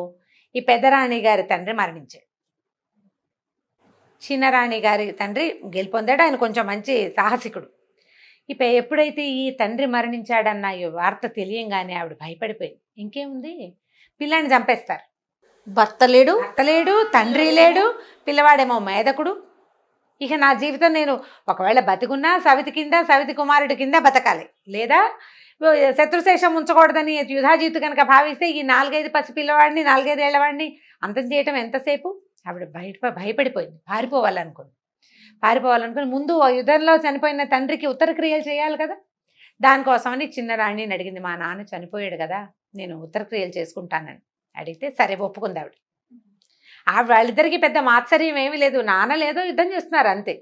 ఈ పెద్దరాణి గారి తండ్రి మరణించాడు, చిన్నరాణి గారి తండ్రి గెలుపొందాడు. ఆయన కొంచెం మంచి సాహసికుడు. ఎప్పుడైతే ఈ తండ్రి మరణించాడన్న ఈ వార్త తెలియంగానే ఆవిడ భయపడిపోయింది. ఇంకేముంది, పిల్లాన్ని చంపేస్తారు. భర్త లేడు, తండ్రి లేడు, పిల్లవాడేమో మేధకుడు. ఇక నా జీవితం నేను ఒకవేళ బతికున్నా సవితి కుమారుడి కింద బతకాలి, లేదా శత్రుశేషం ఉంచకూడదని యుధాజీతు కనుక భావిస్తే ఈ 4-5 పసిపిల్లవాడిని 4-5 ఏళ్లవాడిని అంతం చేయటం ఎంతసేపు. ఆవిడ భయపడిపోయింది, పారిపోవాలనుకుని ముందు యుద్ధంలో చనిపోయిన తండ్రికి ఉత్తర క్రియలు చేయాలి కదా. దానికోసమని చిన్న రాణిని అడిగింది, మా నాన్న చనిపోయాడు కదా, నేను ఉత్తర క్రియలు చేసుకుంటానని అడిగితే సరే ఒప్పుకుంది ఆవిడ. వాళ్ళిద్దరికీ పెద్ద మాత్సర్యం ఏమీ లేదు, నాన్న లేదో యుద్ధం చేస్తున్నారు అంతే.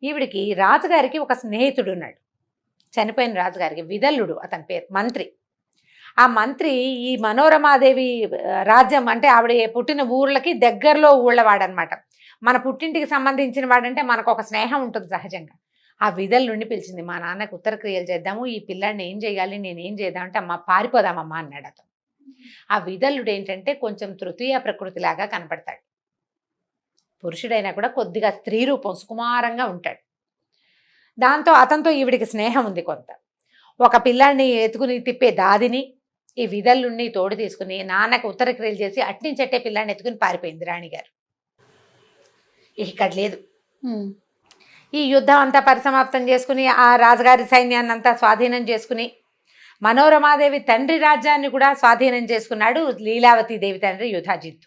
ఈవిడికి రాజుగారికి ఒక స్నేహితుడు ఉన్నాడు, చనిపోయిన రాజుగారికి, విదల్లుడు అతని పేరు, మంత్రి. ఆ మంత్రి ఈ మనోరమాదేవి రాజ్యం అంటే ఆవిడ పుట్టిన ఊర్లకి దగ్గరలో ఊళ్ళవాడనమాట. మన పుట్టింటికి సంబంధించిన వాడంటే మనకు ఒక స్నేహం ఉంటుంది సహజంగా. ఆ విదల్లుండి పిలిచింది, మా నాన్నకు ఉత్తర క్రియలు చేద్దాము, ఈ పిల్లాడిని ఏం చేయాలి, నేనేం చేద్దామంటే అమ్మ పారిపోదామమ్మా అన్నాడు అతను. ఆ విదల్లుడు ఏంటంటే కొంచెం తృతీయ ప్రకృతిలాగా కనపడతాడు, పురుషుడైనా కూడా కొద్దిగా స్త్రీ రూపం, సుకుమారంగా ఉంటాడు. దాంతో అతనితో ఈవిడికి స్నేహం ఉంది కొంత. ఒక పిల్లాడిని ఎత్తుకుని తిప్పే దాదిని ఈ విదల్లుణ్ణి తోడు తీసుకుని నాన్నకు ఉత్తర క్రియలు చేసి అట్టించట్టే పిల్లాడిని ఎత్తుకుని పారిపోయింది రాణిగారు. ఇక్కడ లేదు. ఈ యుద్ధం అంతా పరిసమాప్తం చేసుకుని ఆ రాజుగారి సైన్యాన్ని అంతా స్వాధీనం చేసుకుని మనోరమాదేవి తండ్రి రాజ్యాన్ని కూడా స్వాధీనం చేసుకున్నాడు లీలావతి దేవి తండ్రి యుధాజిత్తు.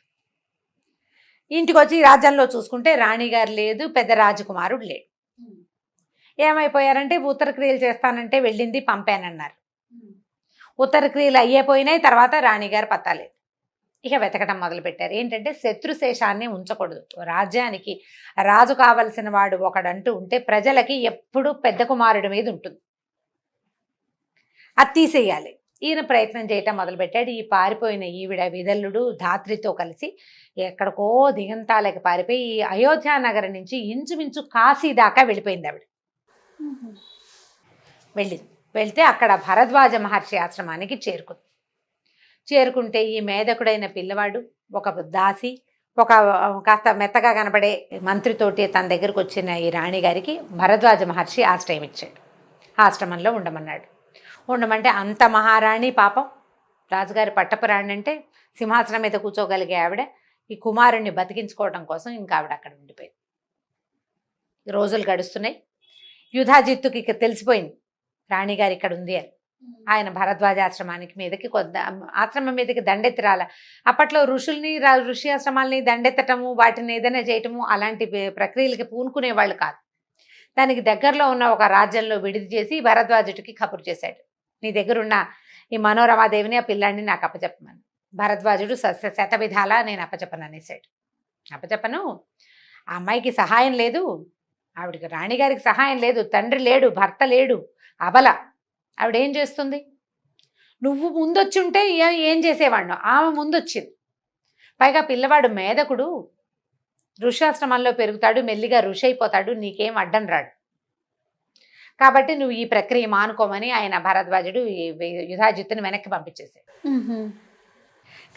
ఇంటికి వచ్చి రాజ్యంలో చూసుకుంటే రాణిగారు లేదు, పెద్ద రాజకుమారుడు లేడు. ఏమైపోయారంటే ఉత్తర క్రియలు చేస్తానంటే వెళ్ళింది, పంపానన్నారు. ఉత్తర క్రియలు అయ్యేపోయినాయి. తర్వాత రాణిగారు పత్తాలేదు. ఇక వెతకటం మొదలుపెట్టారు. ఏంటంటే శత్రుశేషాన్ని ఉంచకూడదు. రాజ్యానికి రాజు కావలసిన వాడు ఒకడంటూ ఉంటే ప్రజలకి ఎప్పుడూ పెద్ద కుమారుడి మీద ఉంటుంది, అది తీసేయాలి. ఈయన ప్రయత్నం చేయటం మొదలుపెట్టాడు. ఈ పారిపోయిన ఈవిడ విదల్లుడు ధాత్రితో కలిసి ఎక్కడికో దిగంతాలకి పారిపోయి ఈ అయోధ్య నగరం నుంచి ఇంచుమించు కాశీ దాకా వెళ్ళిపోయింది ఆవిడ. వెళ్తే అక్కడ భరద్వాజ మహర్షి ఆశ్రమానికి చేరుకుంటే ఈ మేధకుడైన పిల్లవాడు, ఒక దాసి, ఒక కాస్త మెత్తగా కనపడే మంత్రితోటి తన దగ్గరకు వచ్చిన ఈ రాణిగారికి భరద్వాజ మహర్షి ఆశ్రయం ఇచ్చాడు. ఆశ్రమంలో ఉండమన్నాడు. ఉండమంటే అంత మహారాణి పాపం, రాజుగారి పట్టపురాణి అంటే సింహాసనం మీద కూర్చోగలిగే ఆవిడ ఈ కుమారుణ్ణి బతికించుకోవడం కోసం ఇంకా ఆవిడ అక్కడ ఉండిపోయింది. రోజులు గడుస్తున్నాయి. యుధాజిత్తుకి ఇక తెలిసిపోయింది రాణిగారు ఇక్కడ ఉంది అని. ఆయన భరద్వాజ ఆశ్రమానికి మీదకి ఆశ్రమం మీదకి దండెత్తిరాల. అప్పట్లో ఋషి ఆశ్రమాలని దండెత్తటము, వాటిని ఏదైనా చేయటము అలాంటి ప్రక్రియలకి పూనుకునేవాళ్ళు కాదు. దానికి దగ్గరలో ఉన్న ఒక రాజ్యంలో విడిది చేసి భరద్వాజుడికి కబురు చేశాడు, నీ దగ్గరున్న ఈ మనోరమాదేవిని ఆ పిల్లాడిని నాకు అప్పచెప్పమని. భరద్వాజుడు శతవిధాలా నేను అప్పచెప్పను అనేసాడు. అప్పచెప్పను, ఆ అమ్మాయికి సహాయం లేదు, ఆవిడికి రాణిగారికి సహాయం లేదు, తండ్రి లేడు, భర్త లేడు, అబల. ఆవిడేం చేస్తుంది? నువ్వు ముందొచ్చుంటే ఏం చేసేవాడినో, ఆమె ముందొచ్చింది. పైగా పిల్లవాడు మేధకుడు, ఋషాశ్రమంలో పెరుగుతాడు, మెల్లిగా ఋషి అయిపోతాడు, నీకేం అడ్డం రాడు. కాబట్టి నువ్వు ఈ ప్రక్రియ మానుకోమని ఆయన భరద్వాజుడు యుధాజిత్తుని వెనక్కి పంపించేశాడు.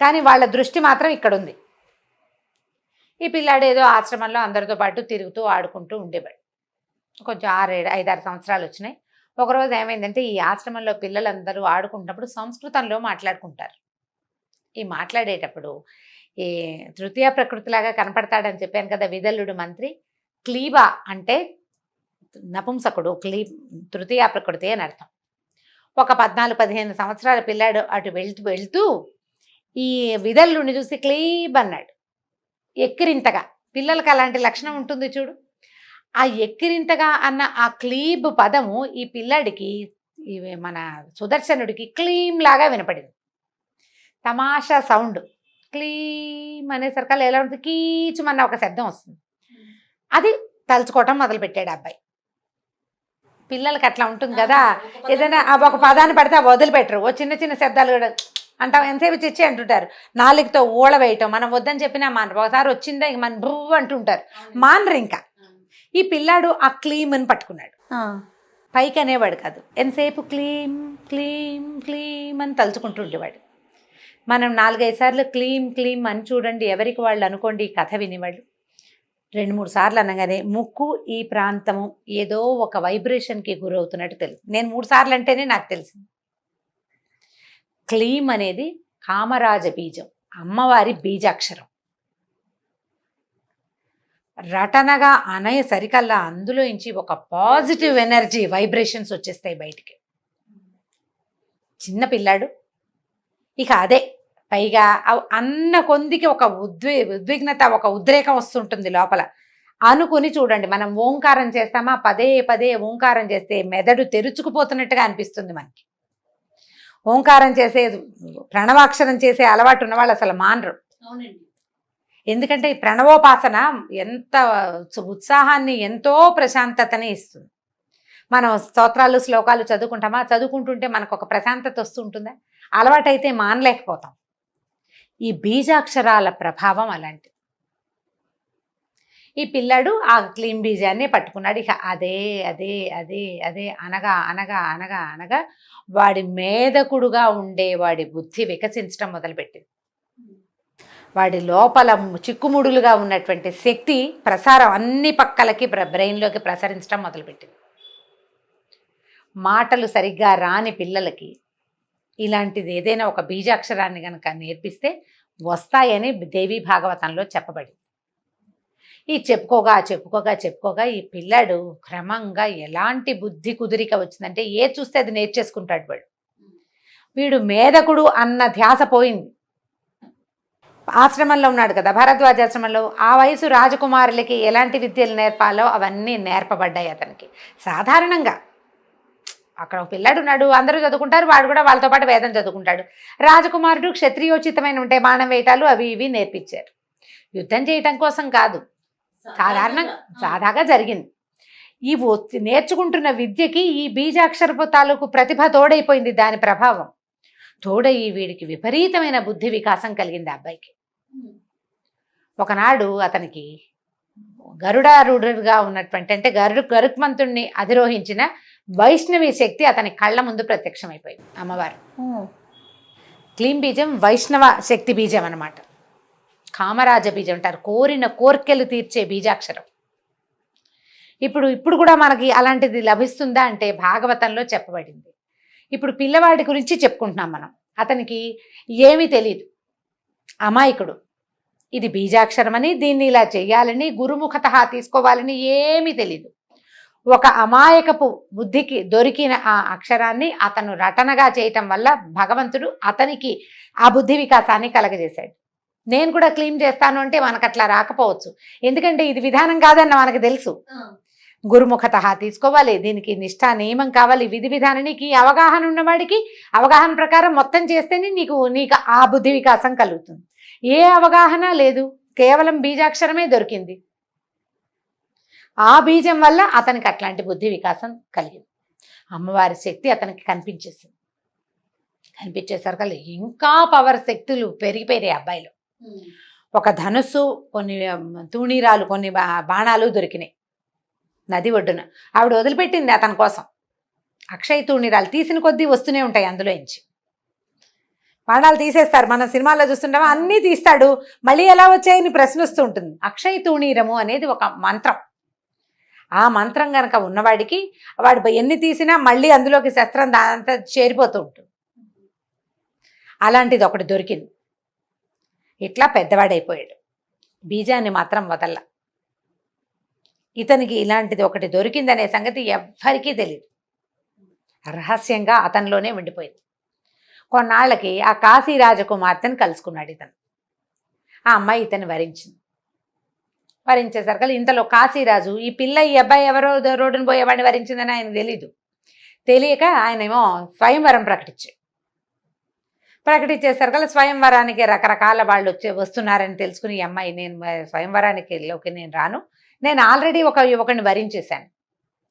కానీ వాళ్ళ దృష్టి మాత్రం ఇక్కడ ఉంది. ఈ పిల్లాడు ఏదో ఆశ్రమంలో అందరితో పాటు తిరుగుతూ ఆడుకుంటూ ఉండేవాడు. కొంచెం 5-6 సంవత్సరాలు వచ్చినాయి. ఒకరోజు ఏమైందంటే ఈ ఆశ్రమంలో పిల్లలందరూ ఆడుకుంటున్నప్పుడు సంస్కృతంలో మాట్లాడుకుంటారు. ఈ మాట్లాడేటప్పుడు ఈ తృతీయ ప్రకృతిలాగా కనపడతాడని చెప్పాను కదా విదల్లుడు మంత్రి. క్లీబా అంటే నపుంసకుడు, తృతీయ ప్రకృతి అని అర్థం. ఒక 14-15 సంవత్సరాల పిల్లాడు అటు వెళ్తూ ఈ విదల్లుడిని చూసి క్లీబ్ అన్నాడు. ఎక్కిరింతగా, పిల్లలకి అలాంటి లక్షణం ఉంటుంది చూడు. ఆ ఎక్కిరింతగా అన్న ఆ క్లీబ్ పదము ఈ పిల్లాడికి, మన సుదర్శనుడికి క్లీమ్ లాగా వినపడింది. తమాషా సౌండ్, క్లీమ్ అనేసరికల్లా ఎలా ఉంటుంది, కీచుమన్న ఒక శబ్దం వస్తుంది. అది తలుచుకోవటం మొదలుపెట్టాడు అబ్బాయి. పిల్లలకి అట్లా ఉంటుంది కదా, ఏదైనా ఒక పదాన్ని పడితే వదిలిపెట్టరు. ఓ చిన్న చిన్న శబ్దాలు కూడా అంటాం, ఎంతసేపు చిచ్చి అంటుంటారు. నాలుగుతో ఊళ వేయటం, మనం వద్దని చెప్పినా మానరు. ఒకసారి వచ్చిందా ఇక మన భూ అంటుంటారు, మానరు. ఇంకా ఈ పిల్లాడు ఆ క్లీమ్ అని పట్టుకున్నాడు. పైకి అనేవాడు కాదు, ఎంతసేపు క్లీమ్ క్లీమ్ క్లీమ్ అని తలుచుకుంటూ ఉండేవాడు. మనం 4-5 సార్లు క్లీమ్ క్లీమ్ అని చూడండి, ఎవరికి వాళ్ళు అనుకోండి. ఈ కథ వినేవాళ్ళు 2-3 సార్లు అనగానే ముక్కు ఈ ప్రాంతము ఏదో ఒక వైబ్రేషన్కి గురవుతున్నట్టు తెలుసు. నేను 3 సార్లు అంటేనే నాకు తెలిసింది. క్లీమ్ అనేది కామరాజ బీజం, అమ్మవారి బీజాక్షరం. రటనగా అనయ సరికల్లా అందులో నుంచి ఒక పాజిటివ్ ఎనర్జీ వైబ్రేషన్స్ వచ్చేస్తాయి బయటికి. చిన్న పిల్లాడు ఇక అదే. పైగా అన్న కొందికి ఒక ఉద్విగ్నత, ఒక ఉద్రేకం వస్తుంటుంది లోపల. అనుకుని చూడండి, మనం ఓంకారం చేస్తామా, పదే పదే ఓంకారం చేస్తే మెదడు తెరుచుకుపోతున్నట్టుగా అనిపిస్తుంది మనకి. ఓంకారం చేసే, ప్రణవాక్షరం చేసే అలవాటు ఉన్న వాళ్ళు అసలు మానరు. ఎందుకంటే ఈ ప్రణవోపాసన ఎంత ఉత్సాహాన్ని, ఎంతో ప్రశాంతతని ఇస్తుంది. మనం స్తోత్రాలు శ్లోకాలు చదువుకుంటామా, చదువుకుంటుంటే మనకు ఒక ప్రశాంతత వస్తుంటుందా? అలవాటైతే మానలేకపోతాం. ఈ బీజాక్షరాల ప్రభావం అలాంటిది. ఈ పిల్లాడు ఆ క్లీం బీజాన్ని పట్టుకున్నాడు. ఇక అదే అదే అదే అదే అనగా అనగా అనగా అనగా వాడి మేధకుడుగా ఉండే వాడి బుద్ధి వికసించడం మొదలుపెట్టింది. వాడి లోపల చిక్కుముడులుగా ఉన్నటువంటి శక్తి ప్రసారం అన్ని పక్కలకి బ్రెయిన్లోకి ప్రసరించడం మొదలుపెట్టింది. మాటలు సరిగ్గా రాని పిల్లలకి ఇలాంటిది ఏదైనా ఒక బీజాక్షరాన్ని కనుక నేర్పిస్తే వస్తాయని దేవి భాగవతంలో చెప్పబడింది. ఈ చెప్పుకోగా ఈ పిల్లాడు క్రమంగా ఎలాంటి బుద్ధి కుదిరిక వచ్చిందంటే ఏ చూస్తే అది నేర్చేసుకుంటాడు. వీడు మేధకుడు అన్న ధ్యాస పోయింది. ఆశ్రమంలో ఉన్నాడు కదా, భరద్వాజ ఆశ్రమంలో. ఆ వయసు రాజకుమారులకి ఎలాంటి విద్యలు నేర్పాలో అవన్నీ నేర్పబడ్డాయి అతనికి. సాధారణంగా అక్కడ ఒక పిల్లాడు ఉన్నాడు, అందరూ చదువుకుంటారు, వాడు కూడా వాళ్ళతో పాటు వేదం చదువుకుంటాడు. రాజకుమారుడు క్షత్రియోచితమైన ఉంటే బాణం వేయటాలు అవి ఇవి నేర్పించారు. యుద్ధం చేయటం కోసం కాదు, సాదాగా జరిగింది. ఈ నేర్చుకుంటున్న విద్యకి ఈ బీజాక్షరపు తాలూకు ప్రతిభ తోడైపోయింది. దాని ప్రభావం తోడయి వీడికి విపరీతమైన బుద్ధి వికాసం కలిగింది. అబ్బాయికి ఒకనాడు అతనికి గరుడారూఢుడుగా ఉన్నటువంటి అంటే గరుత్మంతుణ్ణి అధిరోహించిన వైష్ణవి శక్తి అతని కళ్ళ ముందు ప్రత్యక్షమైపోయింది. అమ్మవారు క్లీం బీజం వైష్ణవ శక్తి బీజం అన్నమాట. కామరాజ బీజం అంటారు, కోరిన కోర్కెలు తీర్చే బీజాక్షరం. ఇప్పుడు కూడా మనకి అలాంటిది లభిస్తుందా అంటే భాగవతంలో చెప్పబడింది. ఇప్పుడు పిల్లవాడి గురించి చెప్పుకుంటున్నాం మనం. అతనికి ఏమీ తెలియదు, అమాయకుడు. ఇది బీజాక్షరం అని, దీన్ని ఇలా చెయ్యాలని, గురుముఖత తీసుకోవాలని ఏమీ తెలీదు. ఒక అమాయకపు బుద్ధికి దొరికిన ఆ అక్షరాన్ని అతను రటనగా చేయటం వల్ల భగవంతుడు అతనికి ఆ బుద్ధి వికాసాన్ని కలగజేశాడు. నేను కూడా క్లీన్ చేస్తాను అంటే మనకు అట్లా రాకపోవచ్చు, ఎందుకంటే ఇది విధానం కాదన్న మనకు తెలుసు. గురుముఖత తీసుకోవాలి, దీనికి నిష్ఠా నియమం కావాలి, విధి విధానానికి అవగాహన ఉన్నవాడికి అవగాహన ప్రకారం మొత్తం చేస్తేనే నీకు ఆ బుద్ధి వికాసం కలుగుతుంది. ఏ అవగాహన లేదు, కేవలం బీజాక్షరమే దొరికింది. ఆ బీజం వల్ల అతనికి అట్లాంటి బుద్ధి వికాసం కలిగింది. అమ్మవారి శక్తి అతనికి కనిపించేసరికి ఇంకా పవర్ శక్తులు పెరిగిపోయాయి అబ్బాయిలో. ఒక ధనుస్సు, కొన్ని తూణీరాలు, కొన్ని బాణాలు దొరికినాయి నది ఒడ్డున. ఆవిడ వదిలిపెట్టింది అతని కోసం. అక్షయ తూణీరాలు తీసిన కొద్దీ వస్తూనే ఉంటాయి అందులో నుంచి. బాణాలు తీసేస్తారు, మన సినిమాల్లో చూస్తుంటామో అన్నీ తీస్తాడు, మళ్ళీ ఎలా వచ్చాయని ప్రశ్న వస్తూ ఉంటుంది. అక్షయ తూణీరము అనేది ఒక మంత్రం. ఆ మంత్రం కనుక ఉన్నవాడికి వాడు ఎన్ని తీసినా మళ్ళీ అందులోకి శస్త్రం దానంతా చేరిపోతూ ఉంటుంది. అలాంటిది ఒకటి దొరికింది. ఇట్లా పెద్దవాడైపోయాడు, బీజాన్ని మాత్రం వదల్లా. ఇతనికి ఇలాంటిది ఒకటి దొరికిందనే సంగతి ఎవ్వరికీ తెలియదు, రహస్యంగా అతనిలోనే ఉండిపోయింది. కొన్నాళ్ళకి ఆ కాశీ రాజకుమార్తెను కలుసుకున్నాడు ఇతను. ఆ అమ్మాయి ఇతన్ని వరించేసరికి ఇంతలో కాశీరాజు ఈ పిల్ల ఈ అబ్బాయి ఎవరో రోడ్డును పోయేవాడిని వరించిందని ఆయన తెలియక ఆయన ఏమో స్వయంవరం ప్రకటించేసరికి స్వయంవరానికి రకరకాల వాళ్ళు వస్తున్నారని తెలుసుకుని ఈ అమ్మాయి, నేను స్వయంవరానికి నేను రాను, నేను ఆల్రెడీ ఒక యువకుని వరించేశాను,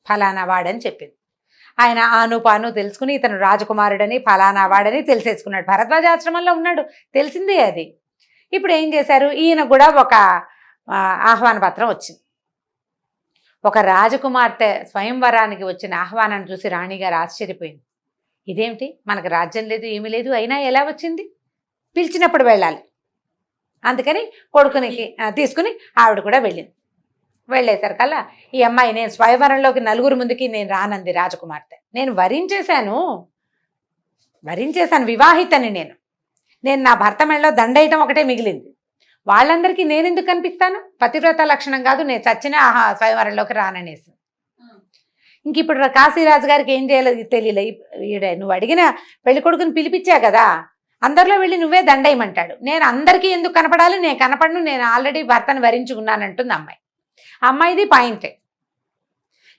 ఫలానా వాడని చెప్పింది. ఆయన ఆనుపాను తెలుసుకుని ఇతను రాజకుమారుడని ఫలానా వాడని తెలిసేసుకున్నాడు. భరద్వాజాశ్రమంలో ఉన్నాడు, తెలిసిందే అది. ఇప్పుడు ఏం చేశారు, ఈయన కూడా ఒక ఆహ్వాన పత్రం వచ్చింది. ఒక రాజకుమార్తె స్వయంవరానికి వచ్చిన ఆహ్వానాన్ని చూసి రాణిగారు ఆశ్చర్యపోయింది. ఇదేమిటి, మనకు రాజ్యం లేదు ఏమీ లేదు, అయినా ఎలా వచ్చింది, పిలిచినప్పుడు వెళ్ళాలి. అందుకని కొడుకుని తీసుకుని ఆవిడ కూడా వెళ్ళింది. వెళ్ళేసరికల్లా ఈ అమ్మాయి, నేను స్వయంవరంలోకి నలుగురు ముందుకి నేను రానంది రాజకుమార్తె. నేను వరించేశాను, వివాహితని నేను నా భర్త మెడలో దండేయటం ఒకటే మిగిలింది. వాళ్ళందరికీ నేను ఎందుకు కనిపిస్తాను, పతివ్రత లక్షణం కాదు, నేను చచ్చినా స్వయంవరంలోకి రాననేసి. ఇంక ఇప్పుడు కాశీరాజు గారికి ఏం చేయాలో తెలియలే. నువ్వు అడిగిన పెళ్లి కొడుకుని పిలిపించా కదా, అందరిలో వెళ్ళి నువ్వే దండేయమంటాడు. నేను అందరికీ ఎందుకు కనపడాలి, నేను కనపడను, నేను ఆల్రెడీ భర్తను వరించుకున్నానంటుంది అమ్మాయి. అమ్మాయిది పాయింటే.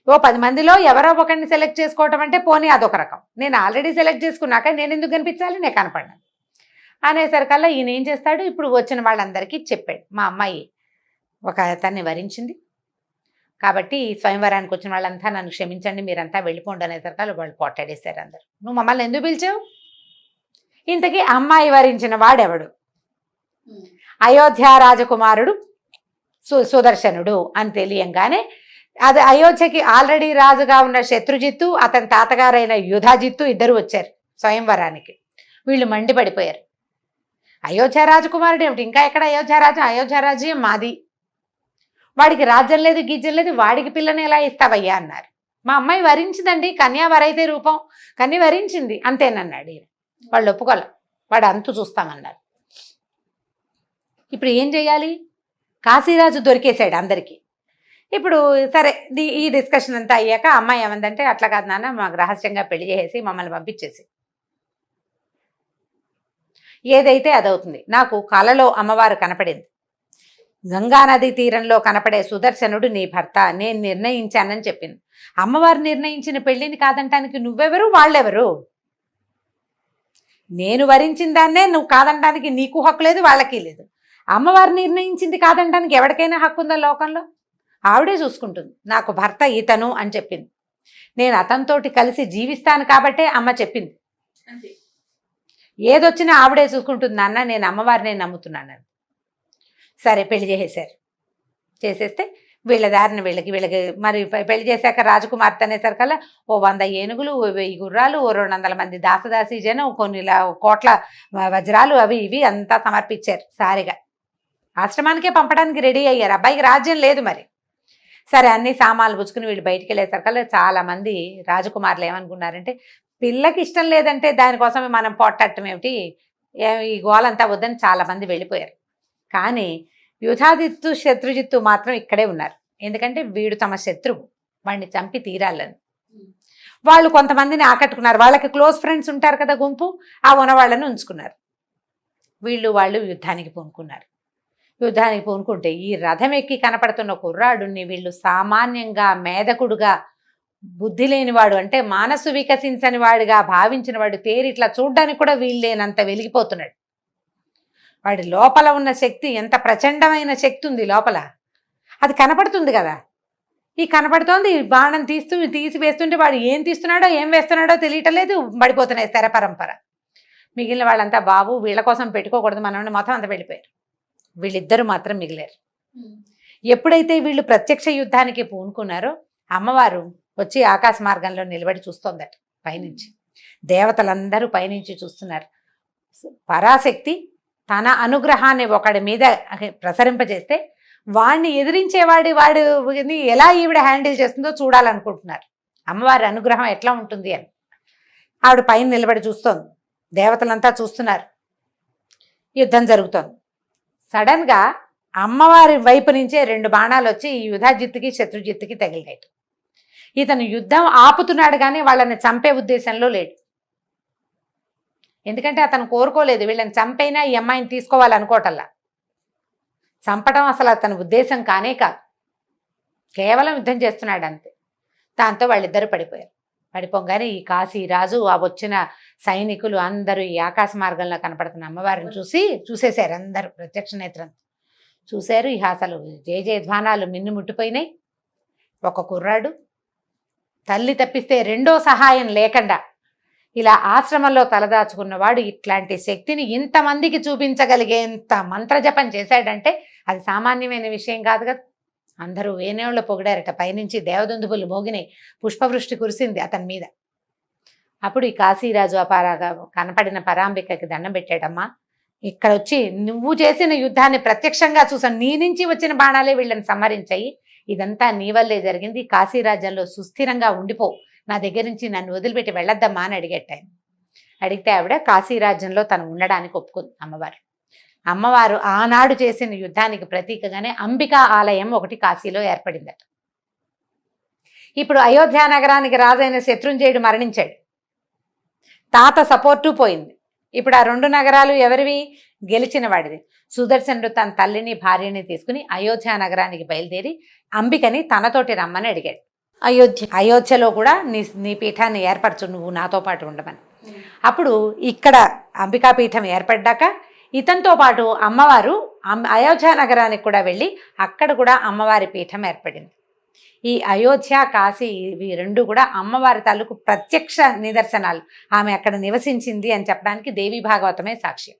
10 మందిలో ఎవరో ఒకరిని సెలెక్ట్ చేసుకోవటం అంటే పోనీ అదొక రకం, నేను ఆల్రెడీ సెలెక్ట్ చేసుకున్నాక నేను ఎందుకు కనిపించాలి, నేను కనపడను అనేసరికల్లా ఈయన ఏం చేస్తాడు, ఇప్పుడు వచ్చిన వాళ్ళందరికీ చెప్పాడు, మా అమ్మాయి ఒక అతన్ని వరించింది కాబట్టి స్వయంవరానికి వచ్చిన వాళ్ళంతా నన్ను క్షమించండి, మీరంతా వెళ్ళిపోండి అనేసరికల్లా వాళ్ళు పోట్లాడేశారు అందరు. నువ్వు మమ్మల్ని ఎందుకు పిలిచావు, ఇంతకీ అమ్మాయి వరించిన వాడెవడు, అయోధ్య రాజకుమారుడు సుదర్శనుడు అని తెలియంగానే అది అయోధ్యకి ఆల్రెడీ రాజుగా ఉన్న శత్రుజిత్తు, అతని తాతగారైన యుధాజిత్తు ఇద్దరు వచ్చారు స్వయంవరానికి. వీళ్ళు మండిపడిపోయారు, అయోధ్య రాజకుమారుడు ఏమిటి, ఇంకా ఎక్కడ అయోధ్య రాజ్యం మాది, వాడికి రాజ్యం లేదు గీజ్యం లేదు, వాడికి పిల్లని ఎలా ఇస్తావయ్యా అన్నారు. మా అమ్మాయి వరించిందండి, కన్యావరైతే రూపం, కన్య వరించింది అంతేనన్నాడు ఈయన. వాళ్ళు ఒప్పుకోలే, వాడు అంతు చూస్తామన్నారు. ఇప్పుడు ఏం చేయాలి? కాశీరాజు దొరికేశాడు అందరికీ. ఇప్పుడు సరే ఈ డిస్కషన్ అంతా అయ్యాక అమ్మాయి ఏమందంటే, అట్లా కాదు నాన్న, మాకు రహస్యంగా పెళ్లి చేసేసి మమ్మల్ని పంపించేసి, ఏదైతే అదవుతుంది. నాకు కలలో అమ్మవారు కనపడింది, గంగానది తీరంలో కనపడే సుదర్శనుడు నీ భర్త, నేను నిర్ణయించానని చెప్పింది. అమ్మవారు నిర్ణయించిన పెళ్లిని కాదంటానికి నువ్వెవరు, వాళ్ళెవరు? నేను వరించిన దాన్నే నువ్వు కాదంటానికి నీకు హక్కు లేదు, వాళ్ళకి లేదు. అమ్మవారు నిర్ణయించింది కాదంటానికి ఎవరికైనా హక్కు ఉందా లోకంలో? ఆవిడే చూసుకుంటుంది. నాకు భర్త ఇతను అని చెప్పింది. నేను అతనితోటి కలిసి జీవిస్తాను కాబట్టే అమ్మ చెప్పింది. ఏదొచ్చినా ఆవిడే చూసుకుంటుంది నాన్న, నేను అమ్మవారినే నమ్ముతున్నాను. సరే పెళ్లి చేసేసారు. చేసేస్తే వీళ్ళ దారిని వీళ్ళకి మరి పెళ్లి చేశాక రాజకుమార్తె అనేసరికల్లా 100 ఏనుగులు, 1000 గుర్రాలు, 200 మంది దాసదాసి జనం, కొన్ని కోట్ల వజ్రాలు, అవి ఇవి అంతా సమర్పించారు. సారిగా ఆశ్రమానికే పంపడానికి రెడీ అయ్యారు. అబ్బాయికి రాజ్యం లేదు మరి. సరే అన్ని సామాన్లు పుచ్చుకుని వీళ్ళు బయటికి వెళ్ళేసరికల్లా చాలా మంది రాజకుమారులు ఏమనుకున్నారంటే, పిల్లకి ఇష్టం లేదంటే దానికోసమే మనం పోట్టట్టం ఏమిటి, ఈ గోలంతా వద్దని చాలా మంది వెళ్ళిపోయారు. కానీ యుధాజిత్తు శత్రుజిత్తు మాత్రం ఇక్కడే ఉన్నారు. ఎందుకంటే వీడు తమ శత్రువు, వాడిని చంపి తీరాలని. వాళ్ళు కొంతమందిని ఆకట్టుకున్నారు. వాళ్ళకి క్లోజ్ ఫ్రెండ్స్ ఉంటారు కదా, గుంపు, ఆ ఉన్నవాళ్ళని ఉంచుకున్నారు. వాళ్ళు యుద్ధానికి పూనుకున్నారు. యుద్ధానికి పూనుకుంటే ఈ రథం ఎక్కి కనపడుతున్న కుర్రాడుని వీళ్ళు సామాన్యంగా మేధకుడుగా, బుద్ధి లేనివాడు అంటే మనసు వికసించని వాడిగా భావించిన వాడు పేరిట్లా చూడ్డానికి కూడా వీళ్ళేనంత వెలిగిపోతున్నాడు. వాడి లోపల ఉన్న శక్తి ఎంత ప్రచండమైన శక్తి ఉంది లోపల, అది కనపడుతుంది కదా. ఈ కనపడుతోంది, బాణం తీసి వేస్తుంటే వాడు ఏం తీస్తున్నాడో ఏం వేస్తున్నాడో తెలియటం లేదు, పడిపోతున్నాయి శర పరంపర. మిగిలిన వాళ్ళంతా బాబు వీళ్ళ కోసం పెట్టుకోకూడదు మనం మొత్తం అంతా వెళ్ళిపోయారు. వీళ్ళిద్దరూ మాత్రం మిగిలారు. ఎప్పుడైతే వీళ్ళు ప్రత్యక్ష యుద్ధానికి పూనుకున్నారో అమ్మవారు వచ్చి ఆకాశ మార్గంలో నిలబడి చూస్తోందట పైనుంచి. దేవతలందరూ పైనుంచి చూస్తున్నారు. పరాశక్తి తన అనుగ్రహాన్ని ఒకడి మీద ప్రసరింపజేస్తే వాడిని వాడిని ఎలా ఈవిడ హ్యాండిల్ చేస్తుందో చూడాలనుకుంటున్నారు. అమ్మవారి అనుగ్రహం ఎట్లా ఉంటుంది అని ఆవిడ పైన నిలబడి చూస్తోంది. దేవతలంతా చూస్తున్నారు. యుద్ధం జరుగుతోంది. సడన్గా అమ్మవారి వైపు నుంచే 2 బాణాలు వచ్చి ఈ యుధాజిత్తుకి శత్రుజిత్తుకి తగిలాయి. ఇతను యుద్ధం ఆపుతున్నాడు కానీ వాళ్ళని చంపే ఉద్దేశంలో లేడు. ఎందుకంటే అతను కోరుకోలేదు వీళ్ళని చంపైనా ఈ అమ్మాయిని తీసుకోవాలనుకోవటల్లా. చంపడం అసలు అతని ఉద్దేశం కానే కాదు, కేవలం యుద్ధం చేస్తున్నాడు అంతే. దాంతో వాళ్ళిద్దరూ పడిపోయారు. పడిపోగానే ఈ కాశీరాజు, ఆ వచ్చిన సైనికులు అందరూ ఈ ఆకాశ మార్గంలో కనపడుతున్న అమ్మవారిని చూసేశారు. అందరూ ప్రత్యక్ష నేత్రంతో చూశారు. ఇక అసలు జయధ్వానాలు మిన్ను ముట్టిపోయినాయి. ఒక కుర్రాడు తల్లి తప్పిస్తే రెండో సహాయం లేకుండా ఇలా ఆశ్రమంలో తలదాచుకున్నవాడు ఇట్లాంటి శక్తిని ఇంతమందికి చూపించగలిగేంత మంత్రజపం చేశాడంటే అది సామాన్యమైన విషయం కాదు కదా. అందరూ వేనేళ్ళు పొగిడారట. పైనుంచి దేవదుందుబులు మోగినాయి, పుష్పవృష్టి కురిసింది అతని మీద. అప్పుడు ఈ కాశీరాజు అపారాగా కనపడిన పరాంబికకి దండం పెట్టాడమ్మా, ఇక్కడ వచ్చి నువ్వు చేసిన యుద్ధాన్ని ప్రత్యక్షంగా చూసాను, నీ నుంచి వచ్చిన బాణాలే వీళ్ళని సంహరించాయి, ఇదంతా నీ వల్లే జరిగింది, కాశీరాజ్యంలో సుస్థిరంగా ఉండిపో, నా దగ్గర నుంచి నన్ను వదిలిపెట్టి వెళ్ళొద్దమ్మా అని అడిగట్టాను. అడిగితే ఆవిడ కాశీరాజ్యంలో తను ఉండడానికి ఒప్పుకుంది. అమ్మవారు ఆనాడు చేసిన యుద్ధానికి ప్రతీకగానే అంబికా ఆలయం ఒకటి కాశీలో ఏర్పడిందట. ఇప్పుడు అయోధ్య నగరానికి రాజైన శత్రుంజయుడు మరణించాడు. తాత సపోర్టు పోయింది. ఇప్పుడు ఆ 2 నగరాలు ఎవరివి? గెలిచిన వాడిది. సుదర్శనుడు తన తల్లిని భార్యని తీసుకుని అయోధ్య నగరానికి బయలుదేరి అంబికని తనతోటి రమ్మని అడిగాడు. అయోధ్యలో కూడా నీ పీఠాన్ని ఏర్పరచు, నువ్వు నాతో పాటు ఉండమని. అప్పుడు ఇక్కడ అంబికా పీఠం ఏర్పడ్డాక ఇతనితో పాటు అమ్మవారు అయోధ్య నగరానికి కూడా వెళ్ళి అక్కడ కూడా అమ్మవారి పీఠం ఏర్పడింది. ఈ అయోధ్య, కాశీ ఇవి 2 కూడా అమ్మవారి తాలూకు ప్రత్యక్ష నిదర్శనాలు. ఆమె అక్కడ నివసించింది అని చెప్పడానికి దేవి భాగవతమే సాక్ష్యం.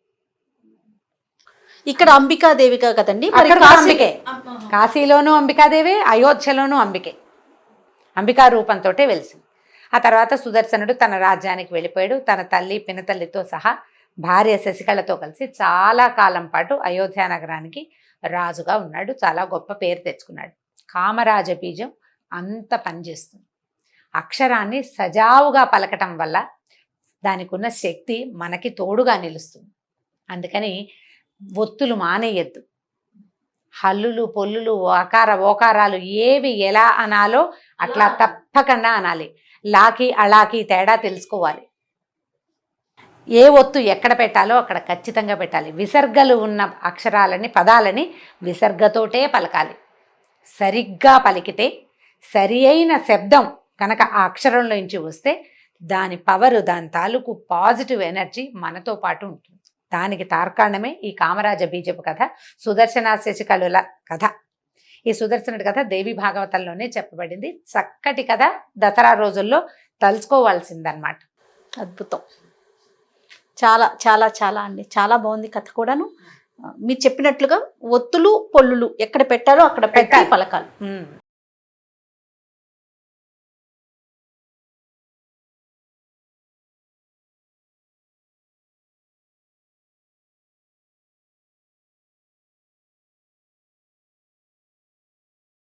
ఇక్కడ అంబికాదేవిగా కదండి, అంబికే. కాశీలోనూ అంబికాదేవి, అయోధ్యలోనూ అంబికే. అంబికా రూపంతో వెలిసింది. ఆ తర్వాత సుదర్శనుడు తన రాజ్యానికి వెళ్ళిపోయాడు. తన తల్లి పినతల్లితో సహా భార్య శశికళతో కలిసి చాలా కాలం పాటు అయోధ్య నగరానికి రాజుగా ఉన్నాడు. చాలా గొప్ప పేరు తెచ్చుకున్నాడు. కామరాజ బీజం అంత పనిచేస్తుంది. అక్షరాన్ని సజావుగా పలకటం వల్ల దానికి ఉన్న శక్తి మనకి తోడుగా నిలుస్తుంది. అందుకని ఒత్తులు మానేయద్దు. హల్లులు పొల్లులు అకార ఓకారాలు ఏవి ఎలా అనాలో అట్లా తప్పకుండా అనాలి. లాకి అలాకి తేడా తెలుసుకోవాలి. ఏ ఒత్తు ఎక్కడ పెట్టాలో అక్కడ ఖచ్చితంగా పెట్టాలి. విసర్గలు ఉన్న అక్షరాలని పదాలని విసర్గతోటే పలకాలి. సరిగ్గా పలికితే సరి అయిన శబ్దం కనుక ఆ అక్షరంలో నుంచి వస్తే దాని పవరు, దాని తాలూకు పాజిటివ్ ఎనర్జీ మనతో పాటు ఉంటుంది. దానికి తార్కాణమే ఈ కామరాజ బీజపు కథ, సుదర్శన శశికళుల కథ. ఈ సుదర్శనుడి కథ దేవి భాగవతంలోనే చెప్పబడింది. చక్కటి కథ, దసరా రోజుల్లో తలుచుకోవాల్సిందన్నమాట. అద్భుతం. చాలా చాలా చాలా అండి, చాలా బాగుంది కథ కూడాను. మీరు చెప్పినట్లుగా ఒత్తులు పొల్లులు ఎక్కడ పెట్టాలో అక్కడ పెట్టి పలకాలి.